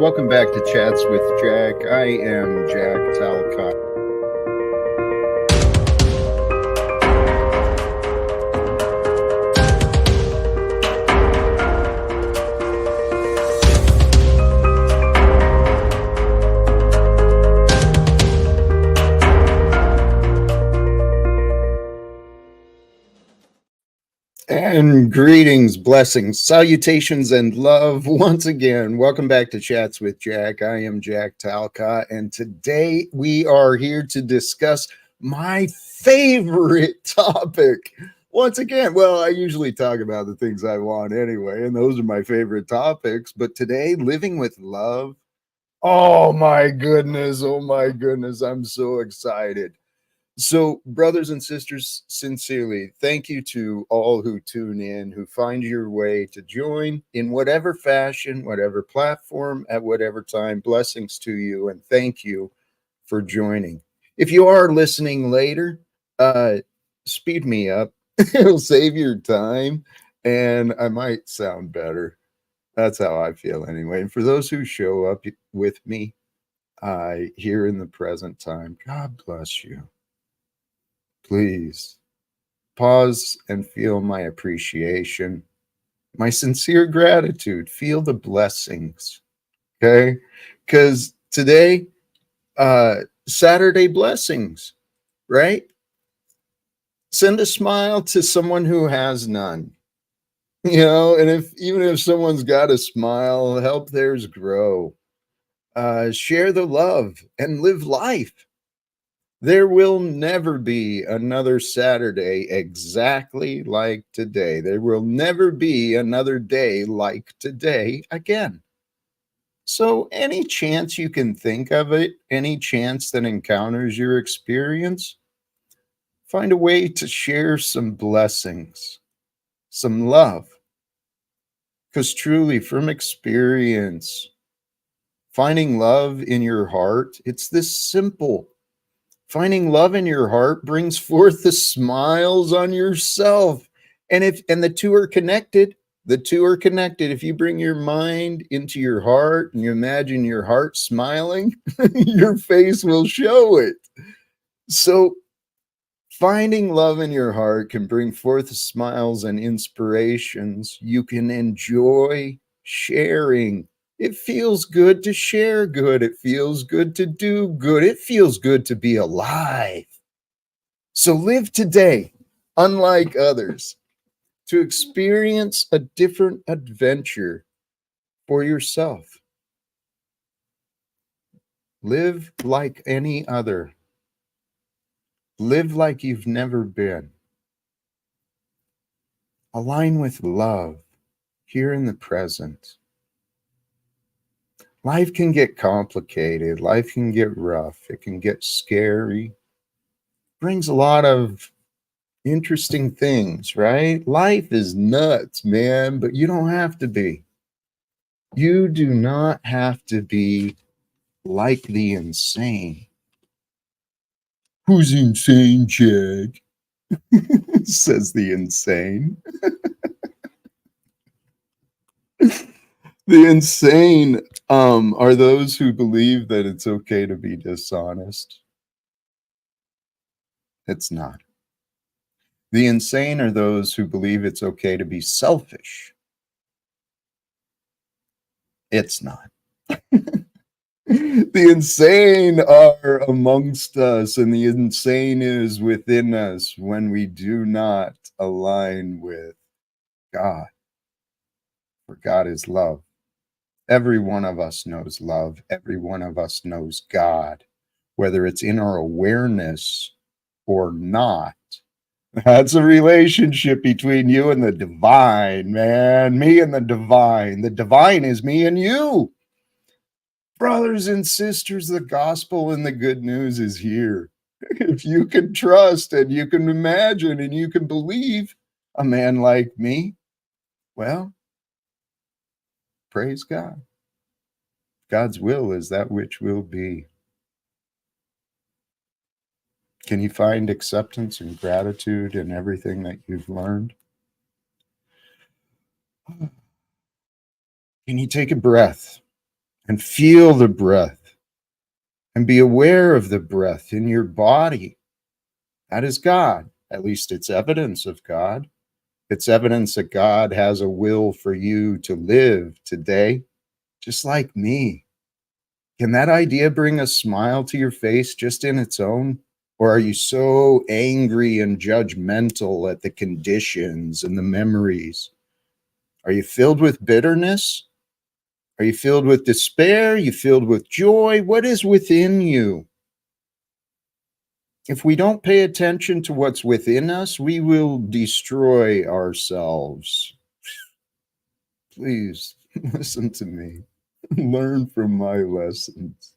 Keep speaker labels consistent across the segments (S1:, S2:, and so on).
S1: Welcome back to Chats with Jack. I am Jack Talcott. And greetings, blessings, salutations, and love once again. Welcome back to Chats with Jack. I am Jack Talcott, and today we are here to discuss my favorite topic. Once again, well, I usually talk about the things I want anyway, and those are my favorite topics. But today, living with love. Oh my goodness, I'm so excited. So, brothers and sisters, sincerely, thank you to all who tune in, who find your way to join in whatever fashion, whatever platform, at whatever time. Blessings to you, and thank you for joining. If you are listening later, speed me up. It'll save your time, and I might sound better. That's how I feel anyway. And for those who show up with me here in the present time, God bless you. Please pause and feel my appreciation, my sincere gratitude. Feel the blessings, okay? Because today, Saturday blessings, right? Send a smile to someone who has none, and even if someone's got a smile, help theirs grow. Share the love and live life. There will never be another Saturday exactly like today. There will never be another day like today again. So, any chance you can think of it, any chance that encounters your experience, find a way to share some blessings, some love. Because truly, from experience, finding love in your heart, it's this simple. Finding love in your heart brings forth the smiles on yourself. And the two are connected. The two are connected. If you bring your mind into your heart and you imagine your heart smiling, your face will show it. So finding love in your heart can bring forth smiles and inspirations you can enjoy sharing. It feels good to share good. It feels good to do good. It feels good to be alive. So live today, unlike others, to experience a different adventure for yourself. Live like any other. Live like you've never been. Align with love here in the present. Life can get complicated. Life can get rough. It can get scary. Brings a lot of interesting things, right? Life is nuts, man, but you don't have to be. You do not have to be like the insane. Who's insane, Jack? Says the insane. The insane are those who believe that it's okay to be dishonest. It's not. The insane are those who believe it's okay to be selfish. It's not. The insane are amongst us, and the insane is within us when we do not align with God. For God is love. Every one of us knows love. Every one of us knows God, whether it's in our awareness or not. That's a relationship between you and the divine, man. Me and the divine. The divine is me and you. Brothers and sisters, the gospel and the good news is here. If you can trust and you can imagine and you can believe a man like me, well, praise God. God's will is that which will be. Can you find acceptance and gratitude in everything that you've learned? Can you take a breath and feel the breath and be aware of the breath in your body. That is God. At least it's evidence of God. It's evidence that God has a will for you to live today, just like me. Can that idea bring a smile to your face just in its own? Or are you so angry and judgmental at the conditions and the memories? Are you filled with bitterness? Are you filled with despair? Are you filled with joy? What is within you? If we don't pay attention to what's within us, we will destroy ourselves. Please listen to me. Learn from my lessons.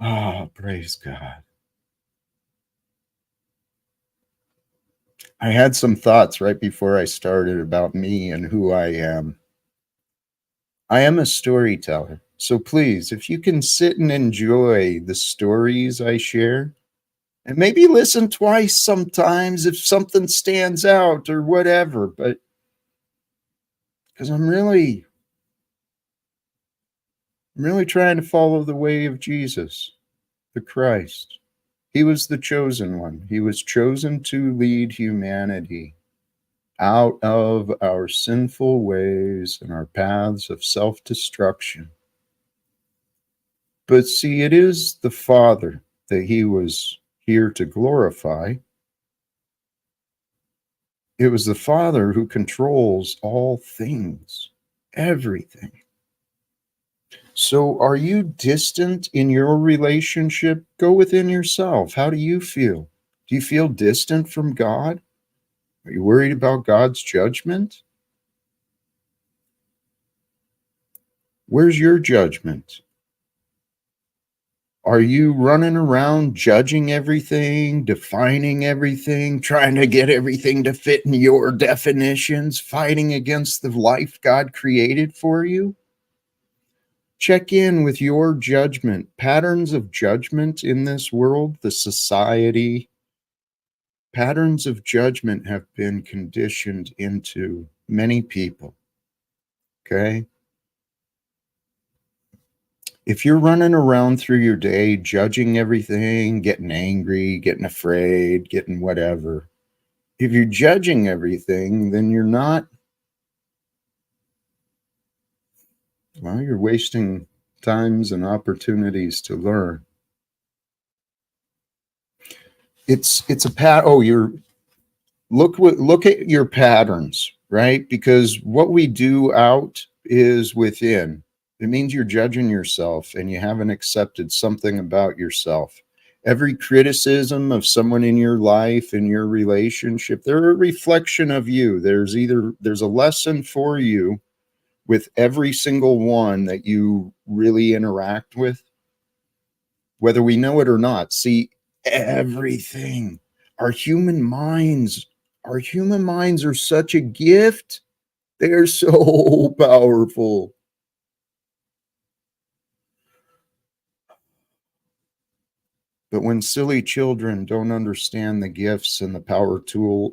S1: Ah, praise God. I had some thoughts right before I started about me and who I am. I am a storyteller. So please, if you can sit and enjoy the stories I share, and maybe listen twice sometimes if something stands out or whatever, but because I'm really trying to follow the way of Jesus, the Christ. He was the chosen one. He was chosen to lead humanity out of our sinful ways and our paths of self-destruction. But see, it is the Father that he was here to glorify. It was the Father who controls all things, everything. So are you distant in your relationship? Go within yourself. How do you feel? Do you feel distant from God? Are you worried about God's judgment? Where's your judgment? Are you running around judging everything, defining everything, trying to get everything to fit in your definitions, fighting against the life God created for you? Check in with your judgment, patterns of judgment in this world, the society. Patterns of judgment have been conditioned into many people. Okay? If you're running around through your day judging everything, getting angry, getting afraid, getting whatever, if you're judging everything, then you're not, well, you're wasting times and opportunities to learn. It's a you're look at your patterns, right? Because what we do out is within. It means you're judging yourself and you haven't accepted something about yourself. Every criticism of someone in your life, in your relationship, they're a reflection of you. There's a lesson for you with every single one that you really interact with, whether we know it or not. See, everything, our human minds, our human minds are such a gift. They're so powerful. But when silly children don't understand the gifts and the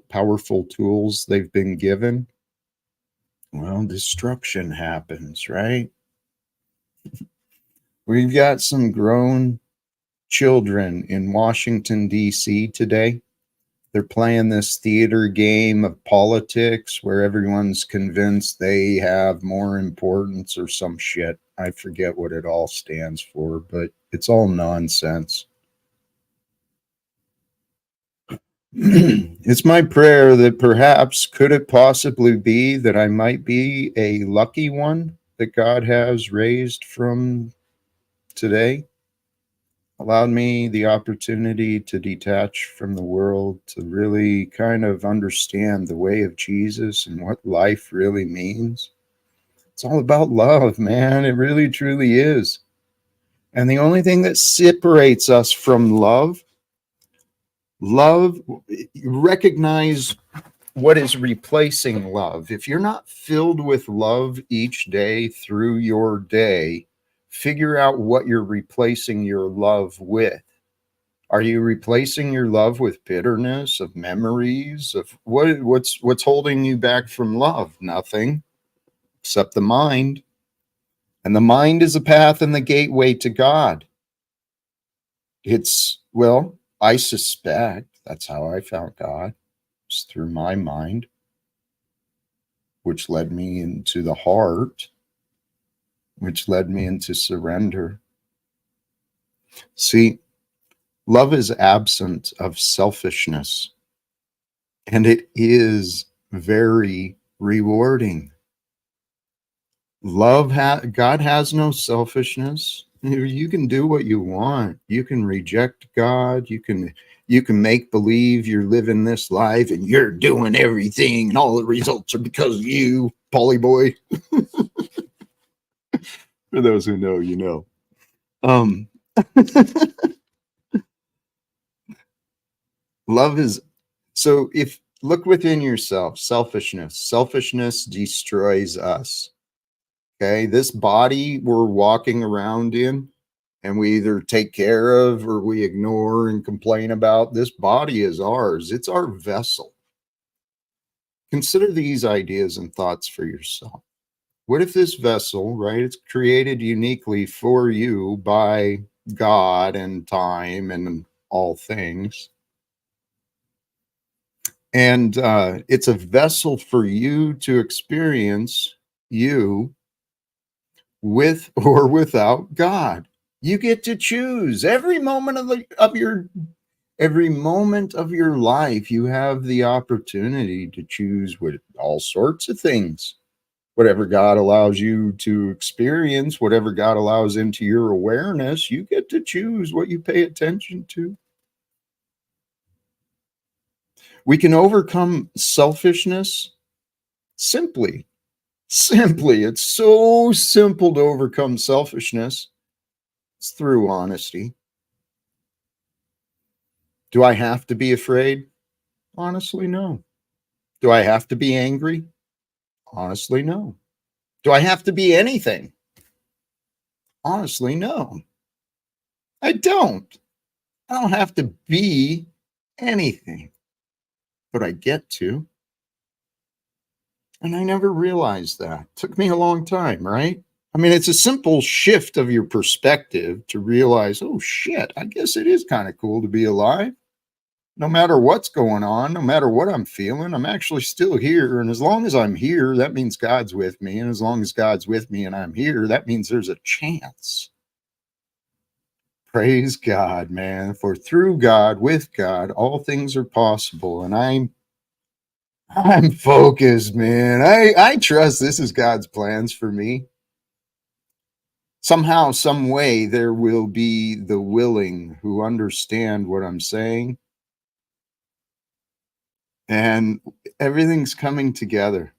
S1: powerful tools they've been given, well, destruction happens, right? We've got some grown children in Washington, D.C. today. They're playing this theater game of politics where everyone's convinced they have more importance or some shit. I forget what it all stands for, but it's all nonsense. It's my prayer that perhaps could it possibly be that I might be a lucky one that God has raised from today, allowed me the opportunity to detach from the world, to really kind of understand the way of Jesus and what life really means. It's all about love, man. It really truly is. And the only thing that separates us from love, recognize what is replacing love. If you're not filled with love each day through your day, figure out what you're replacing your love with. Are you replacing your love with bitterness, of memories, of what's holding you back from love? Nothing except the mind. And the mind is a path and the gateway to God. Well, I suspect that's how I found God. It's through my mind, which led me into the heart, which led me into surrender. See, love is absent of selfishness, and it is very rewarding. God has no selfishness. You can do what you want. You can reject God. You can make believe you're living this life and you're doing everything and all the results are because of you, Polly boy. For those who know, you know. Um Love is so if look within yourself, selfishness. Selfishness destroys us. Okay? This body we're walking around in and we either take care of or we ignore and complain about. This body is ours. It's our vessel. Consider these ideas and thoughts for yourself. What if this vessel, right, it's created uniquely for you by God and time and all things, and it's a vessel for you to experience you with or without God. You get to choose every moment every moment of your life. You have the opportunity to choose with all sorts of things. Whatever God allows you to experience, whatever God allows into your awareness, you get to choose what you pay attention to. We can overcome selfishness simply. Simply. It's so simple to overcome selfishness. It's through honesty. Do I have to be afraid? Honestly, no. Do I have to be angry? Honestly, no. Do I have to be anything? Honestly, no. I don't. I don't have to be anything, but I get to. And I never realized that. It took me a long time, right? I mean, it's a simple shift of your perspective to realize, oh shit, I guess it is kind of cool to be alive. No matter what's going on, no matter what I'm feeling, I'm actually still here. And as long as I'm here, that means God's with me. And as long as God's with me and I'm here, that means there's a chance. Praise God, man. For through God, with God, all things are possible. And I'm focused, man. I trust this is God's plans for me. Somehow, some way, there will be the willing who understand what I'm saying, and everything's coming together.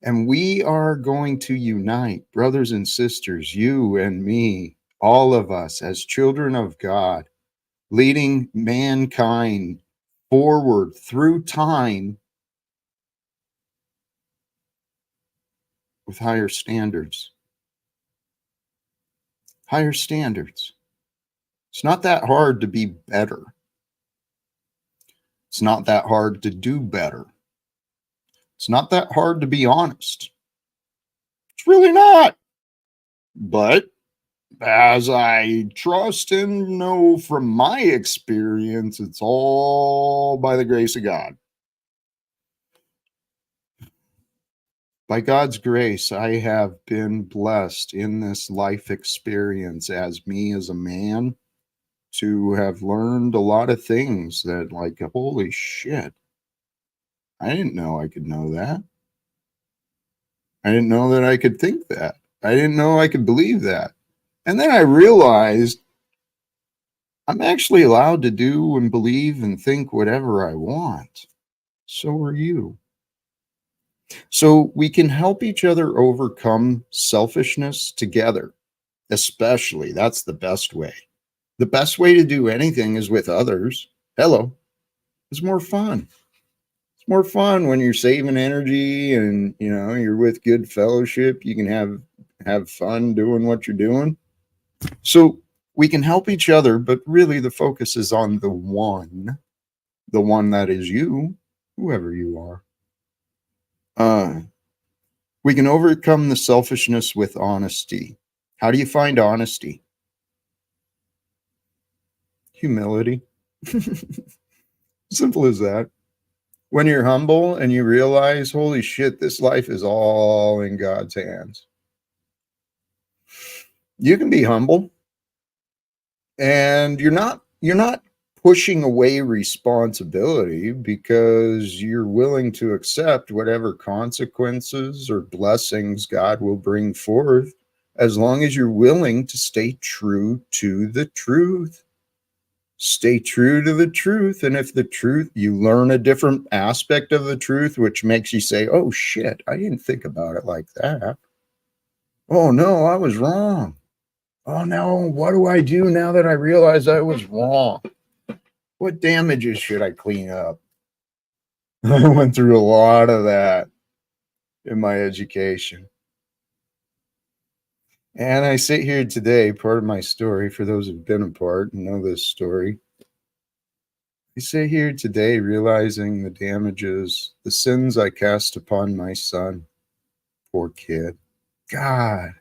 S1: And we are going to unite, brothers and sisters, you and me, all of us as children of God, leading mankind forward through time with higher standards. Higher standards. It's not that hard to be better. It's not that hard to do better. It's not that hard to be honest. It's really not. But as I trust and know from my experience, it's all by the grace of God. By God's grace, I have been blessed in this life experience as me as a man to have learned a lot of things that, like, holy shit, I didn't know I could know that. I didn't know that I could think that. I didn't know I could believe that. And then I realized I'm actually allowed to do and believe and think whatever I want. So are you. So we can help each other overcome selfishness together, especially. That's the best way. The best way to do anything is with others. Hello. It's more fun. It's more fun when you're saving energy and you're with good fellowship. You can have fun doing what you're doing. So we can help each other, but really the focus is on the one that is you, whoever you are. We can overcome the selfishness with honesty. How do you find honesty? Humility. Simple as that. When you're humble and you realize, holy shit, this life is all in God's hands. You can be humble, and you're not pushing away responsibility, because you're willing to accept whatever consequences or blessings God will bring forth, as long as you're willing to stay true to the truth. Stay true to the truth. And if the truth, you learn a different aspect of the truth, which makes you say, oh shit, I didn't think about it like that. Oh no, I was wrong. Oh no, what do I do now that I realize I was wrong? What damages should I clean up? I went through a lot of that in my education. And I sit here today, part of my story, for those who've been a part and know this story. I sit here today realizing the damages, the sins I cast upon my son. Poor kid. God,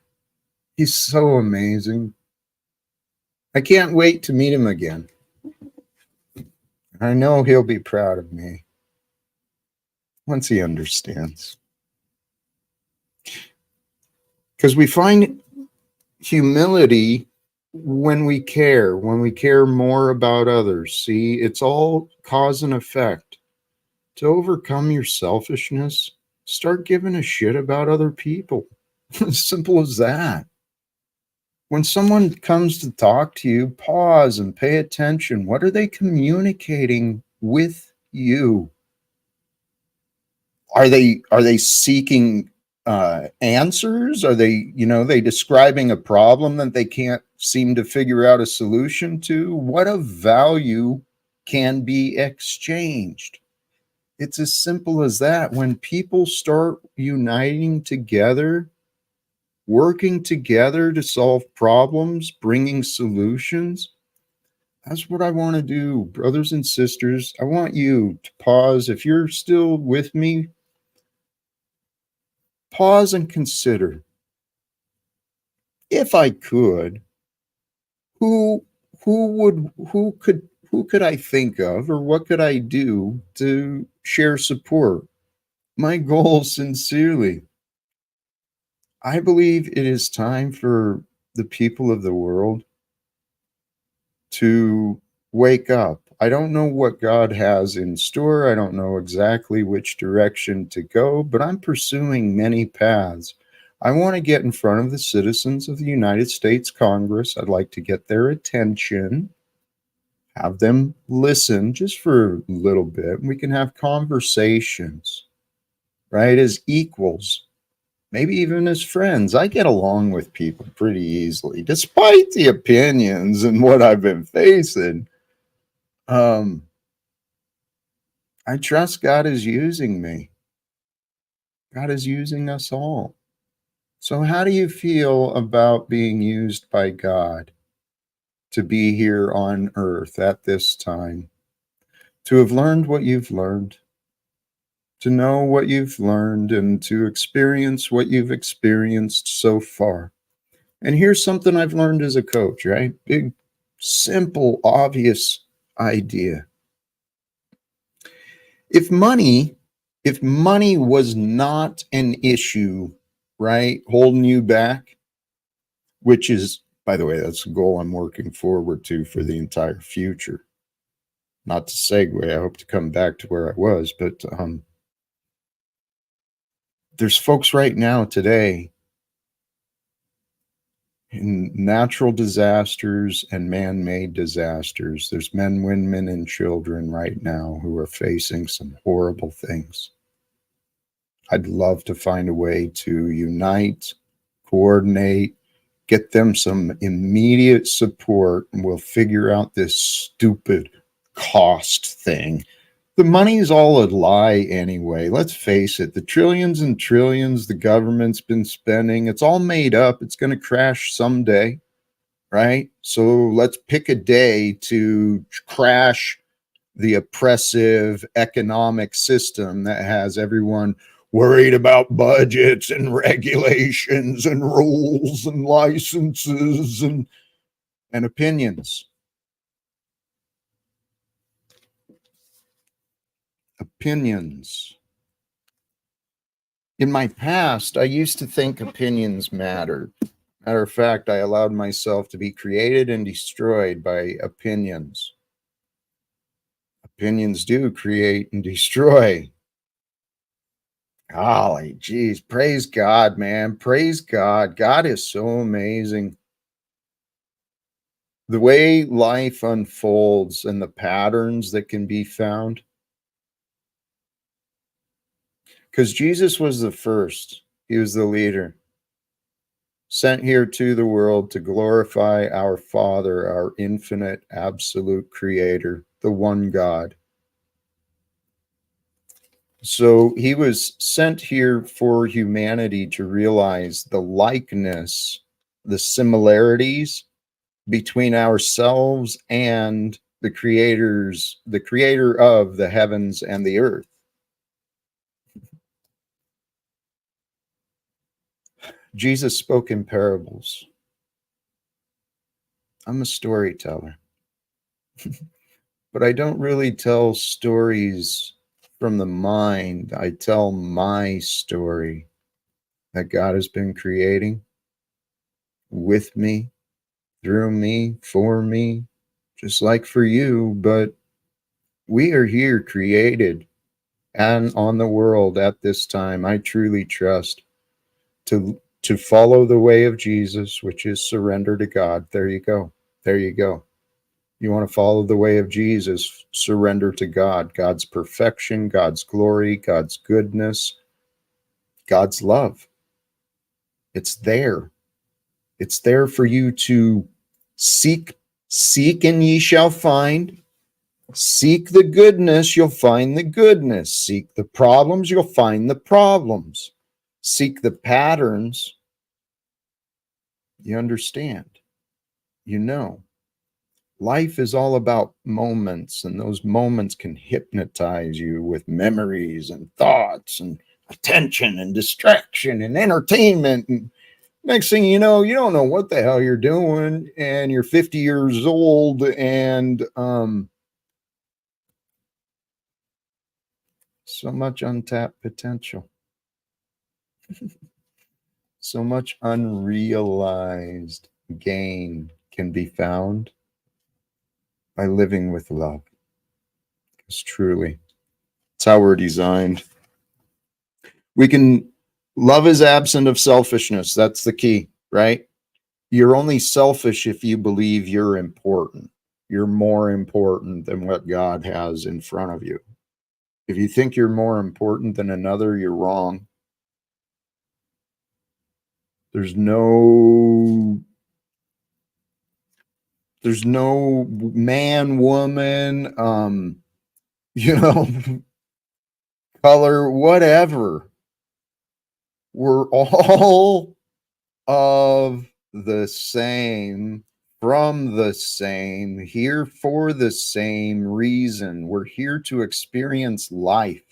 S1: he's so amazing. I can't wait to meet him again. I know he'll be proud of me once he understands. Because we find humility when we care more about others. See, it's all cause and effect. To overcome your selfishness, start giving a shit about other people. As simple as that. When someone comes to talk to you, pause and pay attention. What are they communicating with you? Are they seeking answers? Are they describing a problem that they can't seem to figure out a solution to? What of value can be exchanged? It's as simple as that. When people start uniting together, working together to solve problems, bringing solutions, that's what I want to do, brothers and sisters. I want you to pause. If you're still with me, pause and consider, if I could, who could I think of, or what could I do to share support? My goal, sincerely, I believe it is time for the people of the world to wake up. I don't know what God has in store. I don't know exactly which direction to go, but I'm pursuing many paths. I want to get in front of the citizens of the United States Congress. I'd like to get their attention, have them listen just for a little bit. We can have conversations, right, as equals, maybe even as friends. I get along with people pretty easily, despite the opinions and what I've been facing. I trust God is using me. God is using us all. So how do you feel about being used by God to be here on earth at this time? To have learned what you've learned, to know what you've learned, and to experience what you've experienced so far. And here's something I've learned as a coach, right? Big, simple, obvious idea. If money was not an issue, right, holding you back, which is, by the way, that's a goal I'm working forward to for the entire future. Not to segue, I hope to come back to where I was, but there's folks right now today in natural disasters and man-made disasters. There's men, women, and children right now who are facing some horrible things. I'd love to find a way to unite, coordinate, get them some immediate support, and we'll figure out this stupid cost thing. The money's all a lie anyway. Let's face it, the trillions and trillions the government's been spending, it's all made up. It's going to crash someday, right? So let's pick a day to crash the oppressive economic system that has everyone worried about budgets and regulations and rules and licenses and opinions. Opinions. In my past, I used to think opinions mattered. Matter of fact, I allowed myself to be created and destroyed by opinions. Opinions do create and destroy. Golly, geez, praise God, man. Praise God. God is so amazing. The way life unfolds and the patterns that can be found. Because Jesus was the first, he was the leader, sent here to the world to glorify our Father, our infinite, absolute creator, the one God. So he was sent here for humanity to realize the likeness, the similarities between ourselves and the creator of the heavens and the earth. Jesus spoke in parables. I'm a storyteller, but I don't really tell stories from the mind. I tell my story that God has been creating with me, through me, for me, just like for you. But we are here created and on the world at this time. I truly trust to follow the way of Jesus, which is surrender to God. There you go. There you go. You want to follow the way of Jesus, surrender to God, God's perfection, God's glory, God's goodness, God's love. It's there. It's there for you to seek. Seek and ye shall find. Seek the goodness, you'll find the goodness. Seek the problems, you'll find the problems. Seek the patterns. You understand. You know. Life is all about moments, and those moments can hypnotize you with memories and thoughts and attention and distraction and entertainment. And next thing you know, you don't know what the hell you're doing, and you're 50 years old, and so much untapped potential, so much unrealized gain can be found by living with love. Because truly, it's how we're designed. We can love is absent of selfishness. That's the key, right? You're only selfish if you believe you're important. You're more important than what God has in front of you. If you think you're more important than another, you're wrong. There's no man, woman, you know, color, whatever. We're all of the same, from the same, here for the same reason. We're here to experience life,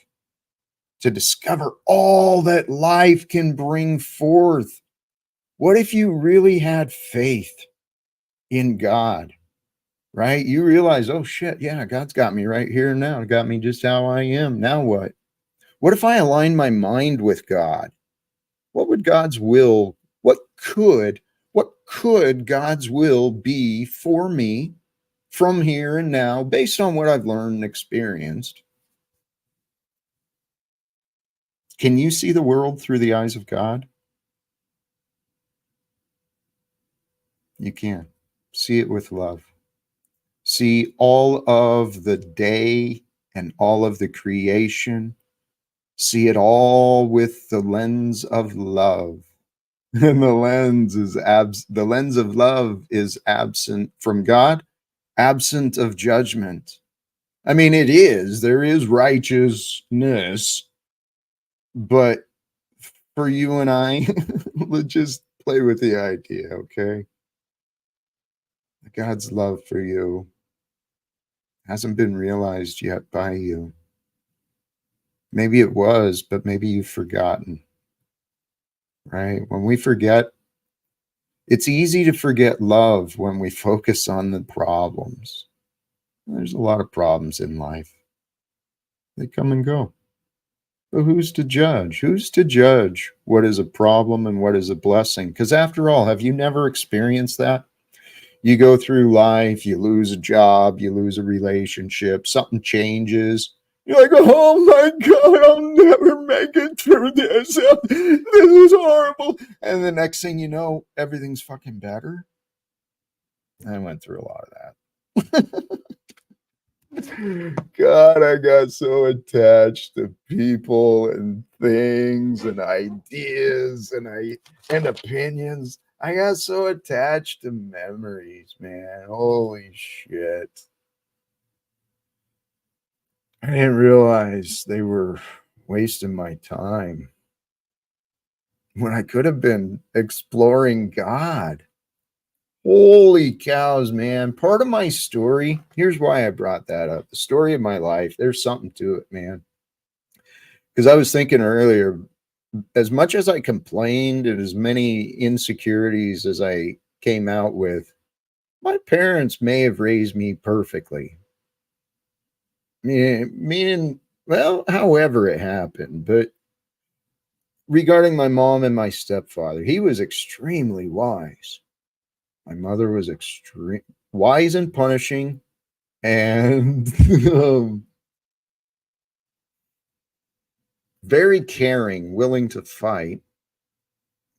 S1: to discover all that life can bring forth. What if you really had faith in God, right? You realize, oh shit, yeah, God's got me right here and now. Got me just how I am. Now what? What if I align my mind with God? What would God's will, what could God's will be for me from here and now based on what I've learned and experienced? Can you see the world through the eyes of God? You can. See it with love. See all of the day and all of the creation. See it all with the lens of love. And the lens of love is absent from God, absent of judgment. I mean, there is righteousness, but for you and I, let's just play with the idea, okay? God's love for you hasn't been realized yet by you. Maybe it was, but maybe you've forgotten, right? When we forget, it's easy to forget love when we focus on the problems. There's a lot of problems in life. They come and go. But who's to judge? Who's to judge what is a problem and what is a blessing? Because after all, have you never experienced that? You go through life, you lose a job, you lose a relationship, something changes. You're like, oh my God, I'll never make it through this. This is horrible. And the next thing you know, everything's fucking better. I went through a lot of that. God, I got so attached to people and things and ideas and opinions. I got so attached to memories, man. Holy shit. I didn't realize they were wasting my time when I could have been exploring God. Holy cows, man. Part of my story, here's why I brought that up. The story of my life, there's something to it, man. Because I was thinking earlier, as much as I complained and as many insecurities as I came out with, my parents may have raised me perfectly. Meaning, well, however it happened. But regarding my mom and my stepfather, he was extremely wise. My mother was extreme wise and punishing, and very caring, willing to fight,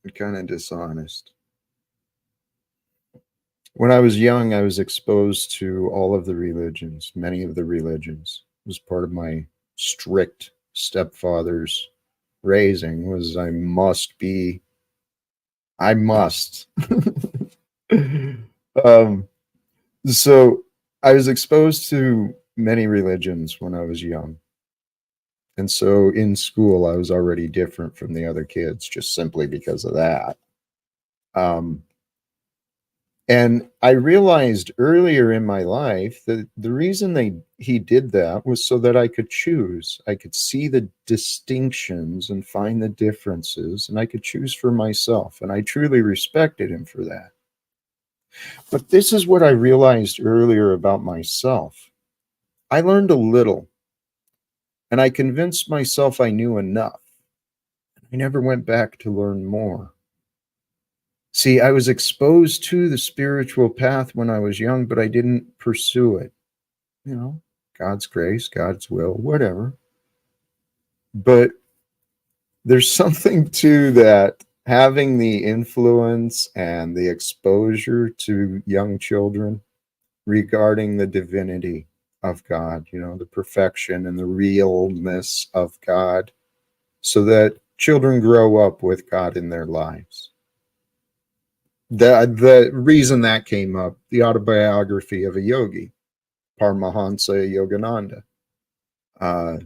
S1: and kind of dishonest. When I was young, I was exposed to all of the religions, many of the religions. It was part of my strict stepfather's raising was I must. um, so I was exposed to many religions when I was young. And so in school, I was already different from the other kids just simply because of that. Um, And I realized earlier in my life that the reason he did that was so that I could choose. I could see the distinctions and find the differences, and I could choose for myself. And I truly respected him for that. But this is what I realized earlier about myself. I learned a little, and I convinced myself I knew enough. I never went back to learn more. See, I was exposed to the spiritual path when I was young, but I didn't pursue it. You know, God's grace, God's will, whatever. But there's something to that having the influence and the exposure to young children regarding the divinity of God, you know, the perfection and the realness of God, so that children grow up with God in their lives. The reason that came up, the autobiography of a yogi, Paramahansa Yogananda. Uh,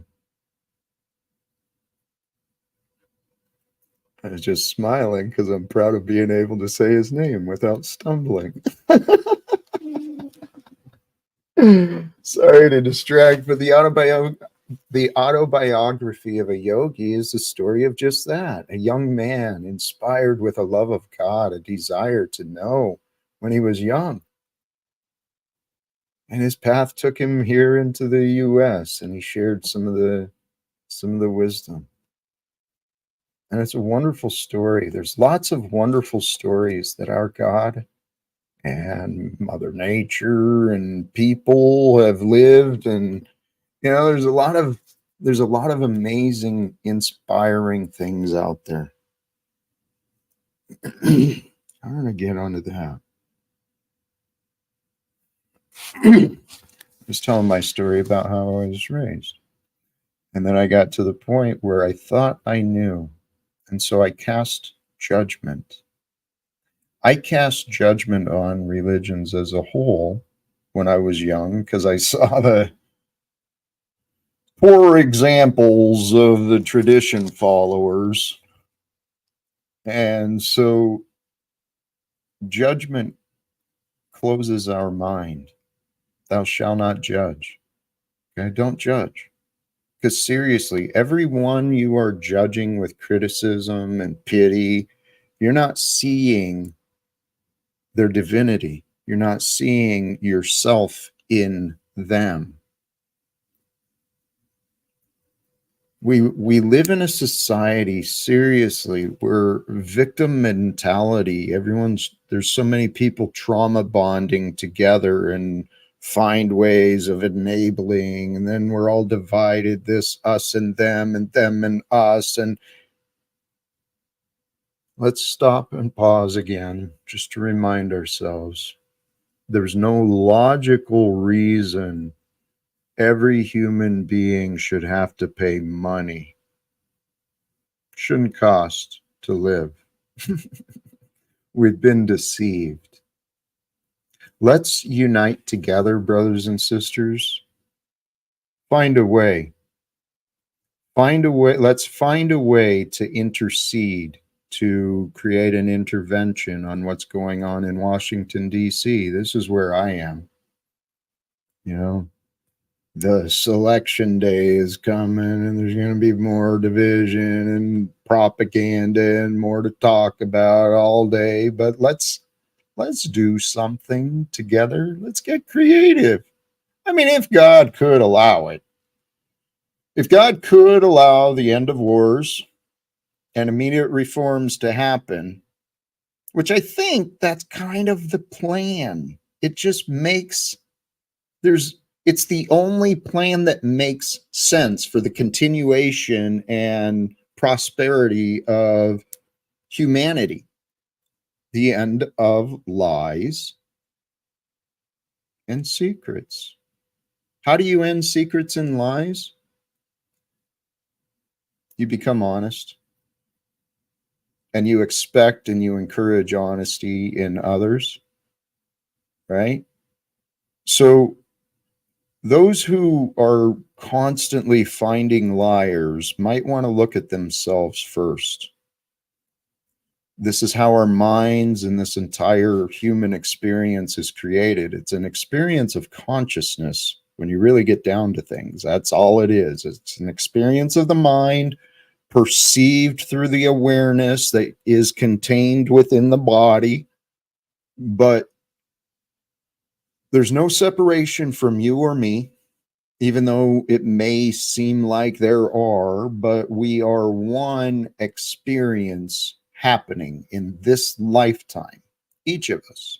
S1: I was just smiling because I'm proud of being able to say his name without stumbling. Sorry to distract, but the autobiography of a yogi is the story of just that. A young man inspired with a love of God, a desire to know when he was young. And his path took him here into the US, and he shared some of the wisdom. And it's a wonderful story. There's lots of wonderful stories that our God and Mother Nature and people have lived, and you know, there's a lot of amazing, inspiring things out there. I'm gonna get onto that. I was telling my story about how I was raised, and then I got to the point where I thought I knew, and so I cast judgment. I cast judgment on religions as a whole when I was young because I saw the poor examples of the tradition followers. And so judgment closes our mind. Thou shalt not judge. Okay, don't judge. Because seriously, everyone you are judging with criticism and pity, you're not seeing their divinity. You're not seeing yourself in them. We live in a society, seriously, where victim mentality, there's so many people trauma bonding together and find ways of enabling, and then we're all divided, this us and them and us. And let's stop and pause again just to remind ourselves there's no logical reason every human being should have to pay money. Shouldn't cost to live. We've been deceived. Let's unite together, brothers and sisters. Find a way. Find a way. Let's find a way to intercede, to create an intervention on what's going on in Washington, D.C. This is where I am. You know, the selection day is coming and there's going to be more division and propaganda and more to talk about all day. But let's do something together. Let's get creative. I mean, if God could allow it, if God could allow the end of wars and immediate reforms to happen, which I think that's kind of the plan. It just makes it's the only plan that makes sense for the continuation and prosperity of humanity. The end of lies and secrets. How do you end secrets and lies? You become honest, and you expect and you encourage honesty in others, right? So those who are constantly finding liars might want to look at themselves first. This is how our minds and this entire human experience is created. It's an experience of consciousness when you really get down to things. That's all it is. It's an experience of the mind perceived through the awareness that is contained within the body. But there's no separation from you or me, even though it may seem like there are, but we are one experience happening in this lifetime, each of us.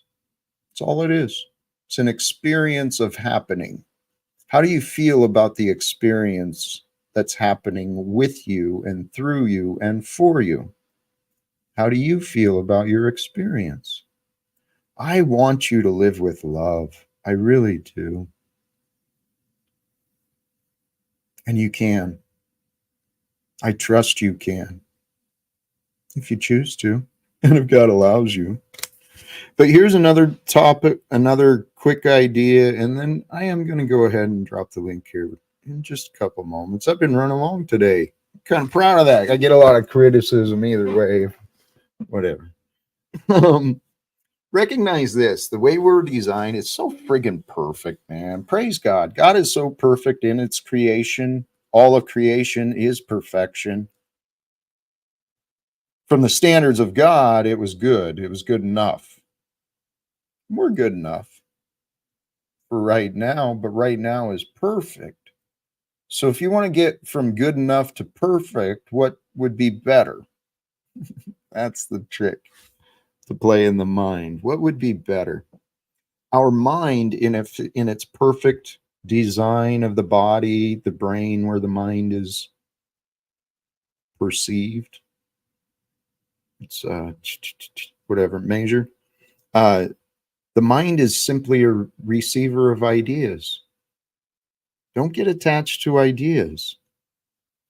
S1: That's all it is. It's an experience of happening. How do you feel about the experience that's happening with you and through you and for you? How do you feel about your experience? I want you to live with love. I really do. And you can. I trust you can, if you choose to, and if God allows you. But here's another topic, another quick idea, and then I am going to go ahead and drop the link here in just a couple moments. I've been running along today. I'm kind of proud of that. I get a lot of criticism either way, whatever. Recognize this, the way we're designed is so friggin' perfect, man. Praise God. God is so perfect in its creation. All of creation is perfection. From the standards of God, it was good. It was good enough. We're good enough for right now, but right now is perfect. So if you want to get from good enough to perfect, what would be better? That's the trick to play in the mind. What would be better? Our mind, in its perfect design of the body, the brain, where the mind is perceived, it's whatever measure. The mind is simply a receiver of ideas. Don't get attached to ideas.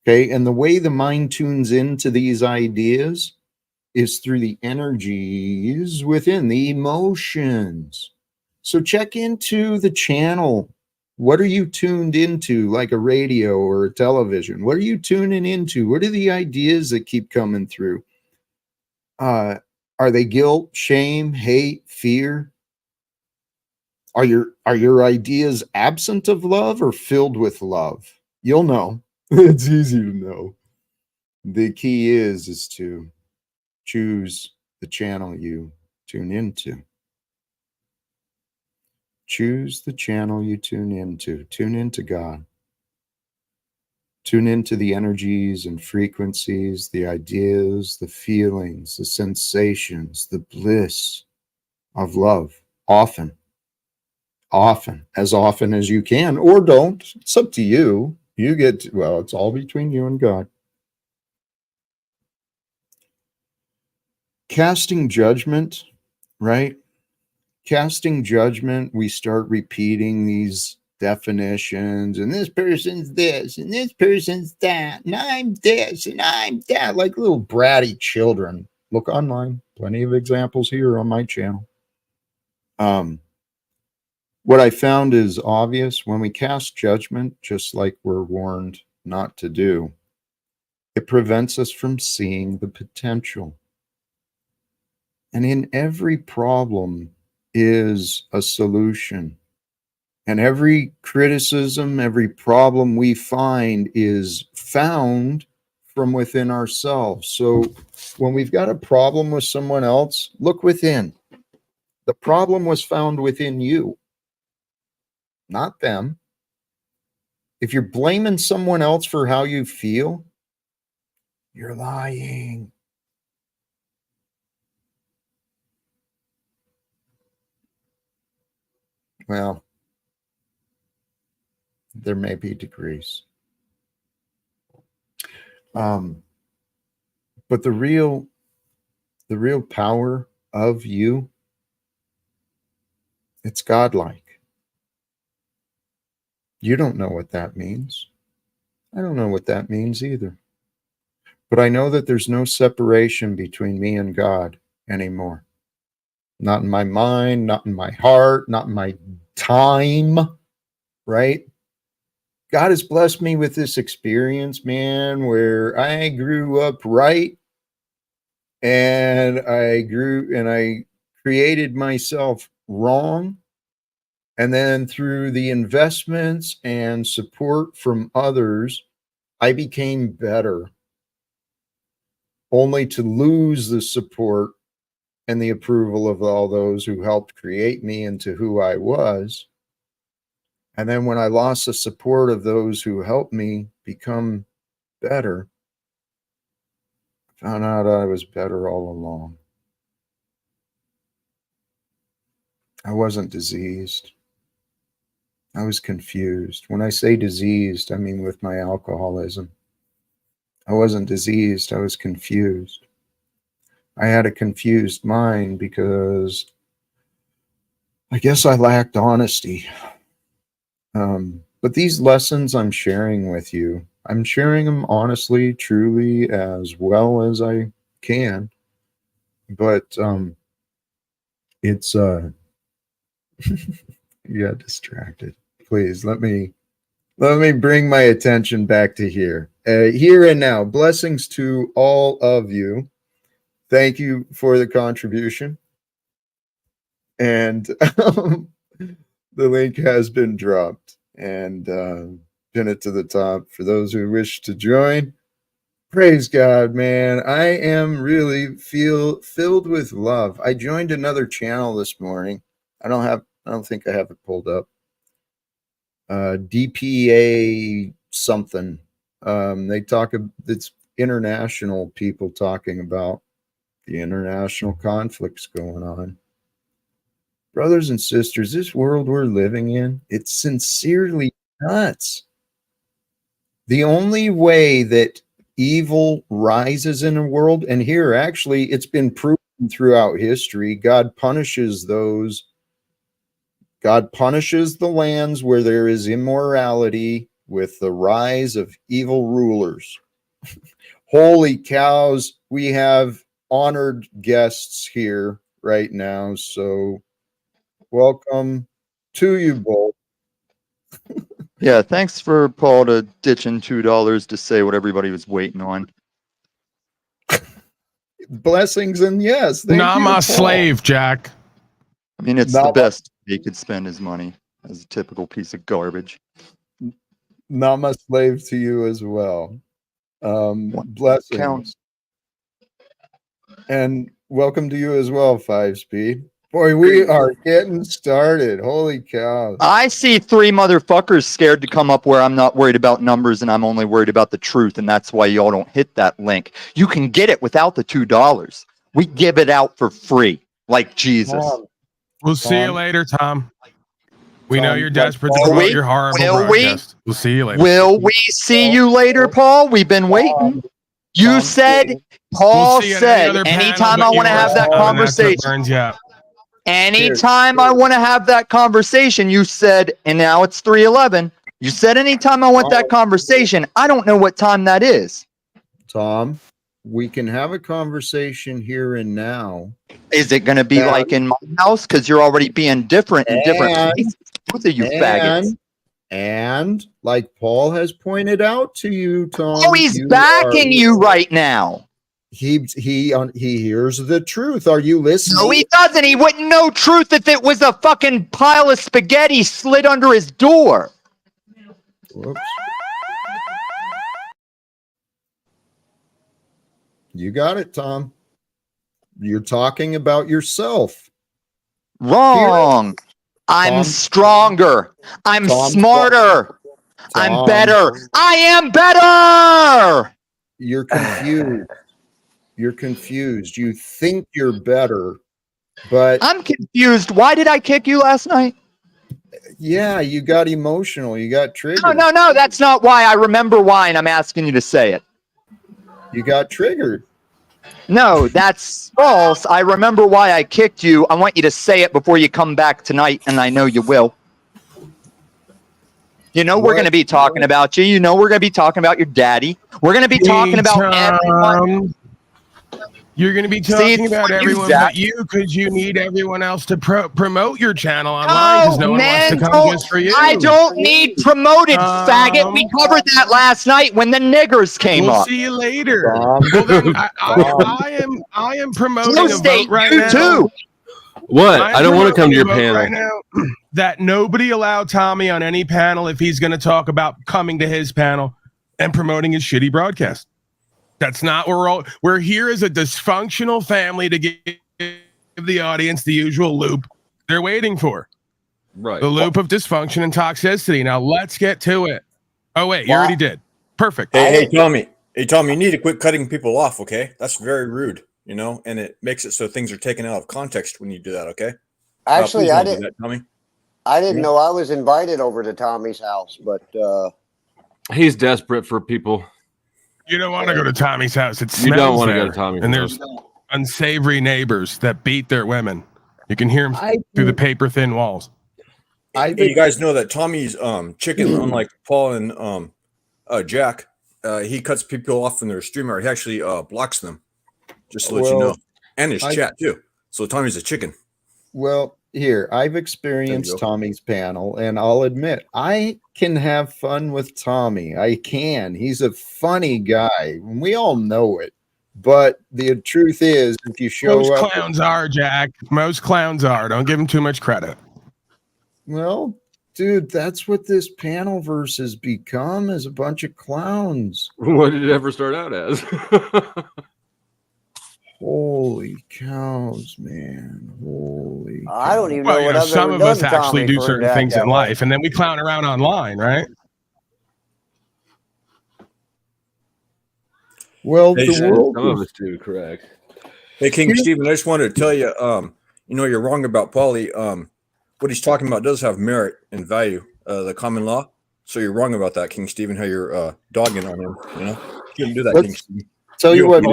S1: Okay. And the way the mind tunes into these ideas is through the energies within the emotions. So check into the channel. What are you tuned into, like a radio or a television? What are you tuning into? What are the ideas that keep coming through? Are they guilt, shame, hate, fear? Are your ideas absent of love or filled with love? You'll know. It's easy to know. The key is to choose the channel you tune into. Choose the channel you tune into. Tune into God. Tune into the energies and frequencies, the ideas, the feelings, the sensations, the bliss of love. Often, as often as you can, or don't. It's up to you. You get to, well, it's all between you and God. Casting judgment, right? Casting judgment, we start repeating these definitions, and this person's this and this person's that, and I'm this and I'm that, like little bratty children. Look online, plenty of examples here on my channel. What I found is obvious when we cast judgment, just like we're warned not to do, it prevents us from seeing the potential. And in every problem is a solution. And every criticism, every problem we find is found from within ourselves. So when we've got a problem with someone else, look within. The problem was found within you, not them. If you're blaming someone else for how you feel, you're lying. Well, there may be degrees. But the real power of you, it's godlike. You don't know what that means. I don't know what that means either. But I know that there's no separation between me and God anymore. Not in my mind, not in my heart, not in my time, right? God has blessed me with this experience, man, where I grew up right and I created myself wrong. And then through the investments and support from others, I became better, only to lose the support and the approval of all those who helped create me into who I was. And then when I lost the support of those who helped me become better, I found out I was better all along. I wasn't diseased. I was confused. When I say diseased, I mean with my alcoholism. I wasn't diseased. I was confused. I had a confused mind because I guess I lacked honesty. But these lessons I'm sharing with you, I'm sharing them honestly, truly, as well as I can. But it's you got distracted. Please let me bring my attention back to here. Here and now. Blessings to all of you. Thank you for the contribution. And the link has been dropped and pin it to the top for those who wish to join. Praise God, man. I am really filled with love. I joined another channel this morning. I don't think I have it pulled up. DPA something. It's international people talking about the international conflicts going on. Brothers and sisters, this world we're living in, it's sincerely nuts. The only way that evil rises in a world, and here actually it's been proven throughout history, God punishes the lands where there is immorality with the rise of evil rulers. Holy cows, we have honored guests here right now, so welcome to you both.
S2: Yeah, thanks for Paul to ditching $2 to say what everybody was waiting on.
S1: Blessings and yes, thank
S3: Not
S1: you,
S3: my
S1: Paul.
S3: slave, Jack.
S2: I mean, it's the best he could spend his money as a typical piece of garbage.
S1: Nama slave to you as well. Blessings. And welcome to you as well, 5SP. Boy, we are getting started. Holy cow.
S2: I see 3 motherfuckers scared to come up where I'm not worried about numbers and I'm only worried about the truth. And that's why y'all don't hit that link. You can get it without the $2. We give it out for free, like Jesus.
S3: We'll see you later, Tom. We know you're desperate to
S2: Will
S3: promote
S2: we?
S3: your horrible
S2: Will we?
S3: broadcast. We'll see you later.
S2: Will we see you later, Paul? We've been waiting. You said, Paul
S3: We'll see you at any
S2: said,
S3: other panel,
S2: anytime
S3: but
S2: I
S3: you
S2: want to have
S3: must
S2: that
S3: come, and that's what
S2: conversation.
S3: burns you up.
S2: Anytime I want to have that conversation, you said, and now it's 3:11. You said anytime I want that conversation. I don't know what time that is.
S1: Tom, we can have a conversation here and now.
S2: Is it going to be like in my house? Because you're already being different in different places. Both of you faggots.
S1: And like Paul has pointed out to you, Tom.
S2: Oh, he's backing you right now.
S1: He hears the truth. Are you listening?
S2: No, he doesn't. He wouldn't know truth if it was a fucking pile of spaghetti slid under his door.
S1: Whoops. You got it, Tom. You're talking about yourself.
S2: Wrong. I'm stronger. I'm smarter. I'm better. I am better.
S1: You're confused. You're confused. You think you're better, but
S2: I'm confused. Why did I kick you last night?
S1: Yeah, you got emotional. You got triggered.
S2: No. That's not why. I remember why, and I'm asking you to say it.
S1: You got triggered.
S2: No, that's false. I remember why I kicked you. I want you to say it before you come back tonight, and I know you will. You know we're going to be talking about you. You know we're going to be talking about your daddy. We're going to be talking about everyone.
S3: You're going to be talking about everyone but you because you need everyone else to promote your channel online because no one wants to come just for you.
S2: I don't need promoted, faggot. We covered that last night when the niggers came up.
S3: We'll see you later. Well, then, I am promoting a vote right now.
S2: Too.
S4: What? I don't want to come to your panel.
S3: Right now, that nobody allow Tommy on any panel if he's going to talk about coming to his panel and promoting his shitty broadcast. That's not where we're here as a dysfunctional family to give the audience the usual loop they're waiting for.
S4: Right.
S3: The loop of dysfunction and toxicity. Now let's get to it. Oh wait, you already did. Perfect.
S5: Hey, Tommy, you need to quit cutting people off, okay? That's very rude, you know, and it makes it so things are taken out of context when you do that, okay?
S6: Actually, I didn't.
S5: Tommy.
S6: I didn't know I was invited over to Tommy's house, but
S4: he's desperate for people.
S3: You don't want to go to Tommy's house. It smells.
S4: You don't want to
S3: there,
S4: go to Tommy's
S3: and
S4: house.
S3: There's unsavory neighbors that beat their women. You can hear them through the paper thin walls.
S5: You guys know that Tommy's chicken, unlike Paul and Jack, he cuts people off in their streamer. He actually blocks them, just to let you know, and his chat too. So Tommy's a chicken.
S1: Well, here, I've experienced Tommy's panel, and I'll admit, I can have fun with Tommy. I can. He's a funny guy. We all know it. But the truth is, if you show
S3: Most
S1: up...
S3: clowns are, Jack. Most clowns are. Don't give him too much credit.
S1: Well, dude, that's what this panel verse has become, is a bunch of clowns.
S4: What did it ever start out as?
S1: Holy cows, man. Holy cows.
S6: I don't even know what I've
S3: some
S6: ever
S3: of us
S6: done,
S3: actually
S6: Tommy,
S3: do
S6: for
S3: certain
S6: that
S3: things in
S6: guy.
S3: life, and then we clown around online, right?
S1: Well, the world
S4: some of us do, correct.
S5: Hey, King Stephen, I just wanted to tell you, you know, you're wrong about Paulie. What he's talking about does have merit and value, the common law. So you're wrong about that, King Stephen, how you're dogging on him, you know? You shouldn't do that, King Stephen.
S1: Tell you what,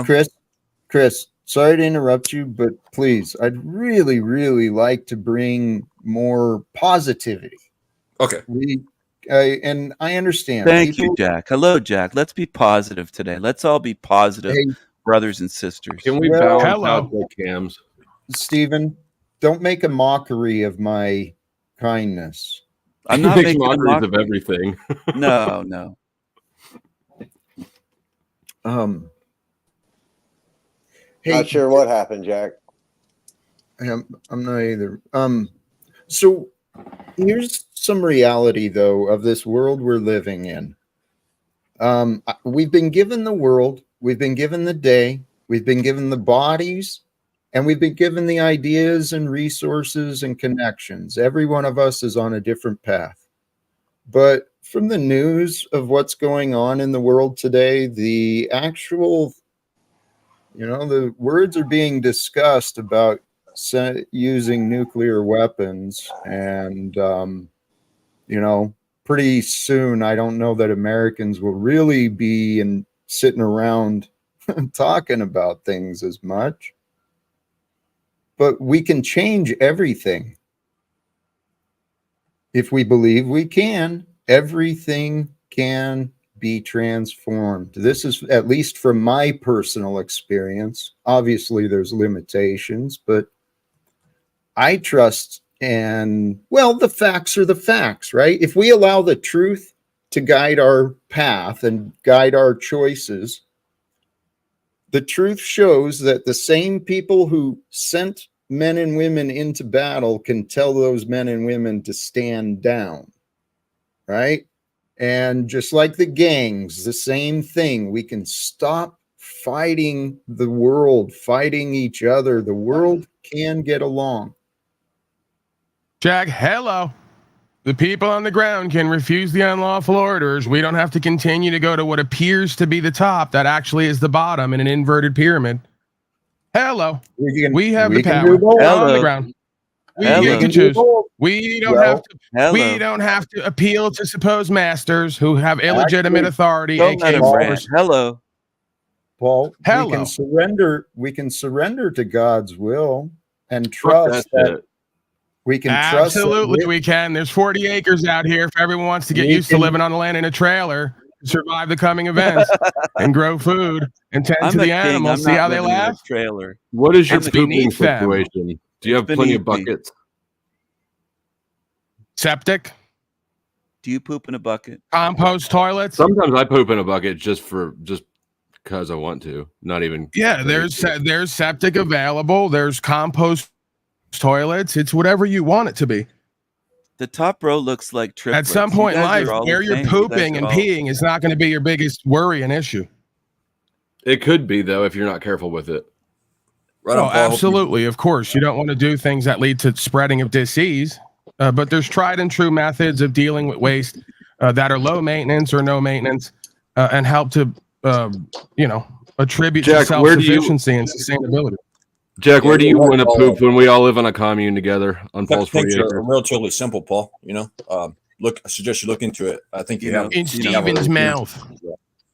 S5: Chris,
S1: Chris, sorry to interrupt you, but please, I'd really, really like to bring more positivity.
S5: Okay.
S1: And I understand.
S7: Thank you, Jack. Hello, Jack. Let's be positive today. Let's all be positive, brothers and sisters.
S4: Can we balance out the cams?
S1: Stephen, don't make a mockery of my kindness.
S7: I'm not making
S4: mockeries of everything.
S7: No.
S6: Not sure what happened, Jack.
S1: I'm not either. So Here's some reality, though, of this world we're living in. We've been given the world, we've been given the day, we've been given the bodies, and we've been given the ideas and resources and connections. Every one of us is on a different path. But from the news of what's going on in the world today, the actual, the words are being discussed about using nuclear weapons. And, pretty soon, I don't know that Americans will really be sitting around talking about things as much. But we can change everything. If we believe we can, everything can be transformed. This is, at least from my personal experience. Obviously, there's limitations, but I trust. And, well, the facts are the facts, right? If we allow the truth to guide our path and guide our choices, the truth shows that the same people who sent men and women into battle can tell those men and women to stand down, right? And just like the gangs, the same thing. We can stop fighting the world, fighting each other. The world can get along.
S3: Jack, hello. The people on the ground can refuse the unlawful orders. We don't have to continue to go to what appears to be the top that actually is the bottom in an inverted pyramid. Hello. We have the power. We're on the ground. We get to choose. We don't have to appeal to supposed masters who have illegitimate authority.
S7: Hello.
S1: Paul, we can surrender to God's will and trust that we can trust.
S3: Absolutely, we can. There's 40 acres out here if everyone wants to get used to living on the land in a trailer, survive the coming events, and grow food and tend to the animals. See how they laugh?
S7: Trailer.
S4: What is your pooping situation? Do you have plenty of buckets?
S3: Septic?
S7: Do you poop in a bucket?
S3: Compost toilets?
S4: Sometimes I poop in a bucket just because I want to. Not even.
S3: Yeah, there's septic available. There's compost toilets. It's whatever you want it to be.
S7: The top row looks like triplets.
S3: At some point in life, where you're pooping and peeing is not going to be your biggest worry and issue.
S4: It could be, though, if you're not careful with it.
S3: Right. Oh, absolutely. Of course, you don't want to do things that lead to spreading of disease. But there's tried and true methods of dealing with waste that are low maintenance or no maintenance and help to, attribute to self-sufficiency and sustainability.
S4: Jack, where do you want to poop when we all live on a commune together on Paul's 40 acres?
S5: Relatively simple, Paul. I suggest you look into it. I think you have
S3: in Steven's mouth.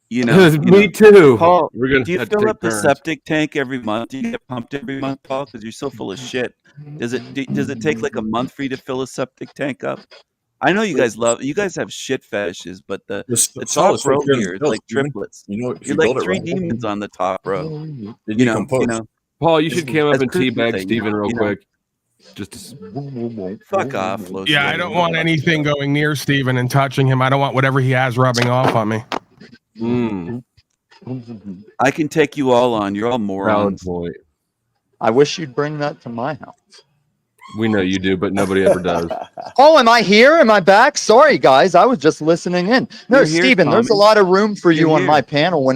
S4: Me too.
S7: Paul, do you fill up the septic tank every month? Do you get pumped every month, Paul? Because you're so full of shit. Does it take like a month for you to fill a septic tank up? I know you guys have shit fetishes, but the top row here is like triplets. You're like three demons on the top row.
S4: Paul, you should come up and teabag Steven real quick. Just
S7: fuck off.
S3: Yeah, I don't want anything going near Steven and touching him. I don't want whatever he has rubbing off on me.
S7: I can take you all on. You're all morons.
S2: I wish you'd bring that to my house.
S4: We know you do, but nobody ever does.
S2: Oh, am I here? Am I back? Sorry, guys. I was just listening in. No, Steven, there's a lot of room for you on my panel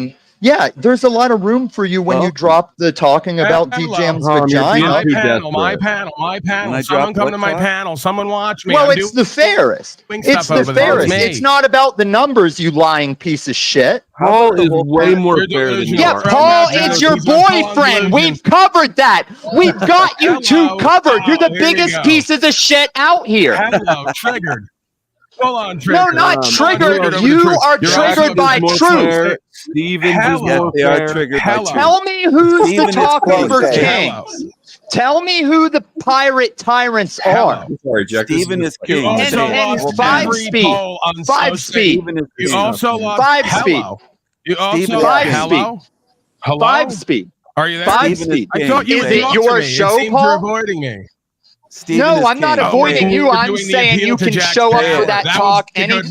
S2: there's a lot of room for you when you drop the talking about DJam's vagina.
S3: My panel. Someone come to my panel. Someone watch me.
S2: Well, it's the fairest. It's the fairest. It's not about the numbers, you lying piece of shit.
S4: Paul is way more fair than you are.
S2: Yeah, Paul is your boyfriend. We've covered that. We've got you two covered. You're the biggest pieces of shit out here.
S3: Hello, triggered. Full on triggered.
S2: No, not triggered. You are triggered by truth.
S4: Steven,
S7: they are triggered by truth.
S2: Tell me who's the talking for kings. Tell me who the pirate tyrants are.
S5: Sorry, Jack.
S7: Steven is king.
S2: And 5 speed. 5 speed.
S3: You also lost
S2: 5 speed.
S3: You also lost hello.
S2: 5 speed.
S3: Are you there?
S2: 5 speed.
S3: I thought you
S2: Is it your show, Paul?
S3: You're avoiding me.
S2: No, I'm not avoiding you. I'm saying you can show up for that talk. It's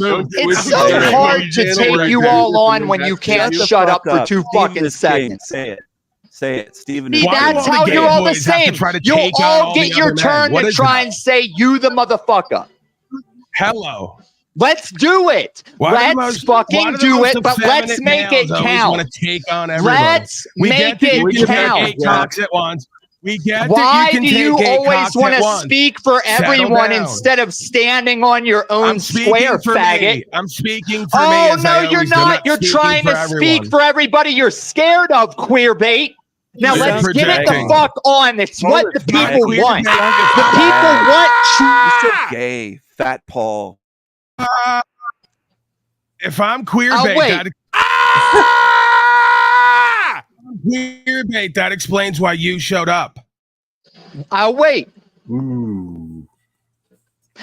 S2: so hard to take you all on when you can't shut up for 2 fucking seconds.
S7: Say it. Say it, Steven.
S2: See,
S3: Why do
S2: that's
S3: all the
S2: how
S3: gay
S2: you're all the
S3: boys have to
S2: same.
S3: try to
S2: You'll
S3: take on
S2: all
S3: all
S2: get
S3: the
S2: your
S3: other men?
S2: turn
S3: What
S2: to
S3: is
S2: try
S3: that?
S2: and say you the motherfucker.
S3: Hello.
S2: Let's do it. Let's fucking do it, but let's make it
S3: always want
S2: count.
S3: to take on everybody.
S2: Let's
S3: We
S2: make
S3: get that you
S2: it
S3: can
S2: count.
S3: take 8 cocks at once. We get that
S2: Why
S3: you can
S2: do
S3: take
S2: you
S3: 8
S2: always
S3: cocks
S2: want
S3: at
S2: to
S3: once.
S2: speak for
S3: Settle
S2: everyone
S3: down.
S2: instead of standing on your own
S3: I'm speaking
S2: square,
S3: for
S2: faggot?
S3: me. I'm speaking for me.
S2: Oh,
S3: As
S2: no,
S3: I
S2: you're
S3: always do. I'm
S2: not. You're
S3: speaking
S2: trying
S3: for
S2: to speak
S3: everyone.
S2: for everybody you're scared of, queer bait. Now
S3: You're
S2: let's get it the
S3: projecting.
S2: fuck on. It's what the people
S3: queer
S2: want.
S3: bait.
S2: The people want
S7: You're so gay, Fat Paul.
S3: If I'm queer
S2: Oh,
S3: bait,
S2: wait.
S3: queer bait, that explains why you showed up.
S2: I'll wait.
S1: Ooh.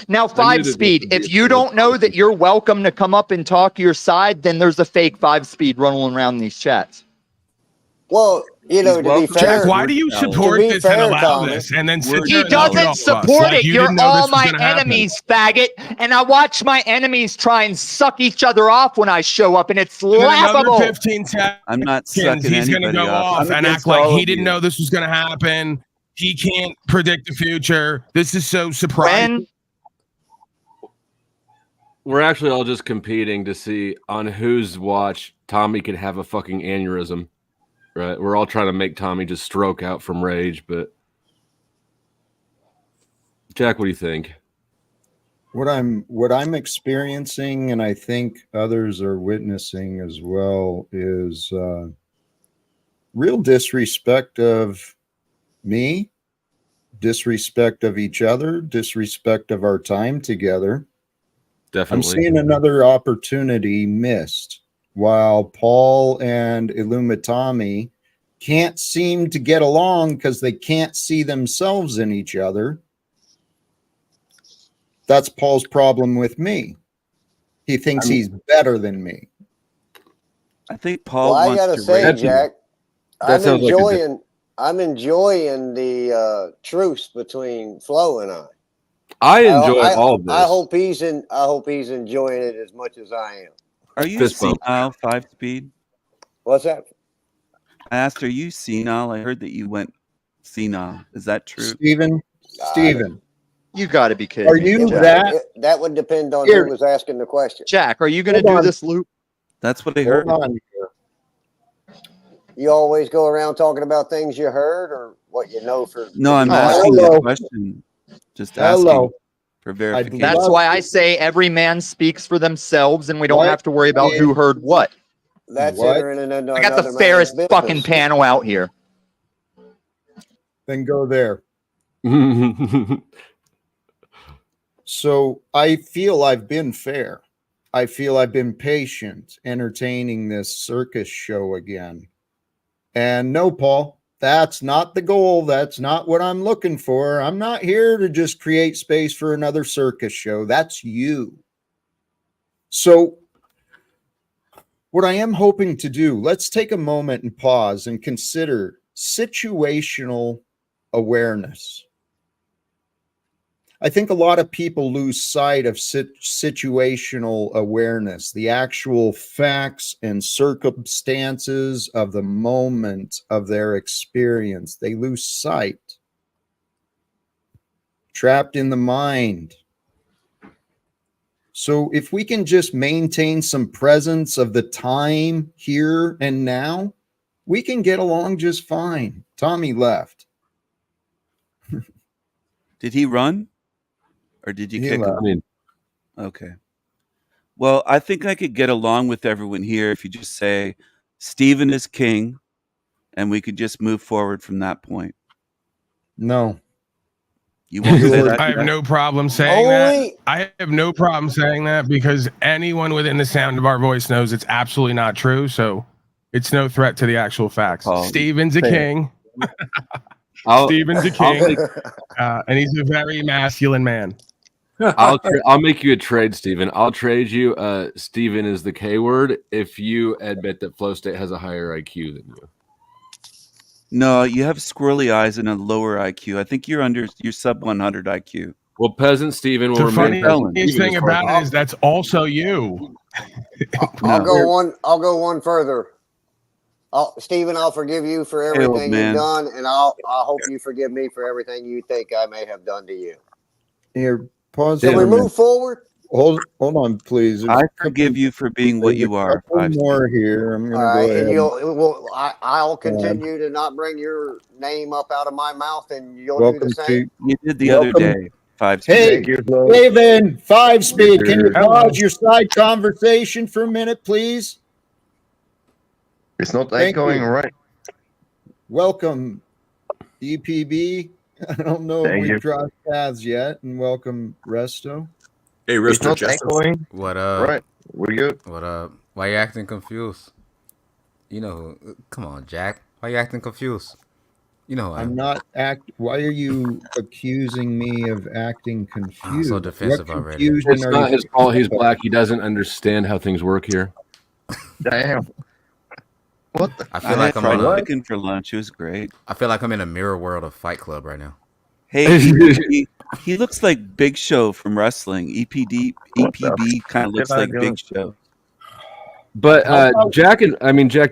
S2: Now,
S4: I knew
S2: 5
S4: that
S2: speed.
S4: this would be
S2: If
S4: a
S2: you
S4: short
S2: don't know that you're welcome to come up and talk your side, then there's a fake 5 speed running around these chats.
S6: Well, you know, to be
S7: welcome.
S6: fair,
S3: Jack, why do you support
S6: To be
S3: this and
S6: fair,
S3: allow
S6: Tommy,
S3: this and then sit
S7: we're-
S3: there
S2: He
S3: and knock it
S2: doesn't
S3: off us?
S2: support
S3: Like
S2: it.
S3: you
S2: You're
S3: didn't know
S2: all
S3: this was
S2: my
S3: gonna happen.
S2: enemies, faggot. And I watch my enemies try and suck each other off when I show up, and it's
S3: And then another
S2: laughable.
S3: 15 seconds,
S7: I'm not
S3: he's
S7: sucking
S3: going to
S7: anybody
S3: go off
S7: I'm
S3: and
S7: against
S3: act like
S7: all
S3: he
S7: of
S3: didn't
S7: you.
S3: know this was going to happen. He can't predict the future. This is so surprising.
S2: When
S4: We're actually all just competing to see on whose watch Tommy could have a fucking aneurysm. Right? We're all trying to make Tommy just stroke out from rage, but Jack, what do you think?
S1: What I'm experiencing, and I think others are witnessing as well, is real disrespect of me, disrespect of each other, disrespect of our time together.
S4: Definitely.
S1: I'm seeing another opportunity missed. While Paul and Illumitami can't seem to get along because they can't see themselves in each other. That's Paul's problem with me. He thinks he's better than me.
S7: I think Paul
S6: well, I
S7: wants
S6: gotta
S7: to
S6: say,
S7: rage.
S6: Jack,
S4: that
S6: I'm
S4: sounds like
S6: enjoying the truce between Flo and I.
S4: I enjoy all of this.
S6: I hope he's enjoying it as much as I am.
S7: Are you
S4: Fist bump.
S7: senile, 5 speed?
S6: What's that?
S7: I asked, are you senile? I heard that you went senile. Is that true?
S1: Stephen,
S2: you got to be kidding
S1: are
S2: me,
S1: you
S2: Jack.
S6: That would depend on
S1: Here.
S6: who was asking the question.
S2: Jack, are you going to
S1: Hold
S2: do
S1: on.
S2: this loop?
S7: That's what I heard.
S1: Hold on here.
S6: You always go around talking about things you heard or what you know for.
S7: No, I'm
S2: Oh,
S7: asking
S1: hello.
S7: the question. Just asking
S1: Hello.
S7: for verification.
S2: That's
S1: love
S2: why I say every man speaks for themselves, and we don't
S1: What
S2: have to worry about who heard what.
S6: That's
S1: What?
S6: entering in another
S2: I got the
S6: man's
S2: fairest
S6: business.
S2: fucking panel out here.
S1: Then go there. So I feel I've been fair. I feel I've been patient, entertaining this circus show again. And no, Paul, that's not the goal. That's not what I'm looking for. I'm not here to just create space for another circus show. That's you. So what I am hoping to do, let's take a moment and pause and consider situational awareness. I think a lot of people lose sight of situational awareness, the actual facts and circumstances of the moment of their experience. They lose sight. Trapped in the mind. So if we can just maintain some presence of the time here and now, we can get along just fine. Tommy left.
S7: Did he run? Or did you
S1: He
S7: kick
S1: left.
S7: him?
S4: I mean,
S7: Okay. Well, I think I could get along with everyone here if you just say Stephen is king, and we could just move forward from that point.
S1: No.
S7: You won't say that?
S3: I have no problem saying that. I have no problem saying that because anyone within the sound of our voice knows it's absolutely not true. So it's no threat to the actual facts.
S7: Oh,
S3: Steven's a king. Steven's a
S4: I'll
S3: king,
S4: make,
S3: and he's a very masculine man.
S4: I'll make you a trade, Steven. I'll trade you. Steven is the K word if you admit that Flow State has a higher IQ than you.
S7: No, you have squirrely eyes and a lower IQ. I think you're sub 100 IQ.
S4: Well, peasant Steven will
S3: The
S4: remain
S3: funniest
S4: peasant Steven
S3: thing
S4: as far as-
S3: about it is that's also you.
S6: I'll go one further. Stephen, I'll forgive you for
S7: Hey, old
S6: everything
S7: man.
S6: you've done, and I hope you forgive me for everything you think I may have done to you.
S1: Here, pause
S6: Can
S1: for
S6: we
S1: a minute.
S6: move forward?
S1: Hold on, please. There's
S7: I
S1: a
S7: forgive
S1: couple-
S7: you for being what
S1: there's
S7: you
S1: a
S7: are.
S1: couple
S7: 5
S1: more here. I'm
S6: All
S1: gonna go
S6: right,
S1: ahead.
S6: and I'll continue to not bring your name up out of my mouth, and you'll do the
S1: Welcome
S6: same.
S1: to.
S7: You did the other
S1: Welcome.
S7: day. 5
S1: Hey,
S8: Thank you, Flo.
S1: Raven, 5-speed. Can you
S8: Hello.
S1: pause your side conversation for a minute, please?
S8: It's not
S1: Thank
S8: echoing,
S1: you.
S8: right?
S1: Welcome, EPB. I don't know if
S8: Thank
S1: we've
S8: you.
S1: crossed paths yet, and welcome, Resto.
S5: Hey,
S8: It's
S5: Risto
S8: not
S5: Justice.
S8: echoing,
S9: What up?
S8: right? We're good.
S9: What up? Why you acting confused? You know who? Come on, Jack. Why you acting confused? You know who I
S1: I'm
S9: am.
S1: not Why are you accusing me of acting confused?
S9: so
S1: What
S9: defensive already.
S1: confusion
S4: It's
S1: are
S4: not
S1: you?
S4: his fault. He's black. He doesn't understand how things work here.
S8: Damn. What the?
S9: I
S7: I
S9: feel like
S7: had
S9: I'm
S7: fried
S9: on a.
S7: chicken for lunch. It was great.
S9: I feel like I'm in a mirror world of Fight Club right now.
S7: Hey, he looks like Big Show from wrestling.
S8: What the
S7: EPB kind of looks
S8: did I
S7: like
S8: do?
S7: Big Show.
S4: But
S1: How about-
S4: Jack,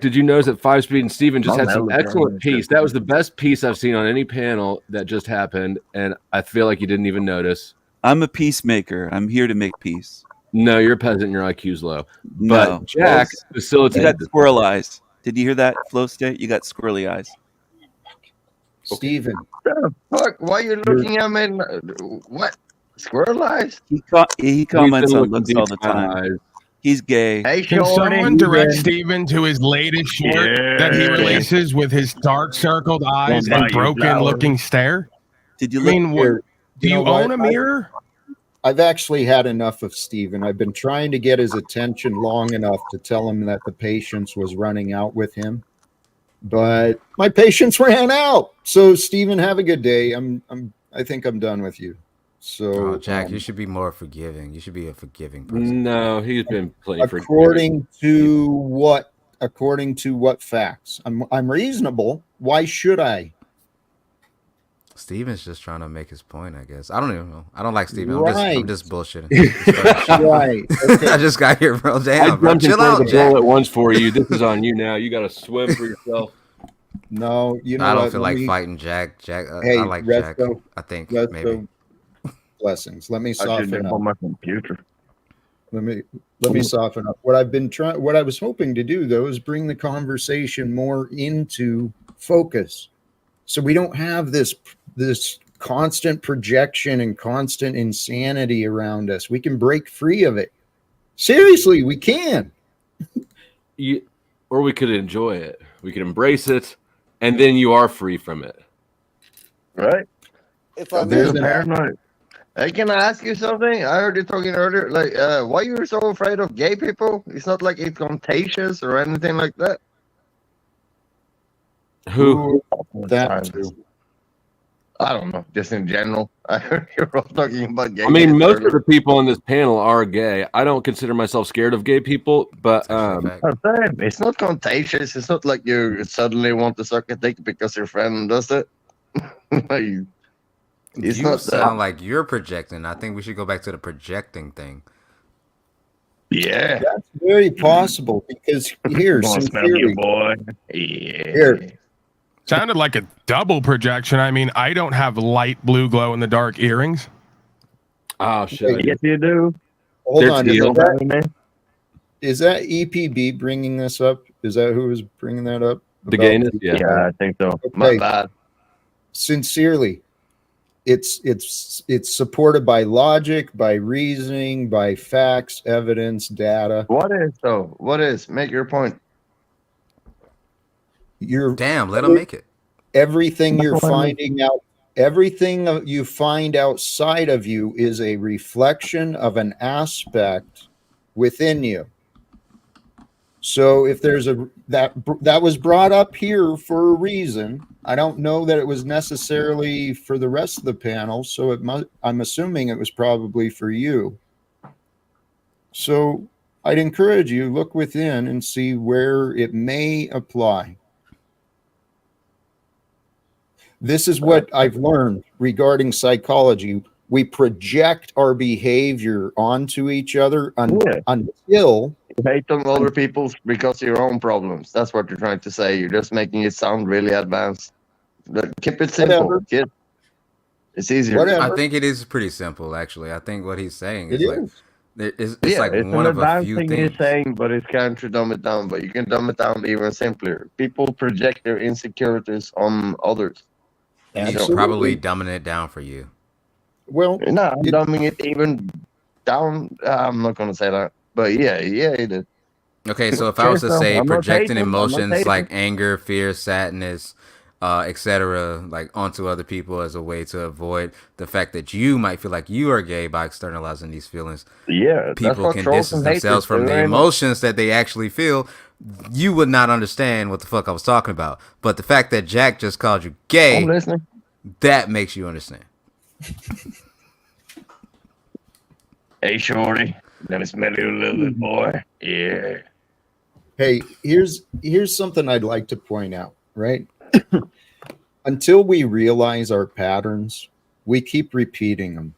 S4: did you notice that 5-speed and Steven just
S8: My
S4: had some
S8: melody
S4: excellent
S8: is
S4: piece?
S8: good.
S4: That was the best piece I've seen on any panel that just happened, and I feel like you didn't even notice.
S7: I'm a peacemaker. I'm here to make peace.
S4: No, you're a peasant. And your IQ's low.
S7: No,
S4: But Jack
S7: you
S4: facilitated.
S7: got
S4: this.
S7: squirrel eyes. Did you hear that, Flow State? You got squirrely eyes.
S1: Stephen,
S8: The fuck? Why you looking at me? What? Squirrel eyes?
S7: He
S4: He's
S7: comments
S4: been
S7: on
S4: looking
S7: looks
S4: deep
S7: all the
S4: in my
S7: time.
S4: eyes.
S7: He's gay.
S8: Hey,
S3: Can
S8: Shorty.
S3: someone direct Steven to his latest shirt that he
S8: Yeah.
S3: releases with his dark circled eyes
S8: buy
S3: and
S8: you
S3: broken
S8: flowers.
S3: looking stare?
S7: Did you
S3: I
S7: look?
S3: mean, what,
S1: here,
S3: do you
S1: know what?
S3: own a mirror?
S1: I've actually had enough of Stephen. I've been trying to get his attention long enough to tell him that the patience was running out with him, but my patience ran out. So, Stephen, have a good day. I think I'm done with you. So,
S9: Oh, Jack, you should be more forgiving. You should be a forgiving
S1: Mm,
S9: person.
S4: No, he's been plenty for.
S1: according to what? According to what facts? I'm reasonable. Why should I?
S9: Steven's just trying to make his point, I guess. I don't even know. I don't like Steven. I'm
S1: Right.
S9: just bullshitting. Just started shit.
S1: Right. Okay.
S9: I just got here, bro.
S4: I
S9: Damn, bro.
S4: jumped in
S9: Chill
S4: front of
S9: out,
S4: the
S9: Jack.
S4: bull at once for you. This is on you now. You got to swim for yourself.
S1: No, you know
S9: I don't
S1: what?
S9: feel
S1: Let
S9: like
S1: me-
S9: fighting Jack. Jack,
S1: Hey,
S9: I like Jack.
S1: Resto,
S9: I think
S1: Resto,
S9: maybe.
S1: blessings. Let me
S8: I should
S1: soften
S8: jump
S1: up.
S8: on my computer.
S1: Let me soften up. What I was hoping to do though is bring the conversation more into focus, so we don't have this constant projection and constant insanity around us. We can break free of it. Seriously, we can.
S4: Or we could enjoy it. We could embrace it, and then you are free from it.
S8: Right?
S6: If I
S1: There's
S6: may,
S1: an-
S8: paranoid. Hey, can I ask you something? I heard you talking earlier. Like, why you're so afraid of gay people? It's not like it's contagious or anything like that.
S4: Who?
S1: That too.
S8: I don't know. Just in general, I heard you're all talking about gay.
S4: I mean,
S8: kids
S4: most
S8: earlier.
S4: of the people on this panel are gay. I don't consider myself scared of gay people, but
S9: That's actually a fact.
S8: I'm saying, it's not contagious. It's not like you suddenly want to suck a dick because your friend does it. Like, it's
S9: You
S8: not
S9: sound
S8: that.
S9: like you're projecting. I think we should go back to the projecting thing.
S8: Yeah.
S1: That's very possible because here,
S8: Gonna smell you,
S1: sincerely,
S8: boy. Yeah.
S1: Here.
S3: Sounded like a double projection. I mean, I don't have light blue glow in the dark earrings.
S4: oh shit.
S8: Yes, you do.
S1: hold
S4: They're
S1: on.
S4: teal.
S1: Is that EPB bringing this up? Is that who is bringing that up?
S4: The
S1: About-
S4: gayness, yeah.
S8: Yeah, I think so. My
S1: Okay.
S8: bad.
S1: Sincerely, it's supported by logic, by reasoning, by facts, evidence, data.
S8: What is though? What is? Make your point.
S1: You're
S9: Damn, let him make it.
S1: everything you're
S8: That's what I mean.
S1: finding out. Everything you find outside of you is a reflection of an aspect within you. So if there's that was brought up here for a reason. I don't know that it was necessarily for the rest of the panel, so I'm assuming it was probably for you. So I'd encourage you look within and see where it may apply. This is what I've learned regarding psychology. we project our behavior onto each other until
S8: you hate on other people's because of your own problems. That's what you're trying to say. You're just making it sound really advanced. Keep it simple,
S1: whatever,
S8: kid. It's easier.
S9: I
S1: whatever.
S9: think it is pretty simple, actually. I think what he's saying
S1: It
S9: is like
S1: is.
S9: it's like
S8: it's
S9: one
S8: an
S9: of a
S8: advanced
S9: few
S8: thing
S9: things.
S8: he's saying, but it's kind to dumb it down. But you can dumb it down even simpler. People project their insecurities on others.
S9: And he's
S1: Absolutely.
S9: probably dumbing it down for you.
S1: Well,
S8: No, I'm dumbing it even down. I'm not gonna say that, but yeah, it is.
S9: Okay, so if I was to
S8: Cheers, though.
S9: say
S8: I'm not
S9: projecting
S8: hating, I'm not
S9: emotions
S8: hating.
S9: like anger, fear, sadness, etc., like onto other people as a way to avoid the fact that you might feel like you are gay by externalizing these feelings,
S8: Yeah, that's
S9: people
S8: what
S9: can
S8: trolls
S9: distance
S8: and haters
S9: themselves from
S8: do,
S9: the
S8: ain't it?
S9: emotions that they actually feel. You would not understand what the fuck I was talking about. But the fact that Jack just called you
S8: I'm
S9: gay,
S8: listening.
S9: that makes you understand.
S8: Hey, shorty, let me smell you a little bit, boy. Yeah.
S1: hey, here's something I'd like to point out, right? Until we realize our patterns, we keep repeating them.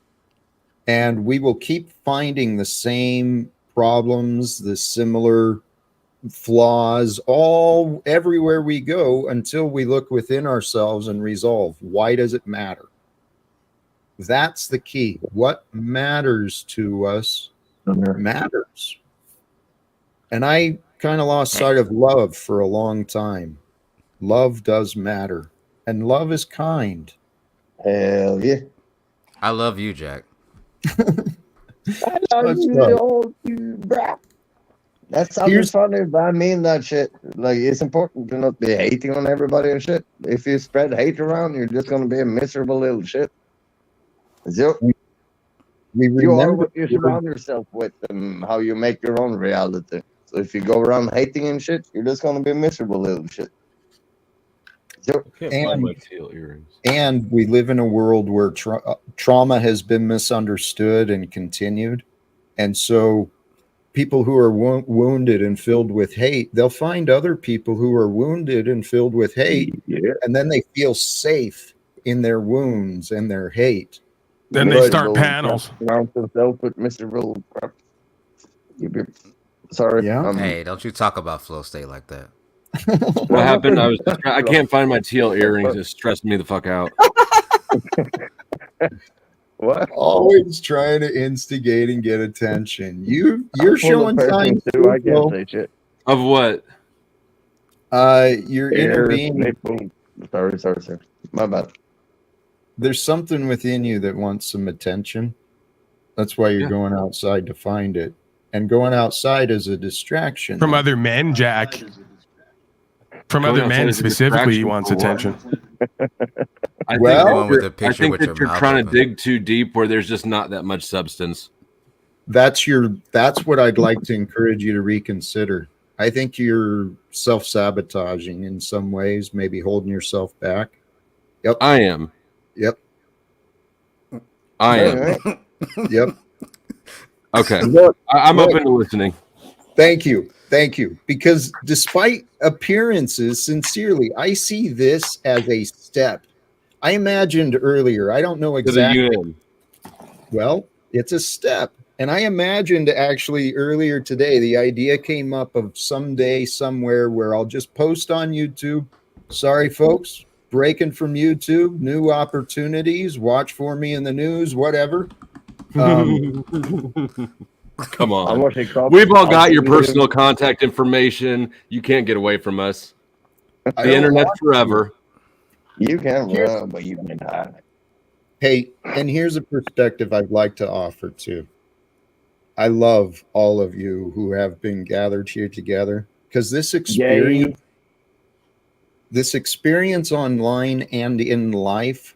S1: And we will keep finding the same problems, the similar flaws all everywhere we go until we look within ourselves and resolve, why does it matter? That's the key. What matters to us matters. And I kind of lost sight of love for a long time. Love does matter, and love is kind.
S8: Hell yeah.
S9: I love you, Jack.
S8: I love
S1: What's
S8: you,
S1: up?
S8: old you, bruh. That sounds
S1: Here's-
S8: funny, but I mean that shit. Like, it's important to not be hating on everybody and shit. If you spread hate around, you're just gonna be a miserable little shit. So,
S1: We
S8: you are
S1: remember
S8: what you surround yourself with and how you make your own reality. So if you go around hating and shit, you're just gonna be a miserable little shit. So,
S4: Can't find my teal earrings.
S1: and we live in a world where trauma has been misunderstood and continued. And so people who are wounded and filled with hate, they'll find other people who are wounded and filled with hate,
S8: yeah.
S1: and then they feel safe in their wounds and their hate.
S3: Then they start panels.
S8: Surround themselves with miserable crap. Sorry.
S1: Yeah.
S9: Hey, don't you talk about flow state like that.
S4: What happened? I can't find my teal earrings. It stressed me the fuck out.
S8: What?
S1: Always trying to instigate and get attention. You're showing signs
S8: too. I
S1: too,
S8: can't say shit.
S4: Of what?
S1: Your inner being.
S8: Sorry. My bad.
S1: There's something within you that wants some attention. That's why you're going outside to find it. And going outside is a distraction.
S3: From other men, Jack. From other men specifically, he wants attention.
S4: I
S1: Well,
S4: think that you're trying to dig too deep where there's just not that much substance.
S1: That's what I'd like to encourage you to reconsider. I think you're self-sabotaging in some ways, maybe holding yourself back. Yep.
S4: I am.
S1: Yep.
S4: I am.
S1: Yep.
S4: Okay.
S1: Look,
S4: I'm open to listening.
S1: Thank you. Because despite appearances, sincerely, I see this as a step. I imagined earlier, I don't know exactly. Well, it's a step. And I imagined actually earlier today, the idea came up of someday, somewhere where I'll just post on YouTube. Sorry, folks, breaking from YouTube, new opportunities, watch for me in the news, whatever.
S4: Come on. We've all got your personal contact information. You can't get away from us. The internet's forever.
S8: You can run, but you can hide.
S1: Hey, and here's a perspective I'd like to offer too. I love all of you who have been gathered here together because this experience online and in life,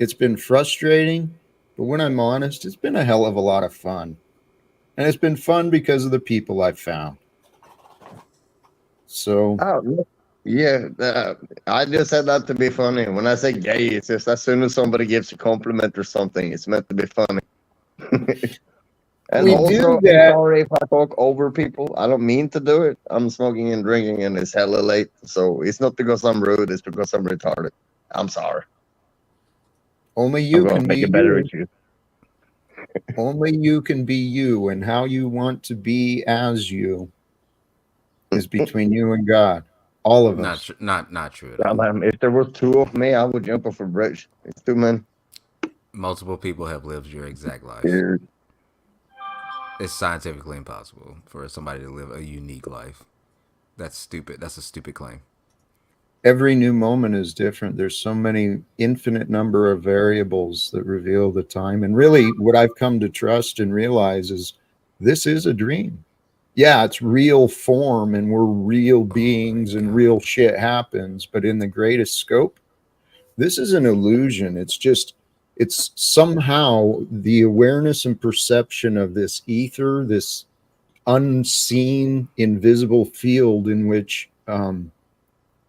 S1: it's been frustrating, but when I'm honest, it's been a hell of a lot of fun. And it's been fun because of the people I've found. So,
S8: I just said that to be funny. When I say gay, it's just as soon as somebody gives a compliment or something, it's meant to be funny. And also, I'm sorry if I talk over people. I don't mean to do it. I'm smoking and drinking, and it's hella late. So it's not because I'm rude. It's because I'm retarded. I'm sorry.
S1: Only you can
S8: make
S1: be
S8: it better
S1: you.
S8: with you.
S1: Only you can be you, and how you want to be as you is between you and God. All of us.
S9: Not true at all.
S8: If there was two of me, I would jump off a bridge. It's two men.
S9: Multiple people have lived your exact life.
S8: Yeah.
S9: It's scientifically impossible for somebody to live a unique life. That's stupid. That's a stupid claim.
S1: Every new moment is different. There's so many infinite number of variables that reveal the time. And really, what I've come to trust and realize is this is a dream. Yeah, it's real form and we're real beings and real shit happens. But in the greatest scope, this is an illusion. It's somehow the awareness and perception of this ether, this unseen, invisible field in which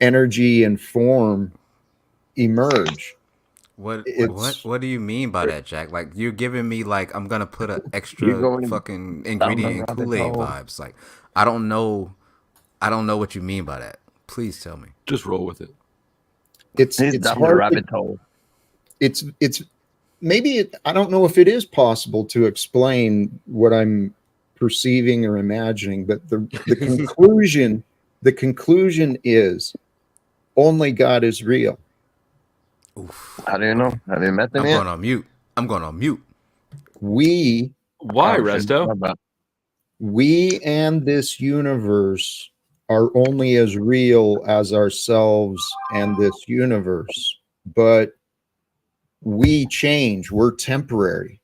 S1: energy and form emerge.
S9: What do you mean by that, Jack? Like you're giving me like I'm gonna put an extra fucking ingredient in Kool-Aid vibes. Like I don't know what you mean by that. Please tell me.
S4: Just roll with it.
S1: It's
S8: down the rabbit hole.
S1: It's maybe I don't know if it is possible to explain what I'm perceiving or imagining, but the conclusion is only God is real.
S9: Oof.
S8: How do you know? Have you met them yet?
S9: I'm going on mute.
S4: Why, Resto?
S1: We and this universe are only as real as ourselves and this universe, but we change. We're temporary.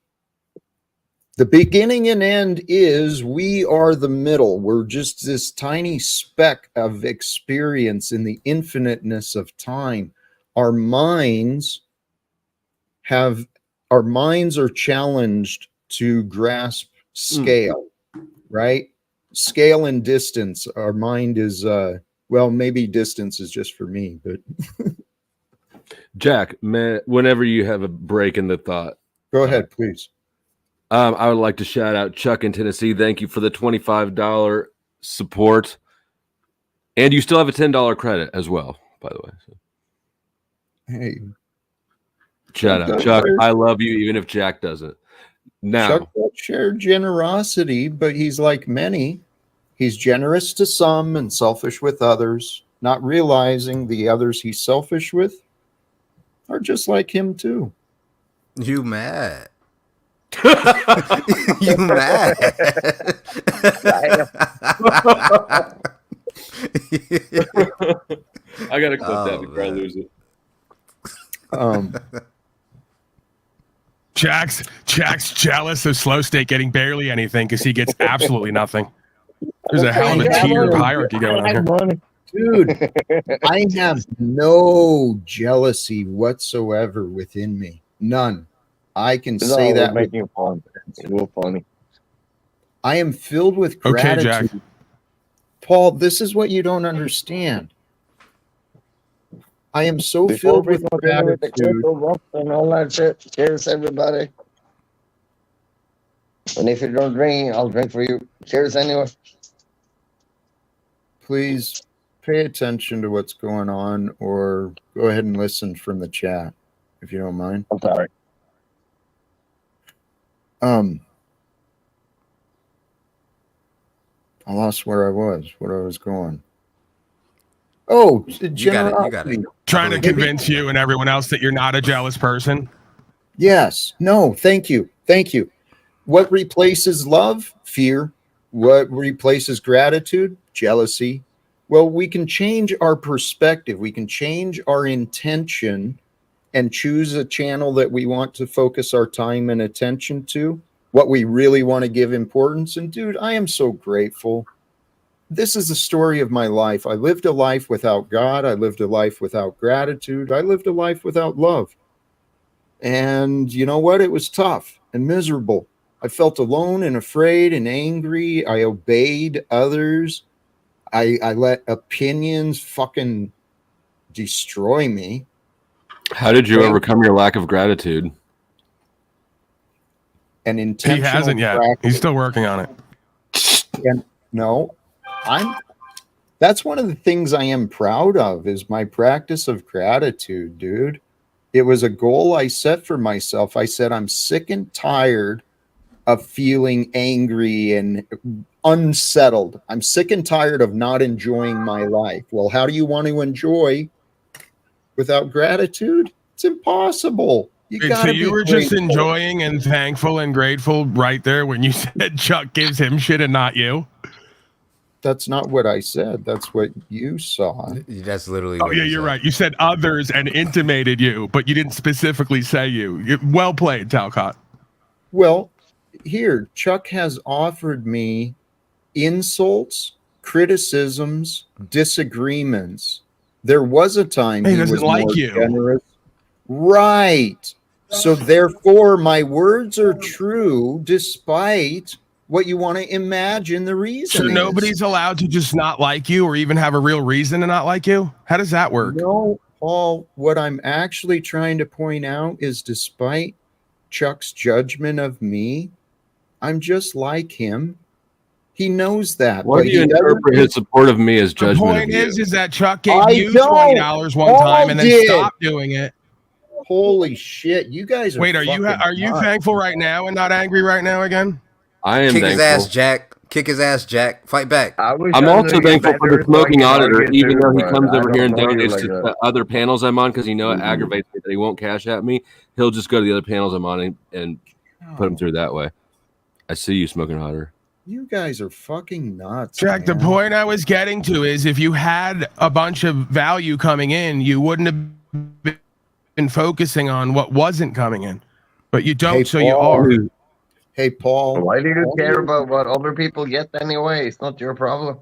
S1: The beginning and end is we are the middle. We're just this tiny speck of experience in the infiniteness of time. Our minds are challenged to grasp scale, right? Scale and distance. Our mind is, well, maybe distance is just for me, but.
S4: Jack, man, whenever you have a break in the thought.
S1: Go ahead, please.
S4: I would like to shout out Chuck in Tennessee. Thank you for the $25 support. And you still have a $10 credit as well, by the way. So.
S1: Hey.
S4: Shout out, Chuck. I love you, even if Jack doesn't. Now,
S1: Chuck does share generosity, but he's like many. He's generous to some and selfish with others, not realizing the others he's selfish with are just like him too.
S9: You mad? You mad?
S4: I gotta clip that before I lose it.
S3: Jack's jealous of Slow State getting barely anything because he gets absolutely nothing. There's a hell of a tier of hierarchy going on here.
S1: Dude, I have no jealousy whatsoever within me. None. I can say that.
S8: Making fun. It's real funny.
S1: I am filled with gratitude.
S3: Okay, Jack.
S1: Paul, this is what you don't understand. I am so filled with gratitude.
S8: And all that shit. Cheers, everybody. And if you don't drink, I'll drink for you. Cheers anyway.
S1: Please pay attention to what's going on or go ahead and listen from the chat, if you don't mind.
S8: I'm sorry.
S1: I lost where I was, what I was going. Oh,
S9: you got it.
S3: Trying to convince you and everyone else that you're not a jealous person.
S1: Yes. No, thank you. Thank you. What replaces love? Fear. What replaces gratitude? Jealousy. Well, we can change our perspective. We can change our intention and choose a channel that we want to focus our time and attention to, what we really want to give importance. And dude, I am so grateful. This is the story of my life. I lived a life without God. I lived a life without gratitude. I lived a life without love. And you know what? It was tough and miserable. I felt alone and afraid and angry. I obeyed others. I let opinions fucking destroy me.
S4: How did you overcome your lack of gratitude?
S1: An intentional
S3: He hasn't yet.
S1: practice.
S3: He's still working on it.
S1: And no, that's one of the things I am proud of is my practice of gratitude, dude. It was a goal I set for myself. I said, I'm sick and tired of feeling angry and unsettled. I'm sick and tired of not enjoying my life. Well, how do you want to enjoy without gratitude? It's impossible.
S3: So you were just enjoying and thankful and grateful right there when you said Chuck gives him shit and not you.
S1: That's not what I said. That's what you saw.
S9: That's literally.
S3: Oh yeah, you're right. You said others and intimated you, but you didn't specifically say you. Well played, Talcott.
S1: Well, here, Chuck has offered me insults, criticisms, disagreements. There was a time
S3: he
S1: was
S3: doesn't like
S1: more
S3: you.
S1: generous. Right. So therefore, my words are true, despite what you want to imagine the reason.
S3: So nobody's allowed to just not like you, or even have a real reason to not like you. How does that work?
S1: No, Paul. What I'm actually trying to point out is, despite Chuck's judgment of me, I'm just like him. He knows that.
S4: Why do you interpret his support of me as judgment?
S3: The point
S4: of you?
S3: is that Chuck gave you $20 one time and then stopped doing it.
S1: Holy shit! You guys are.
S3: Wait, are you thankful right now and not angry right now again?
S4: I am.
S9: Kick
S4: thankful.
S9: his ass, Jack. Kick his ass, Jack. Fight back.
S4: I'm also thankful for the smoking auditor, even though he comes over here and donates to the other panels I'm on, because it aggravates me that he won't cash at me. He'll just go to the other panels I'm on and put him through that way. I see you, smoking auditor.
S1: You guys are fucking nuts,
S3: Jack.
S1: man.
S3: The point I was getting to is, if you had a bunch of value coming in, you wouldn't have been focusing on what wasn't coming in, but you don't. So you are.
S1: Hey, Paul.
S8: Why do you care about what other people get anyway? It's not your problem.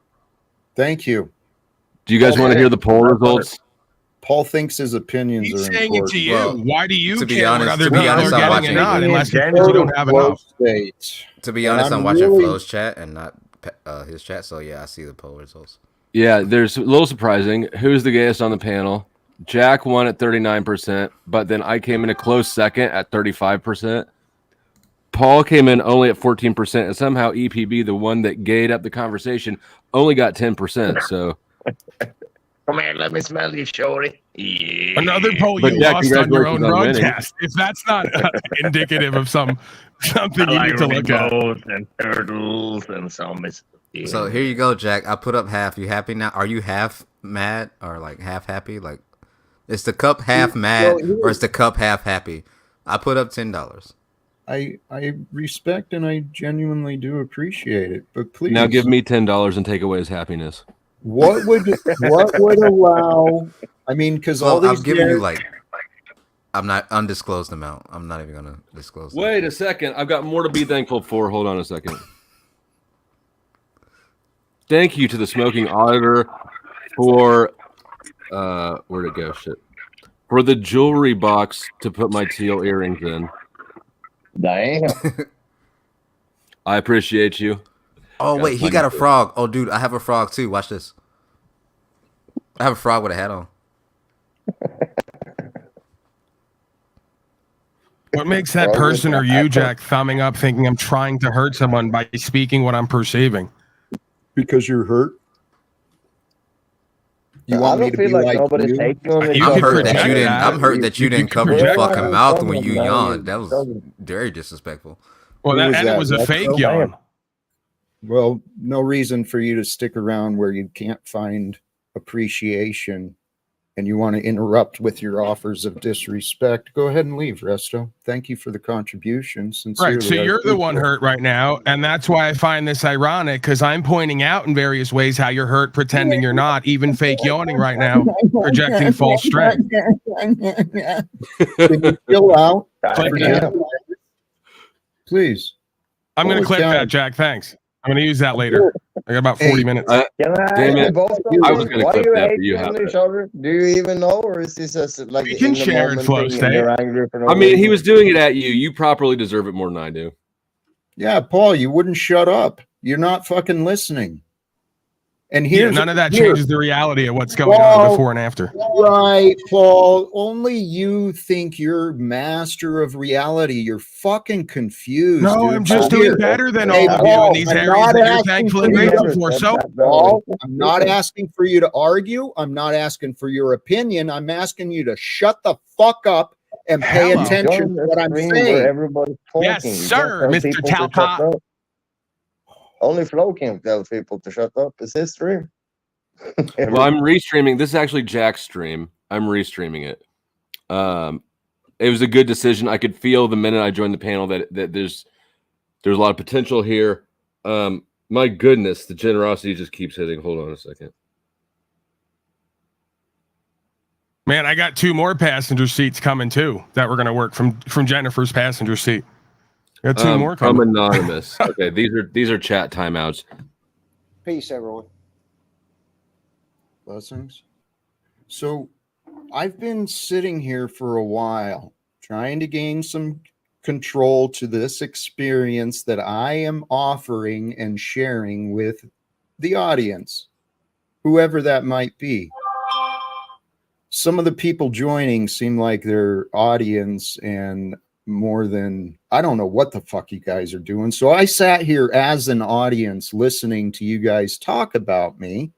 S1: Thank you.
S4: Do you guys want to hear the poll results?
S1: Paul thinks his opinions
S3: He's
S1: are
S3: saying
S1: important.
S3: it to you.
S9: Well,
S3: why do you
S9: to be
S3: care
S9: honest-
S3: what other
S9: to be
S3: people
S9: honest,
S3: are
S9: I'm
S3: getting and
S9: watching
S3: not,
S9: it.
S3: unless you don't have enough?
S9: To be honest, I'm watching Flo's chat and not his chat. So yeah, I see the poll results.
S4: Yeah, there's a little surprising. Who's the gayest on the panel? Jack won at 39%, but then I came in a close second at 35%. Paul came in only at 14%, and somehow EPB, the one that gayed up the conversation, only got 10%. So,
S8: Come here, let me smell you, shorty. Yeah.
S3: Another poll
S4: But
S3: you
S4: yeah,
S3: lost on your own
S4: congratulations on winning.
S3: broadcast. If that's not indicative of something you need to look at.
S8: And turtles and zombies. Yeah.
S9: So here you go, Jack. I put up half. You happy now? Are you half mad or like half happy? Like, is the cup half mad or is the cup half happy? I put up $10.
S1: I respect and I genuinely do appreciate it, but please
S4: now give me $10 and take away his happiness.
S1: What would allow? I mean, because all these
S9: I'm giving you like, I'm not undisclosed amount. I'm not even gonna disclose.
S4: Wait a second. I've got more to be thankful for. Hold on a second. Thank you to the smoking auditor for where'd it go? Shit. For the jewelry box to put my teal earrings in.
S8: Damn.
S4: I appreciate you.
S9: Oh wait, he got a frog. Oh dude, I have a frog too. Watch this. I have a frog with a hat on.
S3: What makes that person or you, Jack, thumbing up thinking I'm trying to hurt someone by speaking what I'm perceiving?
S1: Because you're hurt. You want me to be like
S8: nobody's
S1: you?
S8: taking on
S3: You
S9: I'm
S3: could
S9: hurt that
S3: project
S9: you didn't.
S3: that.
S9: I'm hurt that you didn't cover your
S3: project
S9: fucking
S8: that.
S9: mouth when you
S8: Yeah.
S9: yawned. That was very disrespectful.
S3: Well,
S1: Who
S3: that,
S1: was
S3: and
S1: that?
S3: it was a
S1: That's
S3: fake
S1: so
S3: yawn.
S1: Well, no reason for you to stick around where you can't find appreciation and you want to interrupt with your offers of disrespect. Go ahead and leave, Resto. Thank you for the contribution. Sincerely,
S3: Right. So
S1: I
S3: you're the one
S1: appreciate it.
S3: hurt right now. And that's why I find this ironic, because I'm pointing out in various ways how you're hurt, pretending you're not, even fake yawning right now, projecting false strength.
S1: Can you chill out?
S3: Yeah.
S1: Please.
S3: I'm going to
S1: Holy
S3: clip
S1: cow.
S3: that, Jack. Thanks. I'm going to use that later. I got about 40 minutes.
S4: Damn it. I was gonna
S8: Why
S4: clip
S8: you
S4: that, but
S8: hating
S4: you have
S8: on
S4: it.
S8: each other? Do you even know, or is this just like
S3: You can
S8: in the
S3: share it,
S8: moment
S3: Flo,
S8: thing
S3: stay.
S8: and you're angry for no
S4: I mean, he
S8: reason?
S4: was doing it at you. You properly deserve it more than I do.
S1: Yeah, Paul, you wouldn't shut up. You're not fucking listening. And
S3: Yeah,
S1: here's
S3: none of that
S1: here-
S3: changes the reality of what's going on
S1: Well,
S3: before and after.
S1: Right, Paul. Only you think you're master of reality. You're fucking confused.
S3: No,
S1: dude.
S3: I'm just
S1: Here.
S3: doing better than
S1: Hey,
S3: all of you
S1: Paul,
S3: in these
S1: I'm
S3: areas
S1: not
S3: that you're
S1: asking
S3: thankful
S1: for
S3: and
S1: you
S3: grateful
S1: to-
S3: for. So
S1: Paul, I'm not asking for you to argue. I'm not asking for your opinion. I'm asking you to shut the fuck up and pay
S3: Hello.
S1: attention to what I'm
S8: Where
S1: saying.
S8: everybody's talking.
S3: Yes,
S8: You
S3: sir,
S8: can't tell
S3: Mr.
S8: people to shut
S3: Talcott.
S8: up. Only Flo can tell people to shut up. It's his stream.
S4: Well, I'm restreaming. This is actually Jack's stream. I'm restreaming it. It was a good decision. I could feel the minute I joined the panel that there's a lot of potential here. My goodness, the generosity just keeps hitting. Hold on a second.
S3: Man, I got 2 more passenger seats coming too that we're gonna work from Jennifer's passenger seat. Got 2 more
S4: from
S3: coming.
S4: anonymous. Okay, these are chat timeouts.
S6: Peace, everyone.
S1: Blessings. So I've been sitting here for a while trying to gain some control to this experience that I am offering and sharing with the audience, whoever that might be. Some of the people joining seem like they're audience and more than, I don't know what the fuck you guys are doing. So I sat here as an audience listening to you guys talk about me,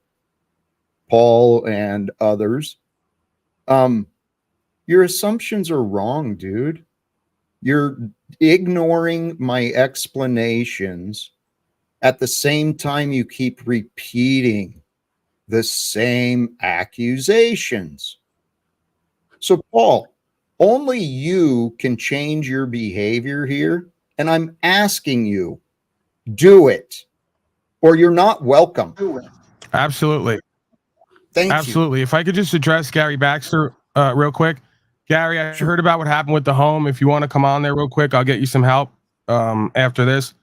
S1: Paul and others. Your assumptions are wrong, dude. You're ignoring my explanations. At the same time, you keep repeating the same accusations. So, Paul, only you can change your behavior here. And I'm asking you, do it, or you're not welcome.
S3: Absolutely.
S1: Thank
S3: Absolutely. If I could just address Gary Baxter real quick. Gary, I heard about what happened with the home. If you want to come on there real quick, I'll get you some help after this.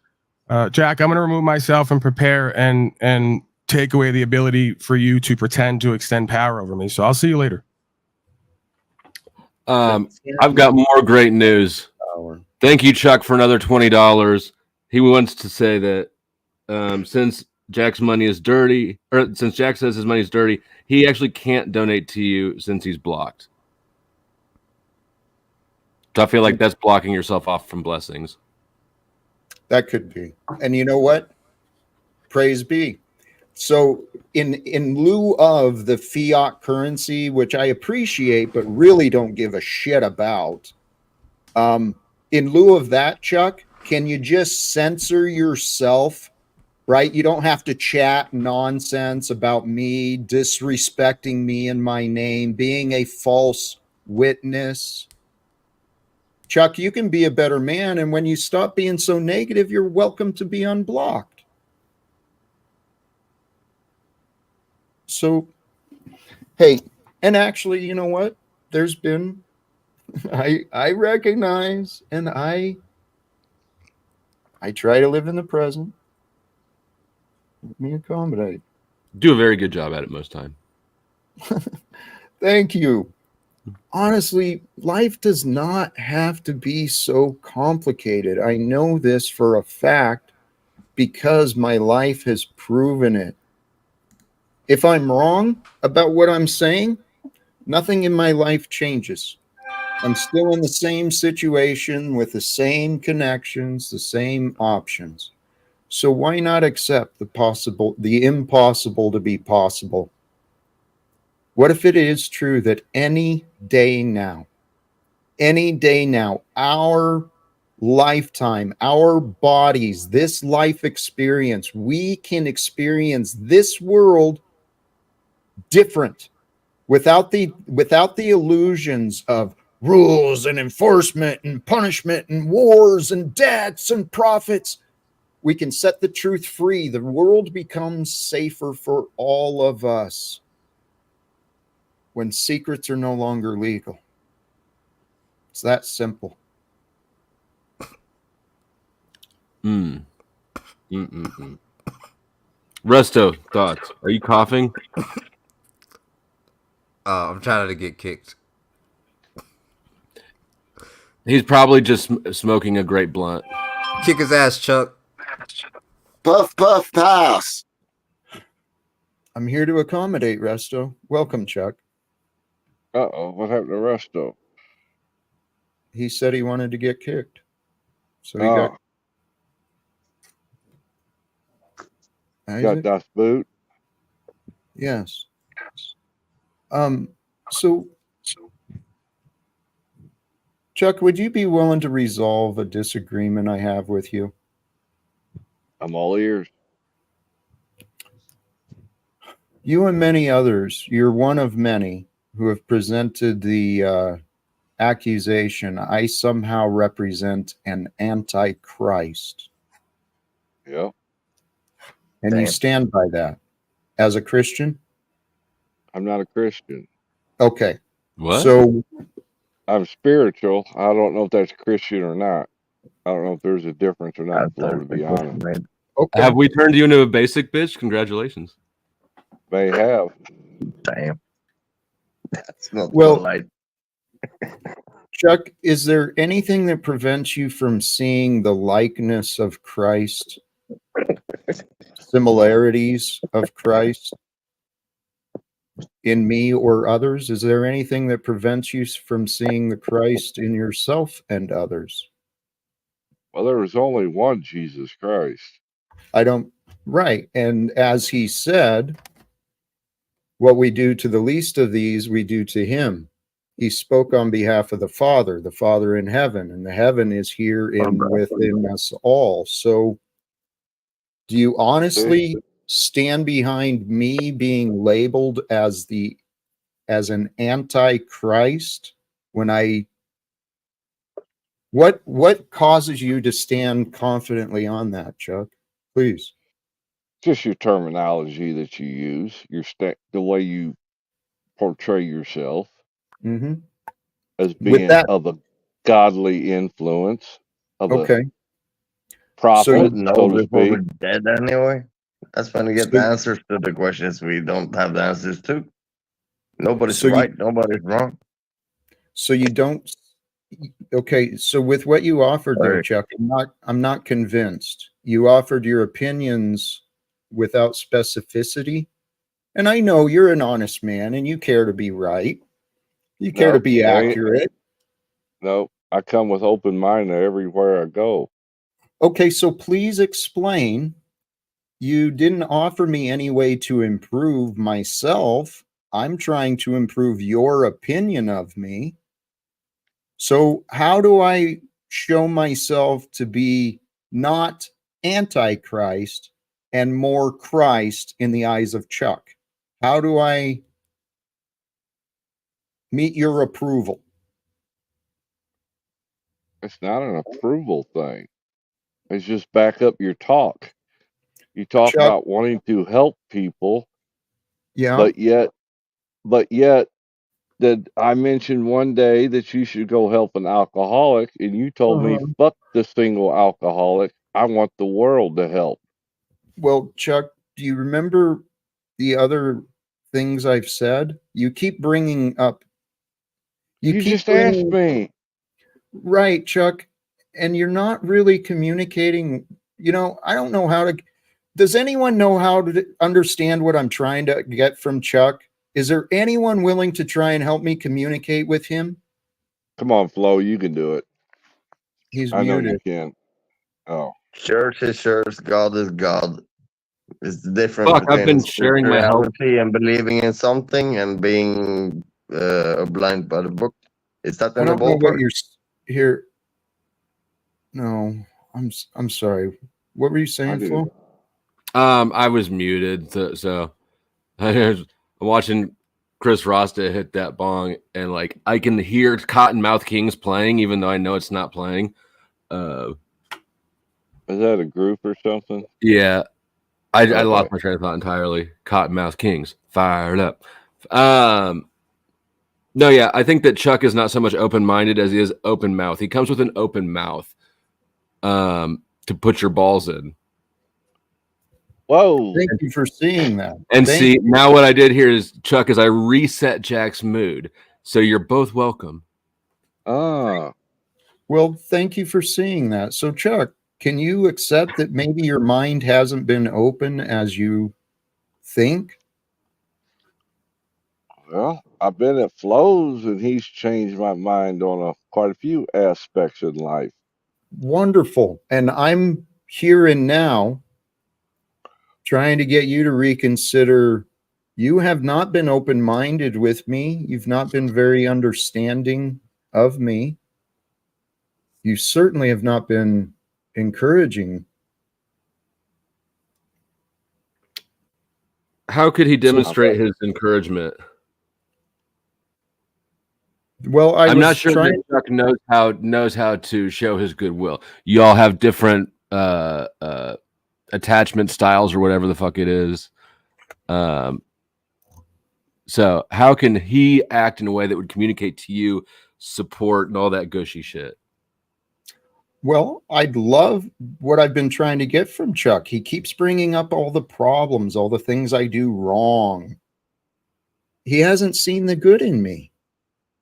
S3: Jack, I'm going to remove myself and prepare and take away the ability for you to pretend to extend power over me. So I'll see you later.
S4: I've got more great news. Thank you, Chuck, for another $20. He wants to say that since Jack's money is dirty, or since Jack says his money is dirty, he actually can't donate to you since he's blocked. So I feel like that's blocking yourself off from blessings.
S1: That could be. And you know what? Praise be. So in lieu of the fiat currency, which I appreciate but really don't give a shit about, in lieu of that, Chuck, can you just censor yourself, right? You don't have to chat nonsense about me, disrespecting me and my name, being a false witness. Chuck, you can be a better man, and when you stop being so negative, you're welcome to be unblocked. So, hey, and actually, you know what? There's been, I recognize, and I try to live in the present. Let me accommodate.
S4: Do a very good job at it most time.
S1: Thank you. Honestly, life does not have to be so complicated. I know this for a fact because my life has proven it. If I'm wrong about what I'm saying, nothing in my life changes. I'm still in the same situation with the same connections, the same options. So why not accept the impossible to be possible? What if it is true that any day now, our lifetime, our bodies, this life experience, we can experience this world different without the illusions of rules and enforcement and punishment and wars and debts and profits. We can set the truth free. The world becomes safer for all of us when secrets are no longer legal. It's that simple.
S4: Resto, thoughts? Are you coughing?
S9: I'm trying to get kicked.
S4: He's probably just smoking a great blunt.
S9: Kick his ass, Chuck.
S6: Puff, puff, pass.
S1: I'm here to accommodate, Resto. Welcome, Chuck.
S10: Uh-oh, what happened to Resto?
S1: He said he wanted to get kicked. So he got
S10: das Boot.
S1: Yes. So Chuck, would you be willing to resolve a disagreement I have with you?
S10: I'm all ears.
S1: You and many others, you're one of many who have presented the accusation I somehow represent an antichrist.
S10: Yep.
S1: And you stand by that as a Christian?
S10: I'm not a Christian.
S1: Okay.
S4: What?
S1: So
S10: I'm spiritual. I don't know if that's Christian or not. I don't know if there's a difference or not, Flo, to be honest.
S1: okay.
S4: Have we turned you into a basic bitch? Congratulations.
S10: May have.
S8: Damn. That's not
S1: Well,
S8: polite.
S1: Chuck, is there anything that prevents you from seeing the likeness of Christ, similarities of Christ in me or others? Is there anything that prevents you from seeing the Christ in yourself and others?
S10: Well, there was only one Jesus Christ.
S1: Right. And as he said, what we do to the least of these, we do to him. He spoke on behalf of the Father in heaven, and the heaven is here within us all. So do you honestly stand behind me being labeled as an antichrist when what causes you to stand confidently on that, Chuck? Please.
S10: Just your terminology that you use, the way you portray yourself as being of a godly influence, of a prophet, so to
S8: before we're
S10: speak.
S8: dead anyway. That's when we get the answers to the questions we don't have the answers to. Nobody's right, nobody's wrong.
S1: So you don't. Okay, so with what you offered there, Chuck, I'm not convinced. You offered your opinions without specificity. And I know you're an honest man and you care to be right. You care to be accurate.
S10: No, I come with open mind everywhere I go.
S1: Okay, so please explain. You didn't offer me any way to improve myself. I'm trying to improve your opinion of me. So how do I show myself to be not antichrist and more Christ in the eyes of Chuck? How do I meet your approval?
S10: It's not an approval thing. It's just back up your talk. You talk
S1: Chuck,
S10: about wanting to help people.
S1: Yeah.
S10: But yet that I mentioned one day that you should go help an alcoholic, and you told me, fuck the single alcoholic. I want the world to help.
S1: Well, Chuck, do you remember the other things I've said? You keep bringing up.
S10: You just asked me.
S1: Right, Chuck. And you're not really communicating. You know, I don't know how to. Does anyone know how to understand what I'm trying to get from Chuck? Is there anyone willing to try and help me communicate with him?
S10: Come on, Flo, you can do it.
S1: He's
S10: I know
S1: muted.
S10: you can. Oh.
S8: Church is church, God is God. It's the difference
S4: Fuck, I've
S8: between
S4: been sharing my help.
S8: spirituality and believing in something and being blind by the book. Is that
S1: I
S8: in the
S1: don't know what
S8: ballpark?
S1: you're here. No, I'm sorry. What were you saying, Flo?
S4: I was muted, so I'm watching Chris Rasta hit that bong, and like I can hear Cottonmouth Kings playing, even though I know it's not playing.
S10: Is that a group or something?
S4: Yeah, I lost my train of thought entirely. Cottonmouth Kings, fired up. No, yeah, I think that Chuck is not so much open-minded as he is open mouth. He comes with an open mouth to put your balls in.
S10: Whoa!
S1: Thank you for seeing that.
S4: And now what I did here is, Chuck, is I reset Jack's mood. So you're both welcome.
S10: Ah.
S1: Well, thank you for seeing that. So, Chuck, can you accept that maybe your mind hasn't been open as you think?
S10: Well, I've been at Flo's, and he's changed my mind on quite a few aspects in life.
S1: Wonderful. And I'm here and now trying to get you to reconsider. You have not been open-minded with me. You've not been very understanding of me. You certainly have not been encouraging.
S4: How could he demonstrate his encouragement?
S1: Well,
S4: I'm not sure that Chuck knows how to show his goodwill. You all have different attachment styles or whatever the fuck it is. So how can he act in a way that would communicate to you support and all that gushy shit?
S1: Well, I'd love what I've been trying to get from Chuck. He keeps bringing up all the problems, all the things I do wrong. He hasn't seen the good in me,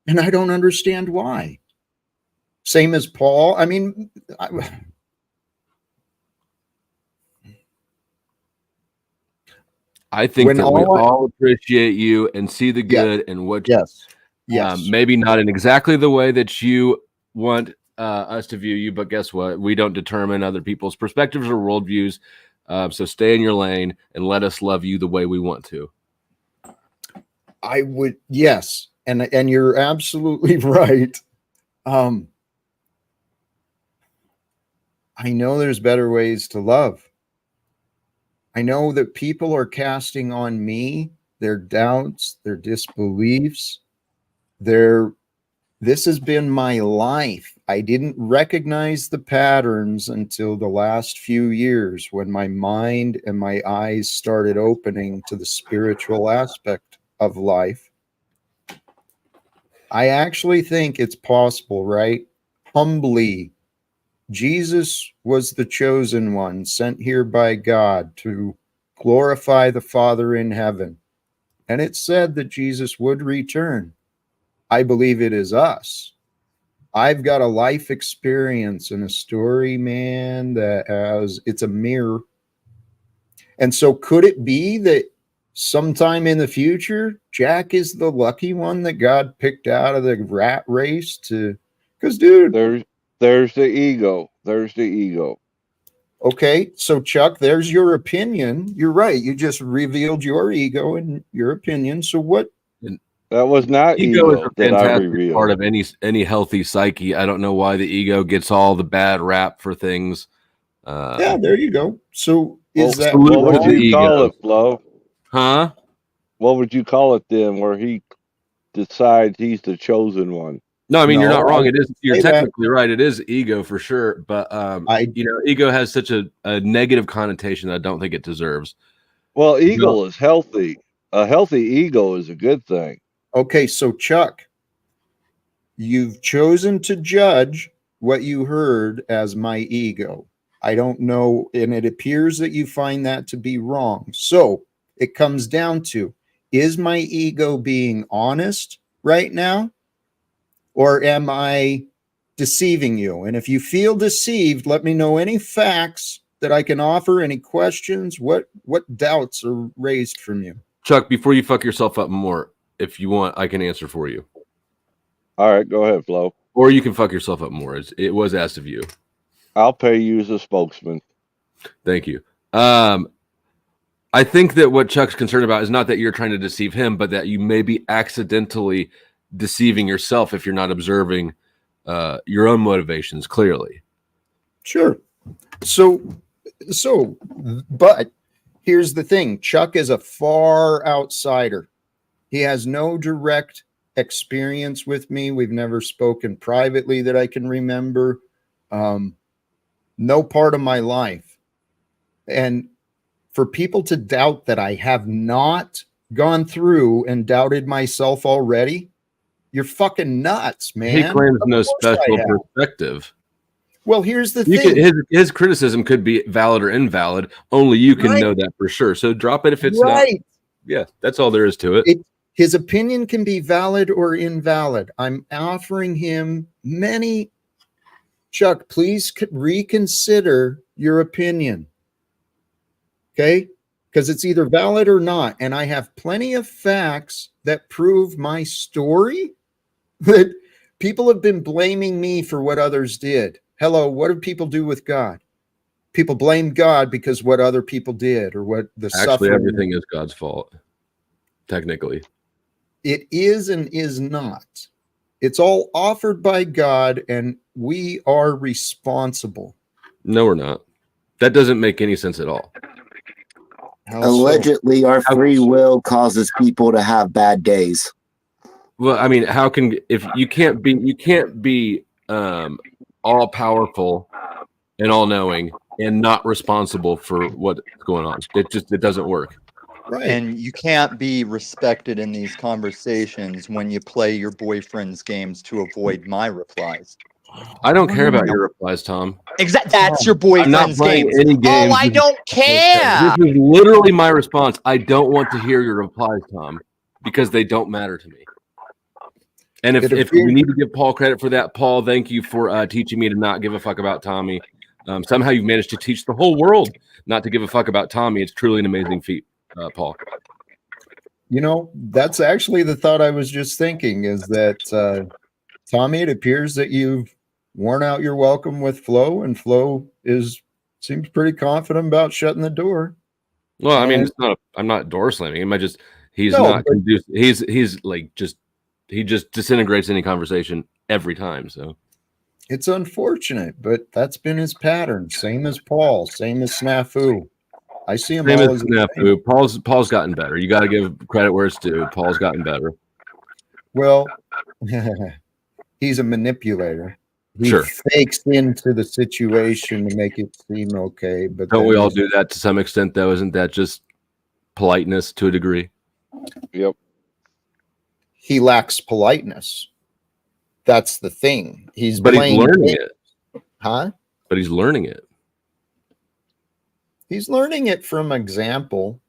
S1: and I don't understand why. Same as Paul. I mean,
S4: I think that we all appreciate you and see the good and what.
S1: Yes.
S4: Maybe not in exactly the way that you want us to view you, but guess what? We don't determine other people's perspectives or worldviews. So stay in your lane and let us love you the way we want to.
S1: I would, yes, and you're absolutely right. I know there's better ways to love. I know that people are casting on me their doubts, their disbeliefs, this has been my life. I didn't recognize the patterns until the last few years when my mind and my eyes started opening to the spiritual aspect of life. I actually think it's possible, right? Humbly, Jesus was the chosen one sent here by God to glorify the Father in heaven. And it said that Jesus would return. I believe it is us. I've got a life experience and a story, man, that it's a mirror. And so could it be that sometime in the future, Jack is the lucky one that God picked out of the rat race to, because dude,
S10: there's the ego. There's the ego.
S1: Okay, so Chuck, there's your opinion. You're right. You just revealed your ego and your opinion. So what?
S10: That was not
S4: ego is a
S10: that I
S4: fantastic
S10: revealed.
S4: part of any healthy psyche. I don't know why the ego gets all the bad rap for things.
S1: Yeah, there you go. So is that
S10: what would you call it, Flo?
S4: Huh?
S10: What would you call it then, where he decides he's the chosen one?
S4: No, I mean, you're not wrong. It is. You're technically right. It is ego for sure. But ego has such a negative connotation that I don't think it deserves.
S10: Well, ego is healthy. A healthy ego is a good thing.
S1: Okay, so Chuck, you've chosen to judge what you heard as my ego. I don't know, and it appears that you find that to be wrong. So it comes down to, is my ego being honest right now? Or am I deceiving you? And if you feel deceived, let me know any facts that I can offer, any questions, what doubts are raised from you.
S4: Chuck, before you fuck yourself up more, if you want, I can answer for you.
S10: All right, go ahead, Flo.
S4: Or you can fuck yourself up more. It was asked of you.
S10: I'll pay you as a spokesman.
S4: Thank you. I think that what Chuck's concerned about is not that you're trying to deceive him, but that you may be accidentally deceiving yourself if you're not observing your own motivations clearly.
S1: Sure. So, but here's the thing. Chuck is a far outsider. He has no direct experience with me. We've never spoken privately that I can remember. No part of my life. And for people to doubt that I have not gone through and doubted myself already, you're fucking nuts, man.
S4: He claims no special perspective.
S1: Well, here's the thing.
S4: His criticism could be valid or invalid. Only you can know that for sure. So drop it if it's not. Yeah, that's all there is to it.
S1: His opinion can be valid or invalid. I'm offering him many. Chuck, please reconsider your opinion. Okay? Because it's either valid or not. And I have plenty of facts that prove my story, that people have been blaming me for what others did. Hello, what do people do with God? People blame God because what other people did or what the
S4: Actually, everything is God's fault, technically.
S1: It is and is not. It's all offered by God, and we are responsible.
S4: No, we're not. That doesn't make any sense at all.
S11: Allegedly, our free will causes people to have bad days.
S4: Well, I mean, how can if you can't be all powerful and all knowing and not responsible for what's going on? It doesn't work.
S1: Right.
S2: And you can't be respected in these conversations when you play your boyfriend's games to avoid my replies.
S4: I don't care about your replies, Tom.
S2: Exactly. That's your
S4: I'm not
S2: boyfriend's
S4: playing
S2: games.
S4: any games.
S2: Oh, I don't care.
S4: This is literally my response. I don't want to hear your replies, Tom, because they don't matter to me. And if we need to give Paul credit for that, Paul, thank you for teaching me to not give a fuck about Tommy. Somehow you've managed to teach the whole world not to give a fuck about Tommy. It's truly an amazing feat, Paul.
S1: You know, that's actually the thought I was just thinking is that, Tommy, it appears that you've worn out your welcome with Flo, and Flo seems pretty confident about shutting the door.
S4: Well, I mean, it's not. I'm not door slamming him. He's not conducive. He's like he just disintegrates any conversation every time. So
S1: it's unfortunate, but that's been his pattern. Same as Paul. Same as Snafu. I see him
S4: same
S1: all
S4: as Snafu. Paul's gotten better. You got to give credit where it's due. Paul's gotten better.
S1: Well, he's a manipulator. He
S4: sure.
S1: fakes into the situation to make it seem okay. But
S4: don't we all do that to some extent, though? Isn't that just politeness to a degree?
S10: Yep.
S1: He lacks politeness. That's the thing. He's
S4: learning it.
S1: Huh?
S4: But he's learning it.
S1: He's learning it from example,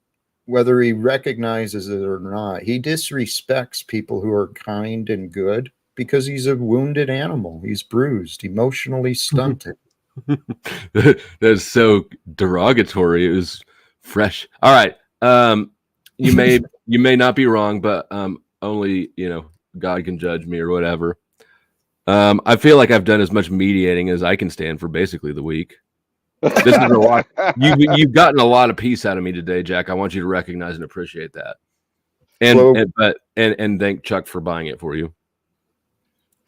S1: whether he recognizes it or not. He disrespects people who are kind and good because he's a wounded animal. He's bruised, emotionally stunted.
S4: That's so derogatory. It was fresh. All right. You may not be wrong, but only God can judge me or whatever. I feel like I've done as much mediating as I can stand for basically the week. This is a lot. You've gotten a lot of peace out of me today, Jack. I want you to recognize and appreciate that. And thank Chuck for buying it for you.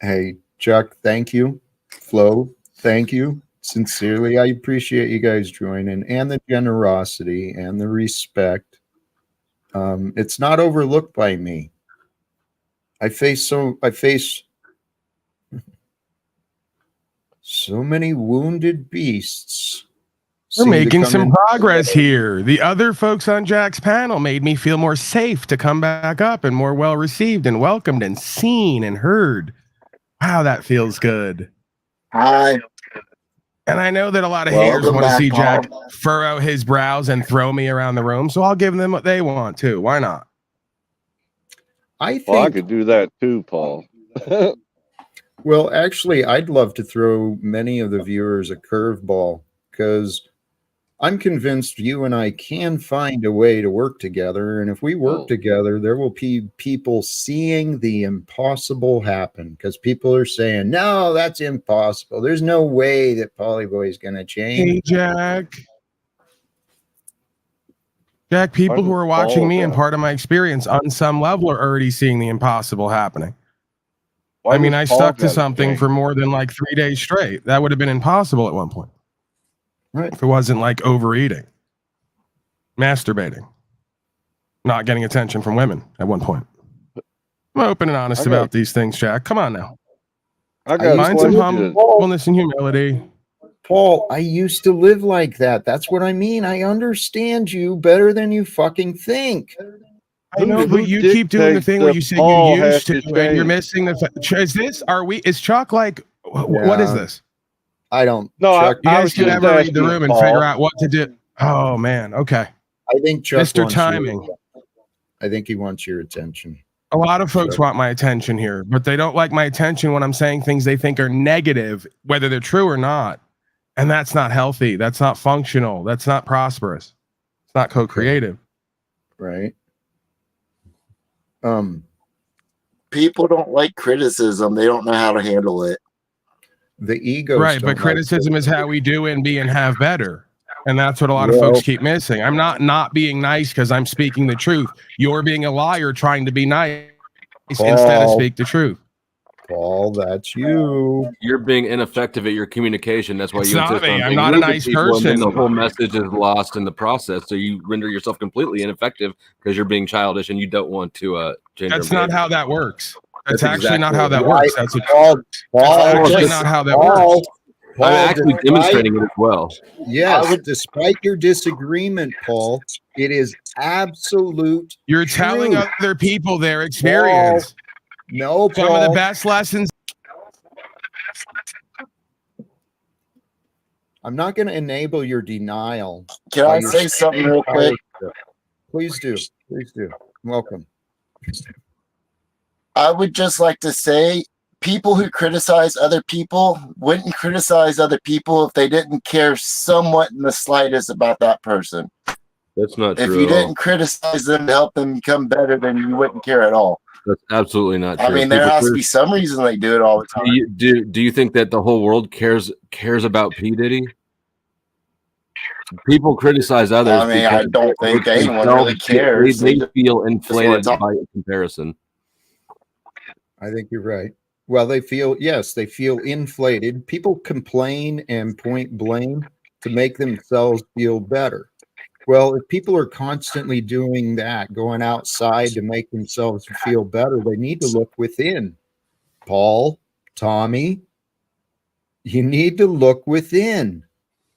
S1: Hey, Chuck, thank you. Flo, thank you. Sincerely, I appreciate you guys joining and the generosity and the respect. It's not overlooked by me. I face so many wounded beasts.
S3: We're making some progress here. The other folks on Jack's panel made me feel more safe to come back up and more well received and welcomed and seen and heard. Wow, that feels good.
S11: Hi.
S3: And I know that a lot of haters want to see Jack furrow his brows and throw me around the room, so I'll give them what they want too. Why not?
S10: I could do that too, Paul.
S1: Well, actually, I'd love to throw many of the viewers a curveball because I'm convinced you and I can find a way to work together. And if we work together, there will be people seeing the impossible happen because people are saying, no, that's impossible. There's no way that Polyboy is going to change.
S3: Hey, Jack. Jack, people who are watching me and part of my experience on some level are already seeing the impossible happening. I mean, I stuck to something for more than like 3 days straight. That would have been impossible at one point.
S1: Right.
S3: If it wasn't like overeating, masturbating, not getting attention from women at one point. I'm open and honest about these things, Jack. Come on now. Find some humbleness and humility.
S1: Paul, I used to live like that. That's what I mean. I understand you better than you fucking think.
S3: I know, but you keep doing the thing where you say you used to, and you're missing the. Is Chuck like, what is this?
S1: I don't.
S3: No, Chuck, you guys can never read the room and figure out what to do. Oh man, okay.
S1: I think Chuck
S3: Mr. Timing.
S1: I think he wants your attention.
S3: A lot of folks want my attention here, but they don't like my attention when I'm saying things they think are negative, whether they're true or not. And that's not healthy. That's not functional. That's not prosperous. It's not co-creative.
S1: Right.
S11: People don't like criticism. They don't know how to handle it.
S1: The ego.
S3: Right, but criticism is how we do and be and have better. And that's what a lot of folks keep missing. I'm not being nice because I'm speaking the truth. You're being a liar trying to be nice instead of speak the truth.
S1: Paul, that's you.
S4: You're being ineffective at your communication. That's why
S3: It's
S4: you
S3: not
S4: insist
S3: me.
S4: on
S3: I'm
S4: being
S3: not a
S4: rude to
S3: nice
S4: people, and then the
S3: person.
S4: whole message is lost in the process. So you render yourself completely ineffective because you're being childish and you don't want to change your
S3: That's not
S4: behavior.
S3: how that works. That's
S4: That's
S3: actually not
S4: exactly
S3: how that
S1: Right,
S3: works. That's
S1: Paul,
S3: actually
S1: just-
S3: not how that
S1: Paul,
S3: works.
S1: Paul,
S4: I'm actually
S1: despite-
S4: demonstrating it as well.
S1: Yes, despite your disagreement, Paul, it is absolute.
S3: You're telling
S1: truth.
S3: other people their experience.
S1: No,
S3: Some of the
S1: Paul.
S3: best lessons.
S1: I'm not going to enable your denial.
S11: Can I say something real quick?
S1: Please do. Please do. Welcome.
S11: I would just like to say people who criticize other people wouldn't criticize other people if they didn't care somewhat in the slightest about that person.
S4: That's not true.
S11: If you
S4: at all.
S11: didn't criticize them to help them become better, then you wouldn't care at all.
S4: That's absolutely not true.
S11: I mean, there has to be some reason they do it all the time.
S4: Do you think that the whole world cares about P. Diddy? People criticize others.
S11: I mean, I
S4: because
S11: don't think
S4: they
S11: anyone
S4: themselves-
S11: really cares.
S4: They
S11: They just
S4: feel
S11: wanna
S4: inflated
S11: talk.
S4: by comparison.
S1: I think you're right. Well, they feel inflated. People complain and point blame to make themselves feel better. Well, if people are constantly doing that, going outside to make themselves feel better, they need to look within. Paul, Tommy, you need to look within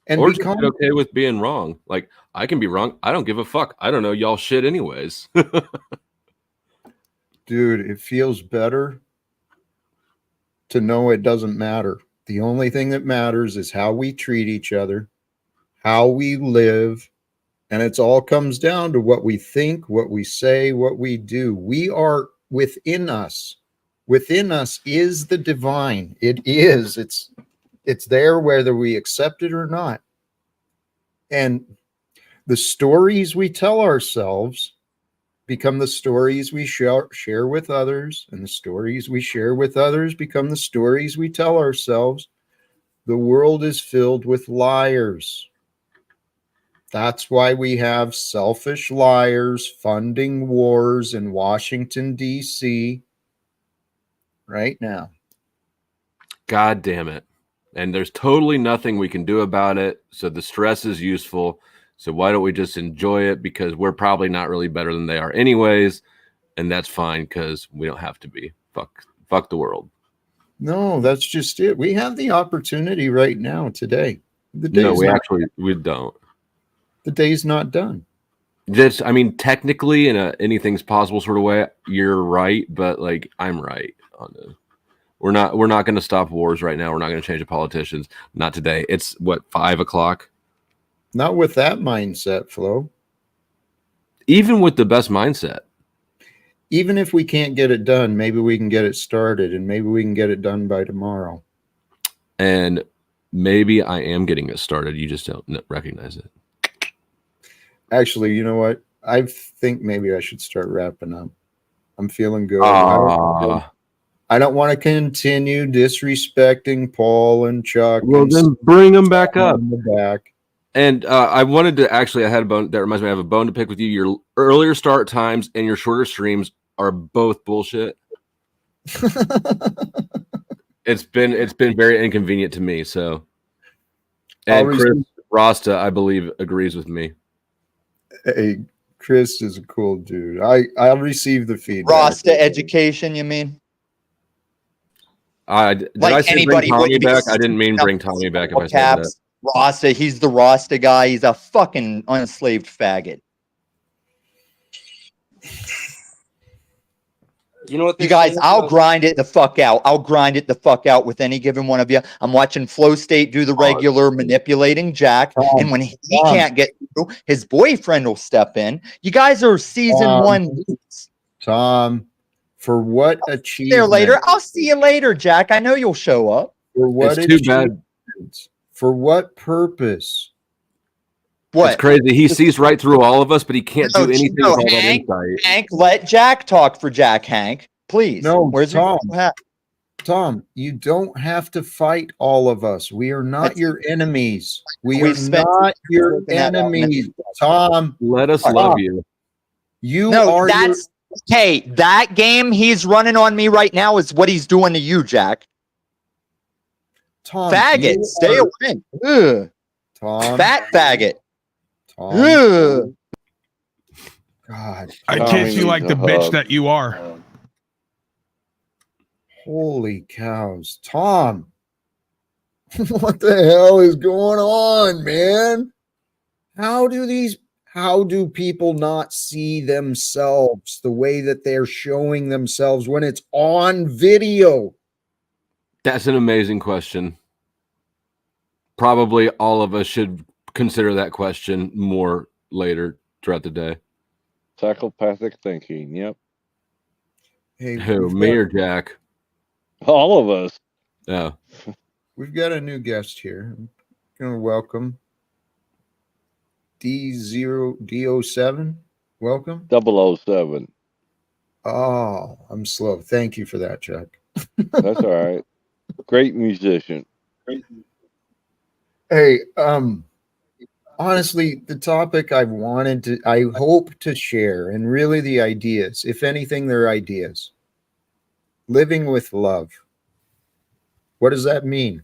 S1: and
S4: Or just
S1: become
S4: get okay with being wrong. Like, I can be wrong. I don't give a fuck. I don't know y'all shit anyways.
S1: Dude, it feels better to know it doesn't matter. The only thing that matters is how we treat each other, how we live, and it's all comes down to what we think, what we say, what we do. We are within us. Within us is the divine. It is. It's there whether we accept it or not. And the stories we tell ourselves become the stories we share with others, and the stories we share with others become the stories we tell ourselves. The world is filled with liars. That's why we have selfish liars funding wars in Washington, D.C. right now.
S4: God damn it. And there's totally nothing we can do about it. So the stress is useful. So why don't we just enjoy it? Because we're probably not really better than they are anyways. And that's fine because we don't have to be. Fuck the world.
S1: No, that's just it. We have the opportunity right now today.
S4: No, we don't.
S1: The day's not done.
S4: I mean, technically in a anything's possible sort of way, you're right, but like I'm right on this. We're not going to stop wars right now. We're not going to change the politicians. Not today. It's what, 5 o'clock?
S1: Not with that mindset, Flo.
S4: Even with the best mindset.
S1: Even if we can't get it done, maybe we can get it started, and maybe we can get it done by tomorrow.
S4: And maybe I am getting it started. You just don't recognize it.
S1: Actually, you know what? I think maybe I should start wrapping up. I'm feeling good. I don't want to continue disrespecting Paul and Chuck.
S4: Well, then bring them back up. And I wanted to I had a bone that reminds me. I have a bone to pick with you. Your earlier start times and your shorter streams are both bullshit. It's been very inconvenient to me. So, and Chris Rasta, I believe, agrees with me.
S1: Hey, Chris is a cool dude. I'll receive the feedback.
S2: Rasta education, you mean?
S4: Did I say bring Tommy back? I didn't mean bring Tommy back if I said that.
S2: Rasta, he's the Rasta guy. He's a fucking unslaved faggot.
S12: You know what?
S2: You guys, I'll grind it the fuck out. I'll grind it the fuck out with any given one of you. I'm watching Flow State do the regular manipulating Jack. And when he can't get through, his boyfriend will step in. You guys are season 1 dudes.
S1: Tom, for what achievement?
S2: There later. I'll see you later, Jack. I know you'll show up.
S1: For what
S4: it's too bad.
S1: For what purpose?
S2: What?
S4: It's crazy. He sees right through all of us, but he can't do anything with all that insight.
S2: Hank, let Jack talk for Jack, Hank. Please.
S1: No,
S2: where's
S1: Tom. Tom, you don't have to fight all of us. We are not your enemies. We are not your enemies. Tom,
S4: let us love you.
S1: You are.
S2: Hey, that game he's running on me right now is what he's doing to you, Jack.
S1: Tom,
S2: Faggot, stay away. Ugh.
S1: Tom,
S2: Fat faggot.
S1: Tom.
S2: Ugh.
S1: God,
S3: I
S10: Tommy
S3: kiss you like
S10: needs
S3: the
S10: a
S3: bitch
S10: hug.
S3: that you are.
S1: holy cows, Tom! What the hell is going on, man? How do people not see themselves the way that they're showing themselves when it's on video?
S4: That's an amazing question. Probably all of us should consider that question more later throughout the day.
S10: Psychopathic thinking. Yep.
S1: Hey,
S4: Who, me or Jack?
S10: All of us.
S4: Oh.
S1: we've got a new guest here. I'm gonna welcome D07. Welcome.
S10: 007.
S1: Oh, I'm slow. Thank you for that, Chuck.
S10: That's all right. Great musician.
S1: Hey, honestly, the topic I hope to share, and really the ideas, if anything, they're ideas. Living with love. What does that mean?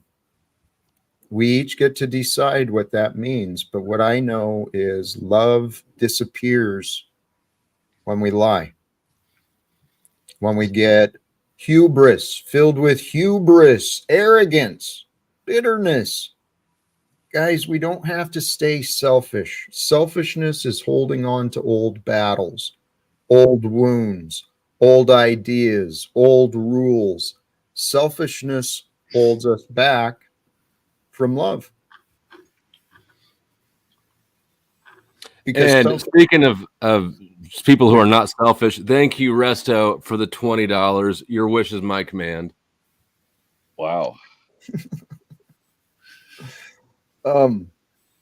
S1: We each get to decide what that means, but what I know is love disappears when we lie. When we get filled with hubris, arrogance, bitterness. Guys, we don't have to stay selfish. Selfishness is holding on to old battles, old wounds, old ideas, old rules. Selfishness holds us back from love.
S4: And speaking of people who are not selfish, thank you, Resto, for the $20. Your wish is my command.
S10: Wow.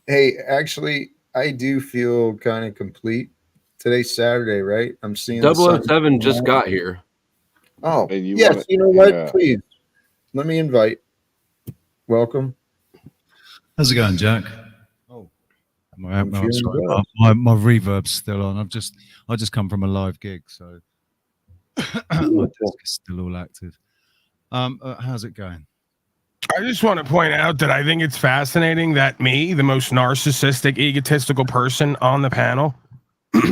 S1: Hey, actually, I do feel kind of complete. Today's Saturday, right? I'm seeing
S4: 007 just got here.
S1: Oh,
S10: And you
S1: yes.
S10: wanna-
S1: You know what?
S10: yeah.
S1: Please, let me invite. Welcome.
S12: How's it going, Jack?
S1: Oh,
S12: my reverb's still on. I just come from a live gig, so my desk is still all active. How's it going?
S3: I just want to point out that I think it's fascinating that me, the most narcissistic, egotistical person on the panel,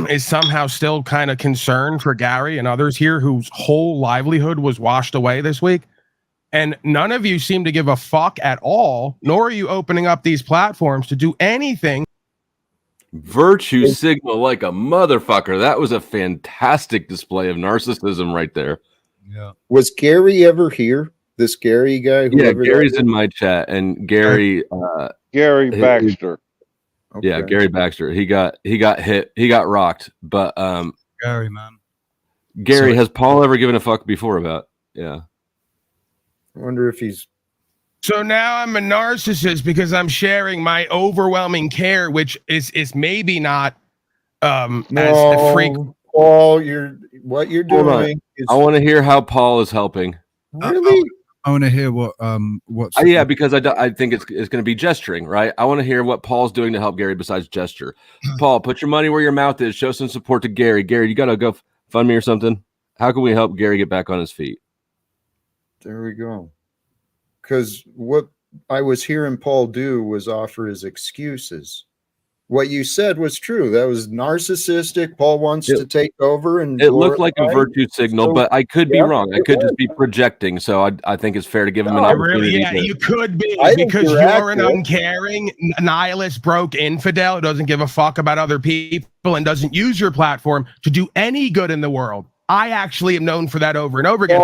S3: is somehow still kind of concerned for Gary and others here whose whole livelihood was washed away this week. And none of you seem to give a fuck at all, nor are you opening up these platforms to do anything.
S4: Virtue signal like a motherfucker. That was a fantastic display of narcissism right there.
S12: Yeah.
S1: Was Gary ever here? This Gary guy?
S4: Yeah, Gary's in my chat, and Gary
S10: Gary Baxter.
S1: Okay.
S4: Yeah, Gary Baxter. He got hit. He got rocked. But
S12: Gary, man.
S4: Gary, has Paul ever given a fuck before about? Yeah.
S1: I wonder if he's.
S3: So now I'm a narcissist because I'm sharing my overwhelming care, which is maybe not as a freak.
S1: Paul, what you're
S4: Hold on.
S1: doing is.
S4: I want to hear how Paul is helping.
S1: Really?
S12: I want to hear what.
S4: Yeah, because I think it's going to be gesturing, right? I want to hear what Paul's doing to help Gary besides gesture. Paul, put your money where your mouth is. Show some support to Gary. Gary, you got to go fund me or something. How can we help Gary get back on his feet?
S1: There we go. Because what I was hearing Paul do was offer his excuses. What you said was true. That was narcissistic. Paul wants to take over, and
S4: it looked like a virtue signal, but I could be wrong. I could just be projecting. So I think it's fair to give him an opportunity.
S3: Really, yeah, you could be because you're an uncaring, nihilist, broke infidel who doesn't give a fuck about other people and doesn't use your platform to do any good in the world. I actually am known for that over and over again.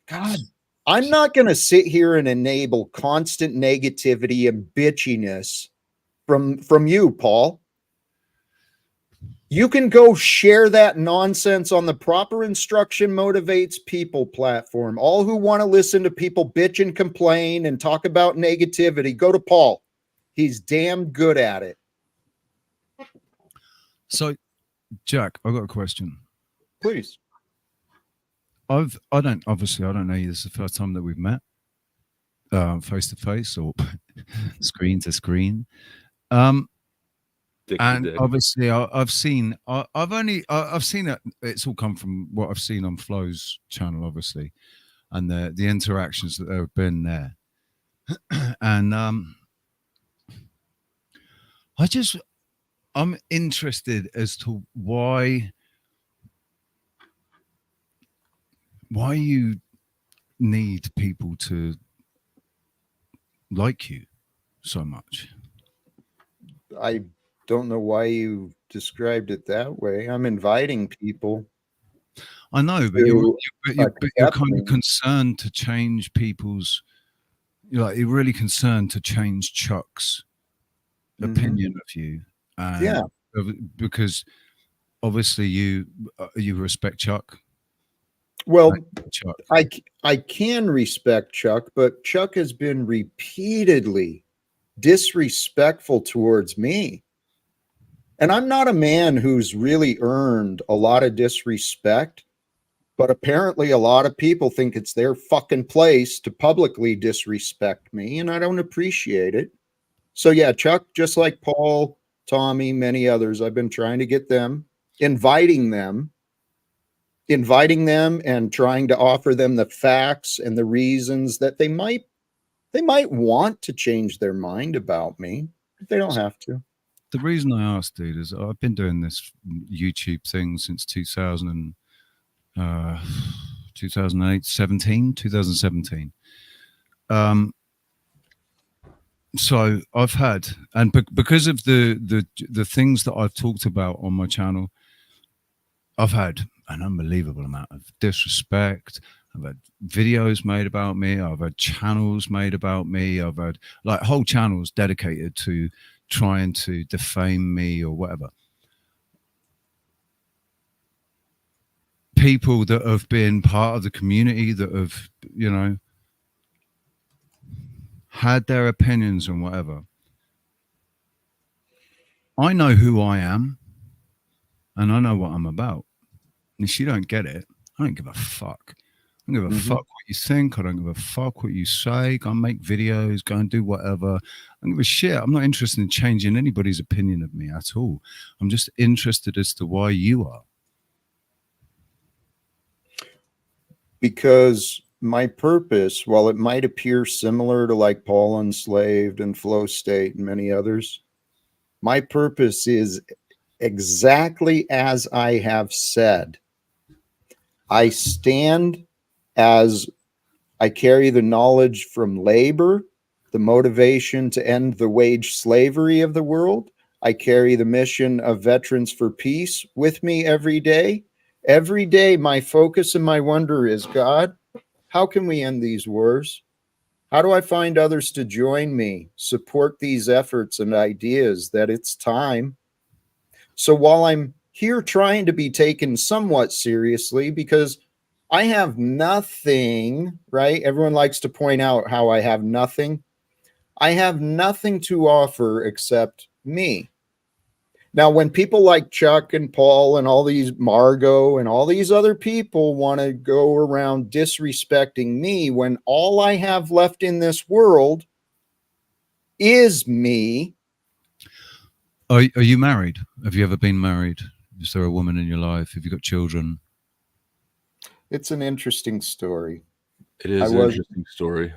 S1: God, I'm not going to sit here and enable constant negativity and bitchiness from you, Paul. You can go share that nonsense on the Proper Instruction Motivates People platform. All who want to listen to people bitch and complain and talk about negativity, go to Paul. He's damn good at it.
S12: So, Jack, I've got a question.
S1: Please.
S12: I don't know you. This is the first time that we've met, face to face or screen to screen. And obviously, I've seen it. It's all come from what I've seen on Flo's channel, obviously, and the interactions that have been there. And I'm interested as to why you need people to like you so much.
S1: I don't know why you described it that way. I'm inviting people.
S12: I know, but you're kind of concerned to change people's. You're really concerned to change Chuck's opinion of you.
S1: Yeah,
S12: because obviously you respect Chuck.
S1: Well, Chuck. I can respect Chuck, but Chuck has been repeatedly disrespectful towards me. And I'm not a man who's really earned a lot of disrespect, but apparently a lot of people think it's their fucking place to publicly disrespect me, and I don't appreciate it. So yeah, Chuck, just like Paul, Tommy, many others, I've been trying to get them, inviting them and trying to offer them the facts and the reasons that they might want to change their mind about me, but they don't have to.
S12: The reason I asked, dude, is I've been doing this YouTube thing since 2017. So I've had, and because of the things that I've talked about on my channel, I've had an unbelievable amount of disrespect. I've had videos made about me. I've had channels made about me. I've had like whole channels dedicated to trying to defame me or whatever. People that have been part of the community that have, had their opinions and whatever. I know who I am and I know what I'm about. And if you don't get it, I don't give a fuck. I don't give a fuck what you think. I don't give a fuck what you say. Go and make videos, go and do whatever. I don't give a shit. I'm not interested in changing anybody's opinion of me at all. I'm just interested as to why you are.
S1: Because my purpose, while it might appear similar to like Paul Enslaved and Flow State and many others, my purpose is exactly as I have said. I stand as I carry the knowledge from labor, the motivation to end the wage slavery of the world. I carry the mission of Veterans for Peace with me every day. Every day, my focus and my wonder is, God, how can we end these wars? How do I find others to join me, support these efforts and ideas that it's time? So while I'm here trying to be taken somewhat seriously, because I have nothing, right? Everyone likes to point out how I have nothing. I have nothing to offer except me. Now, when people like Chuck and Paul and all these Margot and all these other people want to go around disrespecting me when all I have left in this world is me.
S12: Are you married? Have you ever been married? Is there a woman in your life? Have you got children?
S1: It's an interesting story.
S4: It is an interesting story.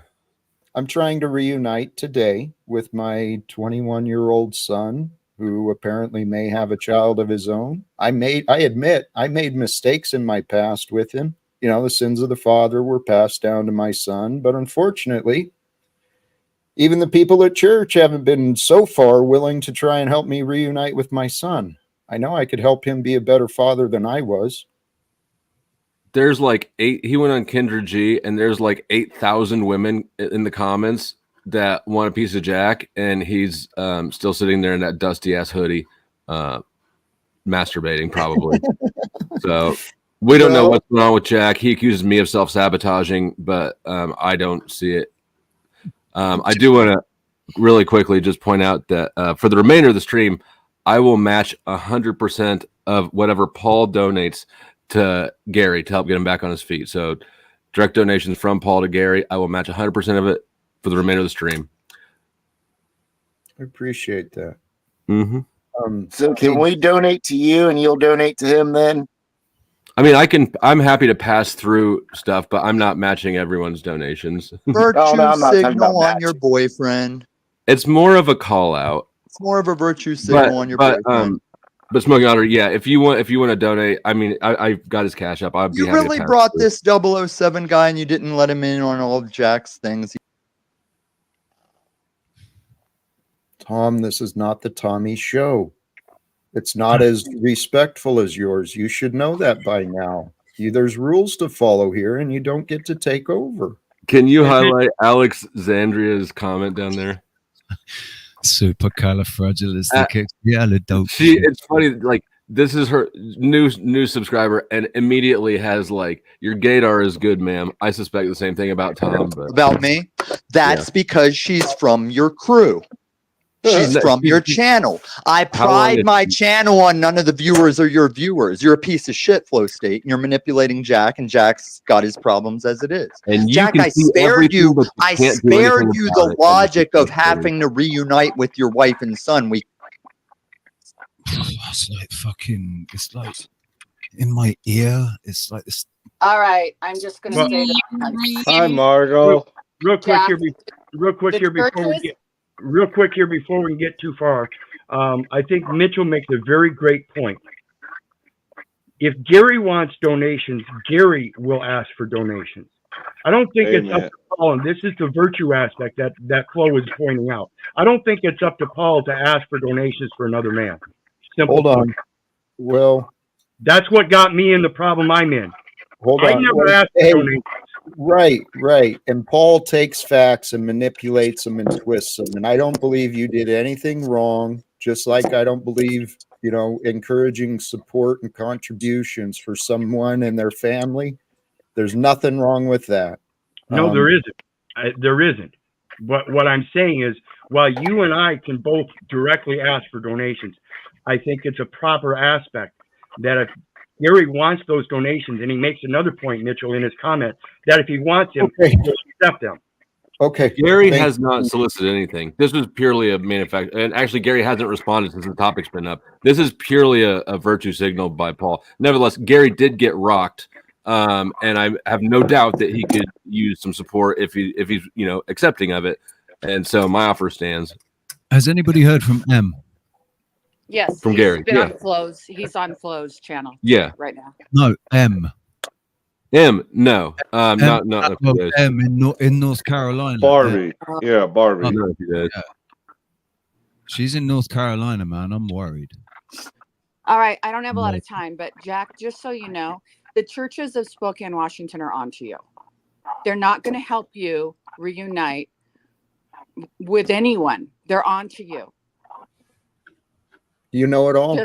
S1: I'm trying to reunite today with my 21-year-old son, who apparently may have a child of his own. I admit I made mistakes in my past with him. The sins of the father were passed down to my son, but unfortunately, even the people at church haven't been so far willing to try and help me reunite with my son. I know I could help him be a better father than I was.
S4: There's like 8, he went on Kindred G, and there's like 8,000 women in the comments that want a piece of Jack, and he's still sitting there in that dusty ass hoodie, masturbating probably. So we don't know what's going on with Jack. He accuses me of self-sabotaging, but I don't see it. I do want to really quickly just point out that for the remainder of the stream, I will match 100% of whatever Paul donates to Gary to help get him back on his feet. So direct donations from Paul to Gary, I will match 100% of it for the remainder of the stream.
S1: I appreciate that.
S11: So can we donate to you and you'll donate to him then?
S4: I mean, I'm happy to pass through stuff, but I'm not matching everyone's donations.
S2: Virtue
S11: I'm not talking
S2: signal
S11: about
S2: on your boyfriend.
S4: It's more of a call out.
S2: It's more of a virtue signal on your boyfriend.
S4: But Smoking Otter, yeah, if you want to donate, I mean, I've got his cash up. I'd be happy
S2: really
S4: to pass
S2: brought
S4: through.
S2: this 007 guy and you didn't let him in on all of Jack's things.
S1: Tom, this is not the Tommy show. It's not as respectful as yours. You should know that by now. There's rules to follow here, and you don't get to take over.
S4: Can you highlight Alexandria's comment down there?
S12: Supercalifragilisticexpialidocious.
S4: It's funny, like this is her new subscriber, and immediately has like, your gaydar is good, ma'am. I suspect the same thing about Tom. But
S2: about me? That's because she's from your crew. She's from your channel. I pride my channel on none of the viewers are your viewers. You're a piece of shit, Flow State, and you're manipulating Jack, and Jack's got his problems as it is.
S4: And
S2: Jack, I spared you. I spared you the logic of having to reunite with your wife and son.
S12: It's like fucking. It's like in my ear. It's like this.
S13: All right, I'm just gonna say that.
S10: Hi, Margo.
S14: Real quick
S13: Jack,
S14: here, before we get too far, I think Mitchell makes a very great point. If Gary wants donations, Gary will ask for donations. I don't think it's up to Paul, and this is the virtue aspect that Flo is pointing out. I don't think it's up to Paul to ask for donations for another man. Simple.
S1: Hold on. Well,
S14: that's what got me in the problem I'm in.
S1: Hold
S14: I
S1: on.
S14: never asked for donations.
S1: Right. And Paul takes facts and manipulates them and twists them. And I don't believe you did anything wrong. Just like I don't believe, encouraging support and contributions for someone and their family. There's nothing wrong with that.
S14: No, there isn't. There isn't. But what I'm saying is, while you and I can both directly ask for donations, I think it's a proper aspect that if Gary wants those donations, and he makes another point, Mitchell, in his comment, that if he wants them, he'll accept them.
S1: Okay.
S4: Gary has not solicited anything. This was purely a manufacture, and actually, Gary hasn't responded since the topic's been up. This is purely a virtue signal by Paul. Nevertheless, Gary did get rocked, and I have no doubt that he could use some support if he's accepting of it. And so my offer stands.
S12: Has anybody heard from M?
S13: Yes,
S4: from Gary.
S13: Been on Flo's. He's on Flo's channel.
S4: Yeah,
S13: right now.
S12: No, M.
S4: No, not
S12: M in North Carolina.
S10: Barbie, yeah, Barbie.
S12: Yeah. She's in North Carolina, man. I'm worried.
S13: All right, I don't have a lot of time, but Jack, just so you know, the churches of Spokane, Washington are onto you. They're not going to help you reunite with anyone. They're onto you.
S1: You know it all.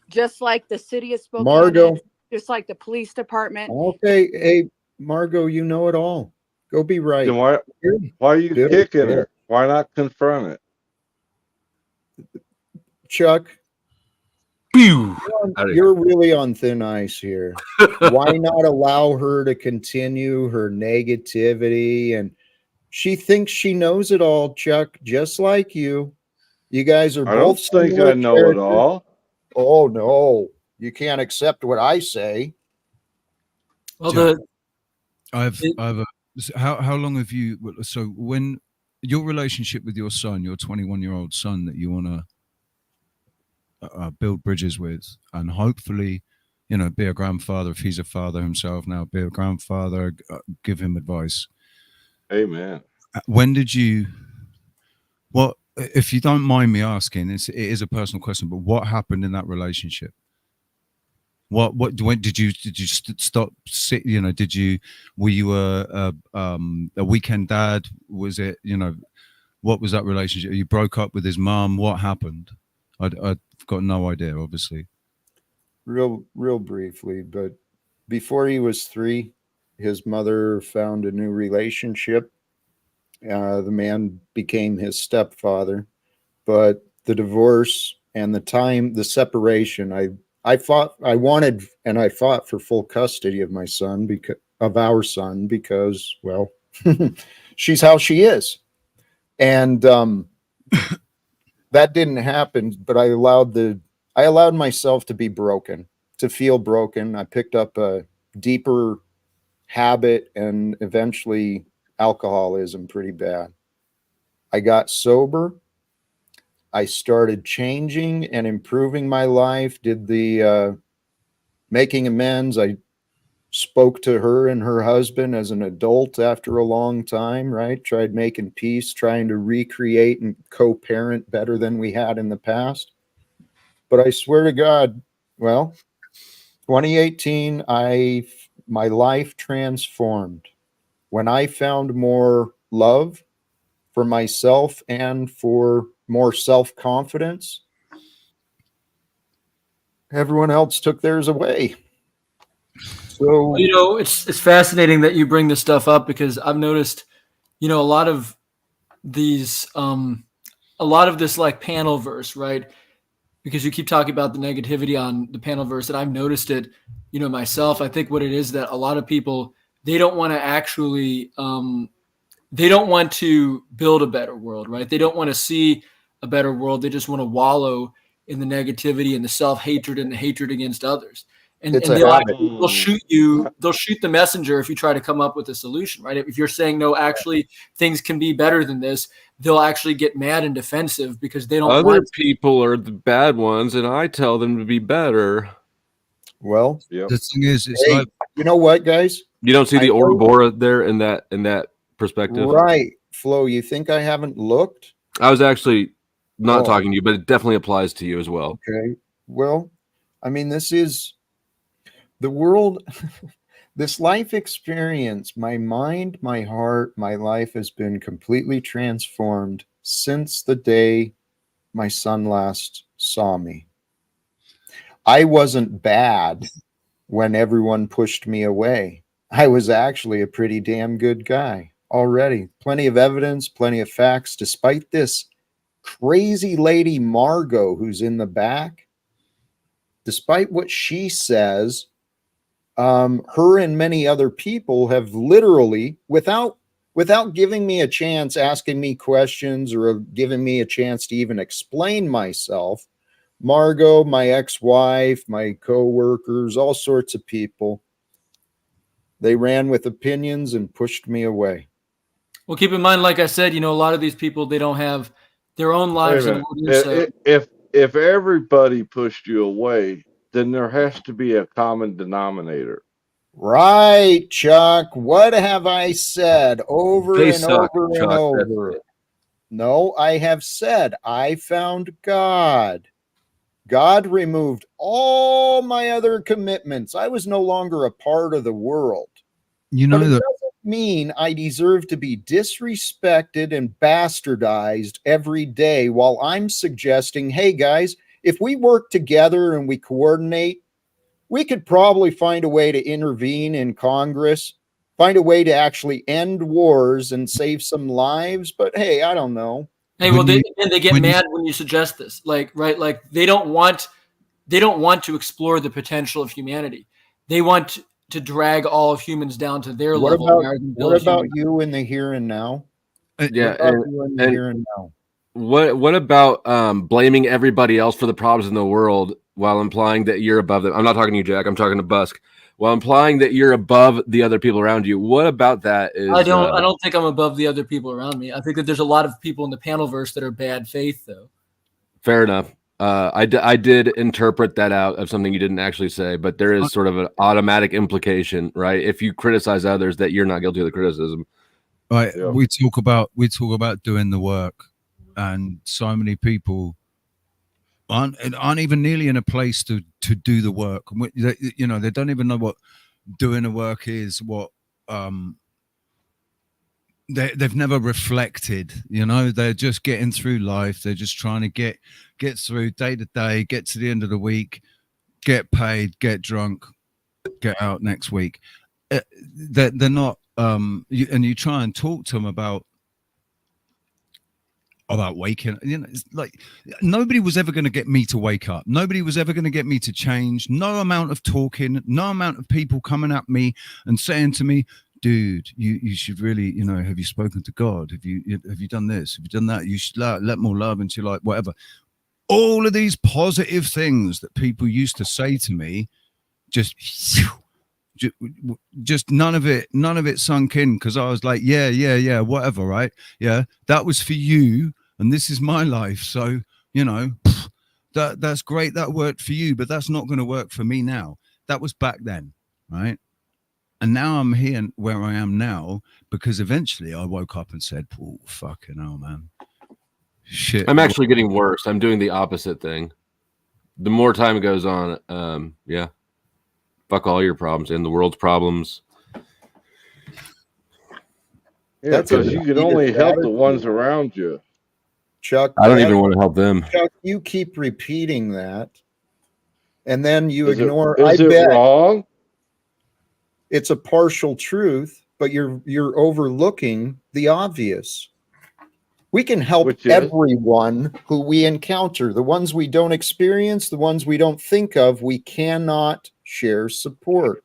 S13: Just like the city of Spokane,
S1: Margo.
S13: just like the police department.
S1: Okay, hey, Margo, you know it all. Go be right.
S10: Then why are you kicking her? Why not confront it?
S1: Chuck, you're really on thin ice here. Why not allow her to continue her negativity? And she thinks she knows it all, Chuck, just like you. You guys are both.
S10: I don't think I know it all.
S1: Oh no, you can't accept what I say.
S12: Well, how long have you? So when your relationship with your son, your 21-year-old son that you want to build bridges with, and hopefully, be a grandfather if he's a father himself now, be a grandfather, give him advice.
S10: Amen.
S12: When did you? What? If you don't mind me asking, it is a personal question, but what happened in that relationship? When did you stop? Were you a weekend dad? Was it, what was that relationship? You broke up with his mom. What happened? I've got no idea, obviously.
S1: Real briefly, but before he was 3, his mother found a new relationship. The man became his stepfather, but the divorce and the separation, I fought for full custody of my son our son because, well, she's how she is. And that didn't happen, but I allowed myself to be broken, to feel broken. I picked up a deeper habit and eventually alcoholism pretty bad. I got sober. I started changing and improving my life, did the making amends. I spoke to her and her husband as an adult after a long time, right? Tried making peace, trying to recreate and co-parent better than we had in the past. But I swear to God, well, 2018, my life transformed when I found more love for myself and for more self-confidence. Everyone else took theirs away. So,
S15: you know, it's fascinating that you bring this stuff up, because I've noticed, you know, a lot of this like panel verse, right? Because you keep talking about the negativity on the panel verse, and I've noticed it, you know, myself. I think what it is that a lot of people, they don't want to actually, they don't want to build a better world, right? They don't want to see a better world. They just want to wallow in the negativity and the self-hatred and the hatred against others. And they'll shoot you. They'll shoot the messenger if you try to come up with a solution, right? If you're saying, no, actually things can be better than this, they'll actually get mad and defensive because they don't
S4: Other people are the bad ones, and I tell them to be better.
S1: Well,
S12: the thing is, it's
S1: hey,
S12: like,
S1: you know what, guys?
S4: You don't see the Ouroboros there in that perspective,
S1: right? Flo, you think I haven't looked?
S4: I was actually not talking to you, but it definitely applies to you as well.
S1: Okay. Well, I mean, this is the world. This life experience, my mind, my heart, my life has been completely transformed since the day my son last saw me. I wasn't bad when everyone pushed me away. I was actually a pretty damn good guy already. Plenty of evidence, plenty of facts, despite this crazy lady Margot who's in the back. Despite what she says, her and many other people have literally, without giving me a chance, asking me questions or giving me a chance to even explain myself, Margot, my ex-wife, my co-workers, all sorts of people, they ran with opinions and pushed me away.
S15: Well, keep in mind, like I said, you know, a lot of these people, they don't have their own lives in order. So
S10: If everybody pushed you away, then there has to be a common denominator.
S1: Right, Chuck. What have I said over and over and over? No, I have said I found God. God removed all my other commitments. I was no longer a part of the world.
S12: You know,
S1: but it doesn't mean I deserve to be disrespected and bastardized every day while I'm suggesting, hey guys, if we work together and we coordinate, we could probably find a way to intervene in Congress, find a way to actually end wars and save some lives. But hey, I don't know.
S15: Hey, well, they get mad when you suggest this, like, right? Like they don't want to explore the potential of humanity. They want to drag all of humans down to their level.
S1: What about you in the here and now?
S4: Yeah, what about blaming everybody else for the problems in the world while implying that you're above them? I'm not talking to you, Jack. I'm talking to Busk. While implying that you're above the other people around you, what about that is?
S15: I don't think I'm above the other people around me. I think that there's a lot of people in the panel verse that are bad faith, though.
S4: Fair enough. I did interpret that out of something you didn't actually say, but there is sort of an automatic implication, right? If you criticize others, that you're not guilty of the criticism.
S12: Right. Yeah. We talk about doing the work, and so many people aren't even nearly in a place to do the work. You know, they don't even know what doing the work is. What they've never reflected. You know, they're just getting through life. They're just trying to get through day to day, get to the end of the week, get paid, get drunk, get out next week. They're not. And you try and talk to them about waking. You know, it's like nobody was ever going to get me to wake up. Nobody was ever going to get me to change. No amount of talking, no amount of people coming at me and saying to me, dude, you should really, you know, have you spoken to God? Have you done this? Have you done that? You should let more love into your life, whatever. All of these positive things that people used to say to me, just none of it sunk in, because I was like, yeah, whatever, right? Yeah, that was for you, and this is my life. So, you know, that's great. That worked for you, but that's not going to work for me now. That was back then, right? And now I'm here where I am now because eventually I woke up and said, oh, fucking hell, man. Shit.
S4: I'm actually getting worse. I'm doing the opposite thing. The more time goes on, yeah. Fuck all your problems and the world's problems.
S10: Yeah, because you can only help the ones around you.
S1: Chuck,
S4: I don't even want to help them.
S1: Chuck, you keep repeating that, and then you
S10: Is
S1: ignore.
S10: Is it wrong?
S1: It's a partial truth, but you're overlooking the obvious. We can help everyone who we encounter. The ones we don't experience, the ones we don't think of, we cannot share support.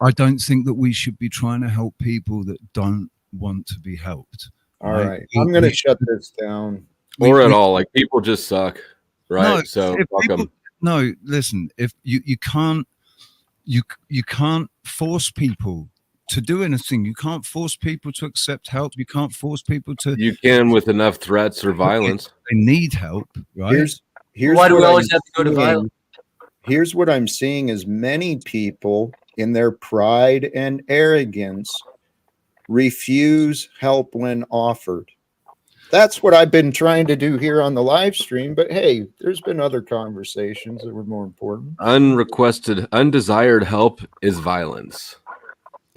S12: I don't think that we should be trying to help people that don't want to be helped.
S1: All right. I'm going to shut this down.
S4: Or at all. Like, people just suck, right?
S12: No,
S4: so fuck them.
S12: No, listen, if you can't force people to do anything. You can't force people to accept help. You can't force people to.
S4: You can with enough threats or violence.
S12: They need help, right?
S1: Here's
S15: why do we
S1: what
S15: always
S1: I'm
S15: have to go to
S1: seeing.
S15: violence?
S1: Here's what I'm seeing is many people in their pride and arrogance refuse help when offered. That's what I've been trying to do here on the live stream. But hey, there's been other conversations that were more important.
S4: Unrequested, undesired help is violence.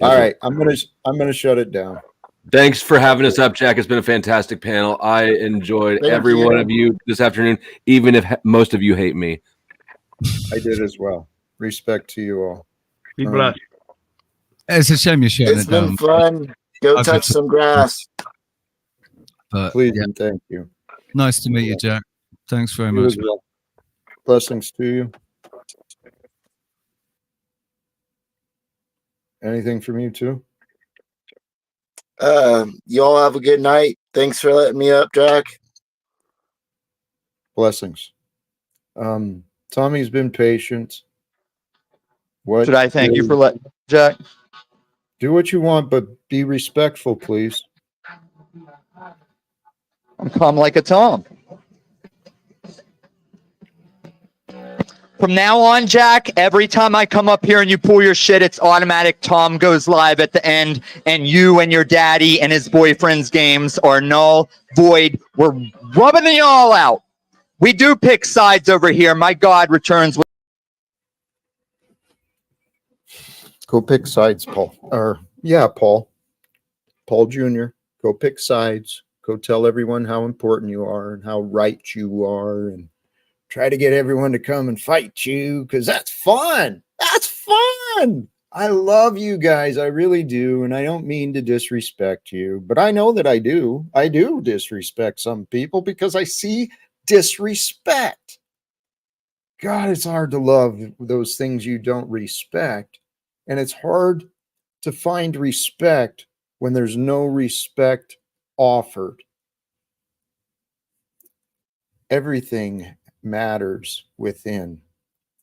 S1: All right, I'm gonna shut it down.
S4: Thanks for having us up, Jack. It's been a fantastic panel. I enjoyed every one of you this afternoon, even if most of you hate me.
S1: I did as well. Respect to you all.
S14: Be blessed.
S12: It's a shame you're shutting
S11: It's
S12: it down.
S11: been fun. Go touch some grass.
S12: But,
S1: please and thank you.
S12: Nice to meet you, Jack. Thanks very
S1: You
S12: much.
S1: as well. Blessings to you. Anything from you too?
S11: You all have a good night. Thanks for letting me up, Jack.
S1: Blessings. Tommy's been patient. What
S2: Should I thank you for letting Jack?
S1: Do what you want, but be respectful, please.
S2: I'm calm like a Tom. From now on, Jack, every time I come up here and you pull your shit, it's automatic. Tom goes live at the end, and you and your daddy and his boyfriend's games are null, void. We're rubbing y'all out. We do pick sides over here. My God returns.
S1: Go pick sides, Paul. Paul. Paul Jr. Go pick sides. Go tell everyone how important you are and how right you are, and try to get everyone to come and fight you, because that's fun. That's fun. I love you guys. I really do. And I don't mean to disrespect you, but I know that I do. I do disrespect some people because I see disrespect. God, it's hard to love those things you don't respect. And it's hard to find respect when there's no respect offered. Everything matters within.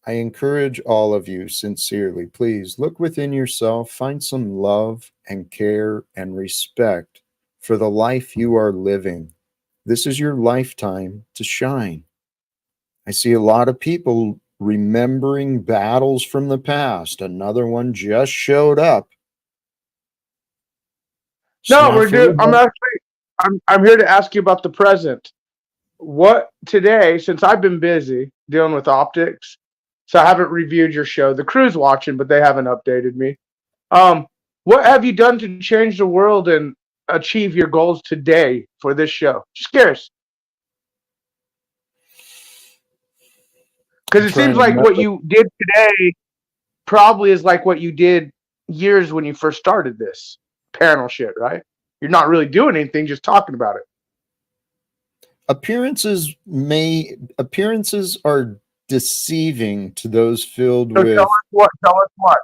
S1: I encourage all of you sincerely, please look within yourself, find some love and care and respect for the life you are living. This is your lifetime to shine. I see a lot of people remembering battles from the past. Another one just showed up.
S16: No, I'm here to ask you about the present. What today, since I've been busy dealing with optics, so I haven't reviewed your show. The crew's watching, but they haven't updated me. What have you done to change the world and achieve your goals today for this show? Just curious. Because it seems like what you did today probably is like what you did years when you first started this panel shit, right? You're not really doing anything, just talking about it.
S1: Appearances are deceiving to those filled
S16: So
S1: with.
S16: Tell us what?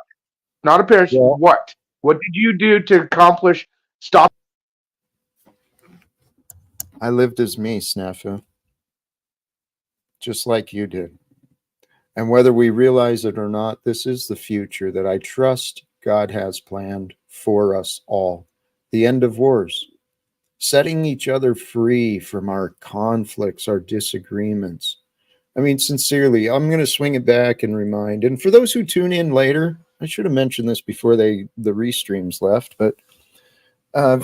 S16: Not appearances. What? What did you do to accomplish stop?
S1: I lived as me, Snafu, just like you did. And whether we realize it or not, this is the future that I trust God has planned for us all. The end of wars, setting each other free from our conflicts, our disagreements. I mean, sincerely, I'm going to swing it back and remind, and for those who tune in later, I should have mentioned this before the restreams left, but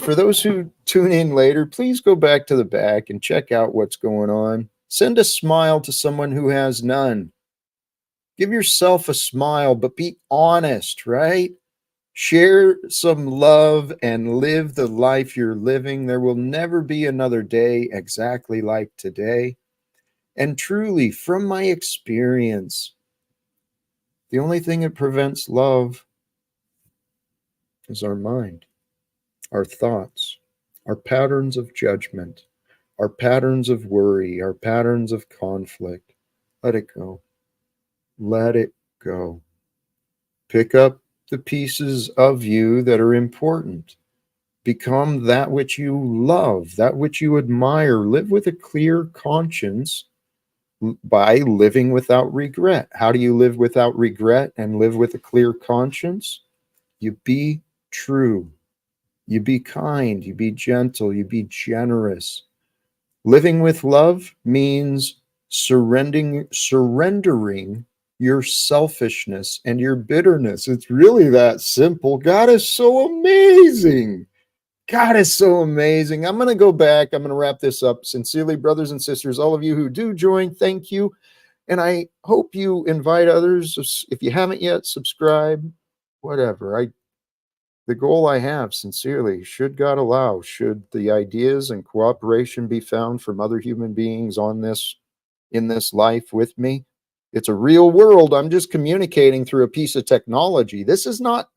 S1: for those who tune in later, please go back to the back and check out what's going on. Send a smile to someone who has none. Give yourself a smile, but be honest, right? Share some love and live the life you're living. There will never be another day exactly like today. And truly, from my experience, the only thing that prevents love is our mind, our thoughts, our patterns of judgment, our patterns of worry, our patterns of conflict. Let it go. Let it go. Pick up the pieces of you that are important. Become that which you love, that which you admire. Live with a clear conscience by living without regret. How do you live without regret and live with a clear conscience? You be true. You be kind. You be gentle. You be generous. Living with love means surrendering your selfishness and your bitterness. It's really that simple. God is so amazing. God is so amazing. I'm going to go back. I'm going to wrap this up. Sincerely, brothers and sisters, all of you who do join, thank you. And I hope you invite others. If you haven't yet, subscribe, whatever. The goal I have, sincerely, should God allow, should the ideas and cooperation be found from other human beings in this life with me, it's a real world. I'm just communicating through a piece of technology. It's not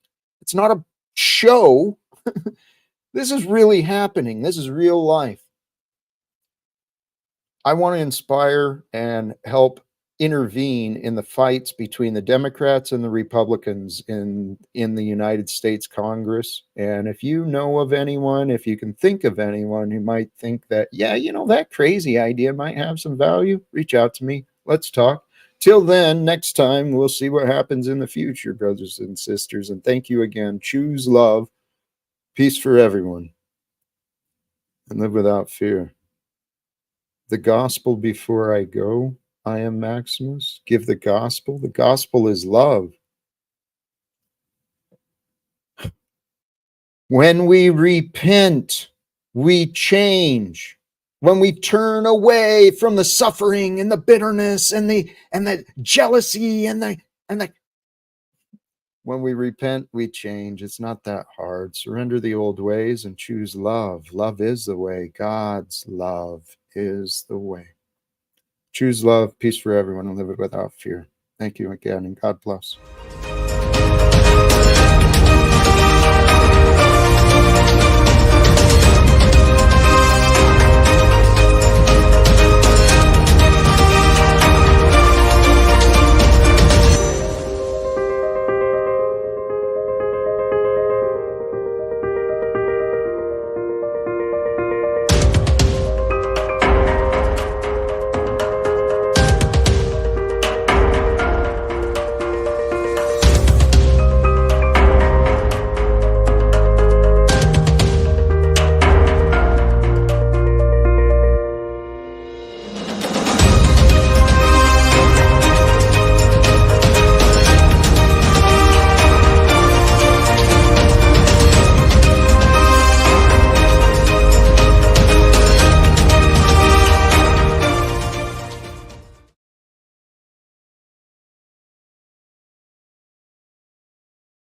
S1: a show. This is really happening. This is real life. I want to inspire and help intervene in the fights between the Democrats and the Republicans in the United States Congress. And if you know of anyone, if you can think of anyone who might think that, yeah, that crazy idea might have some value, reach out to me. Let's talk. Till then, next time, we'll see what happens in the future, brothers and sisters. And thank you again. Choose love. Peace for everyone. And live without fear. The gospel before I go. I am Maximus. Give the gospel. The gospel is love. When we repent, we change. When we turn away from the suffering and the bitterness and the jealousy and the when we repent, we change. It's not that hard. Surrender the old ways and choose love. Love is the way. God's love is the way. Choose love, peace for everyone, and live it without fear. Thank you again, and God bless.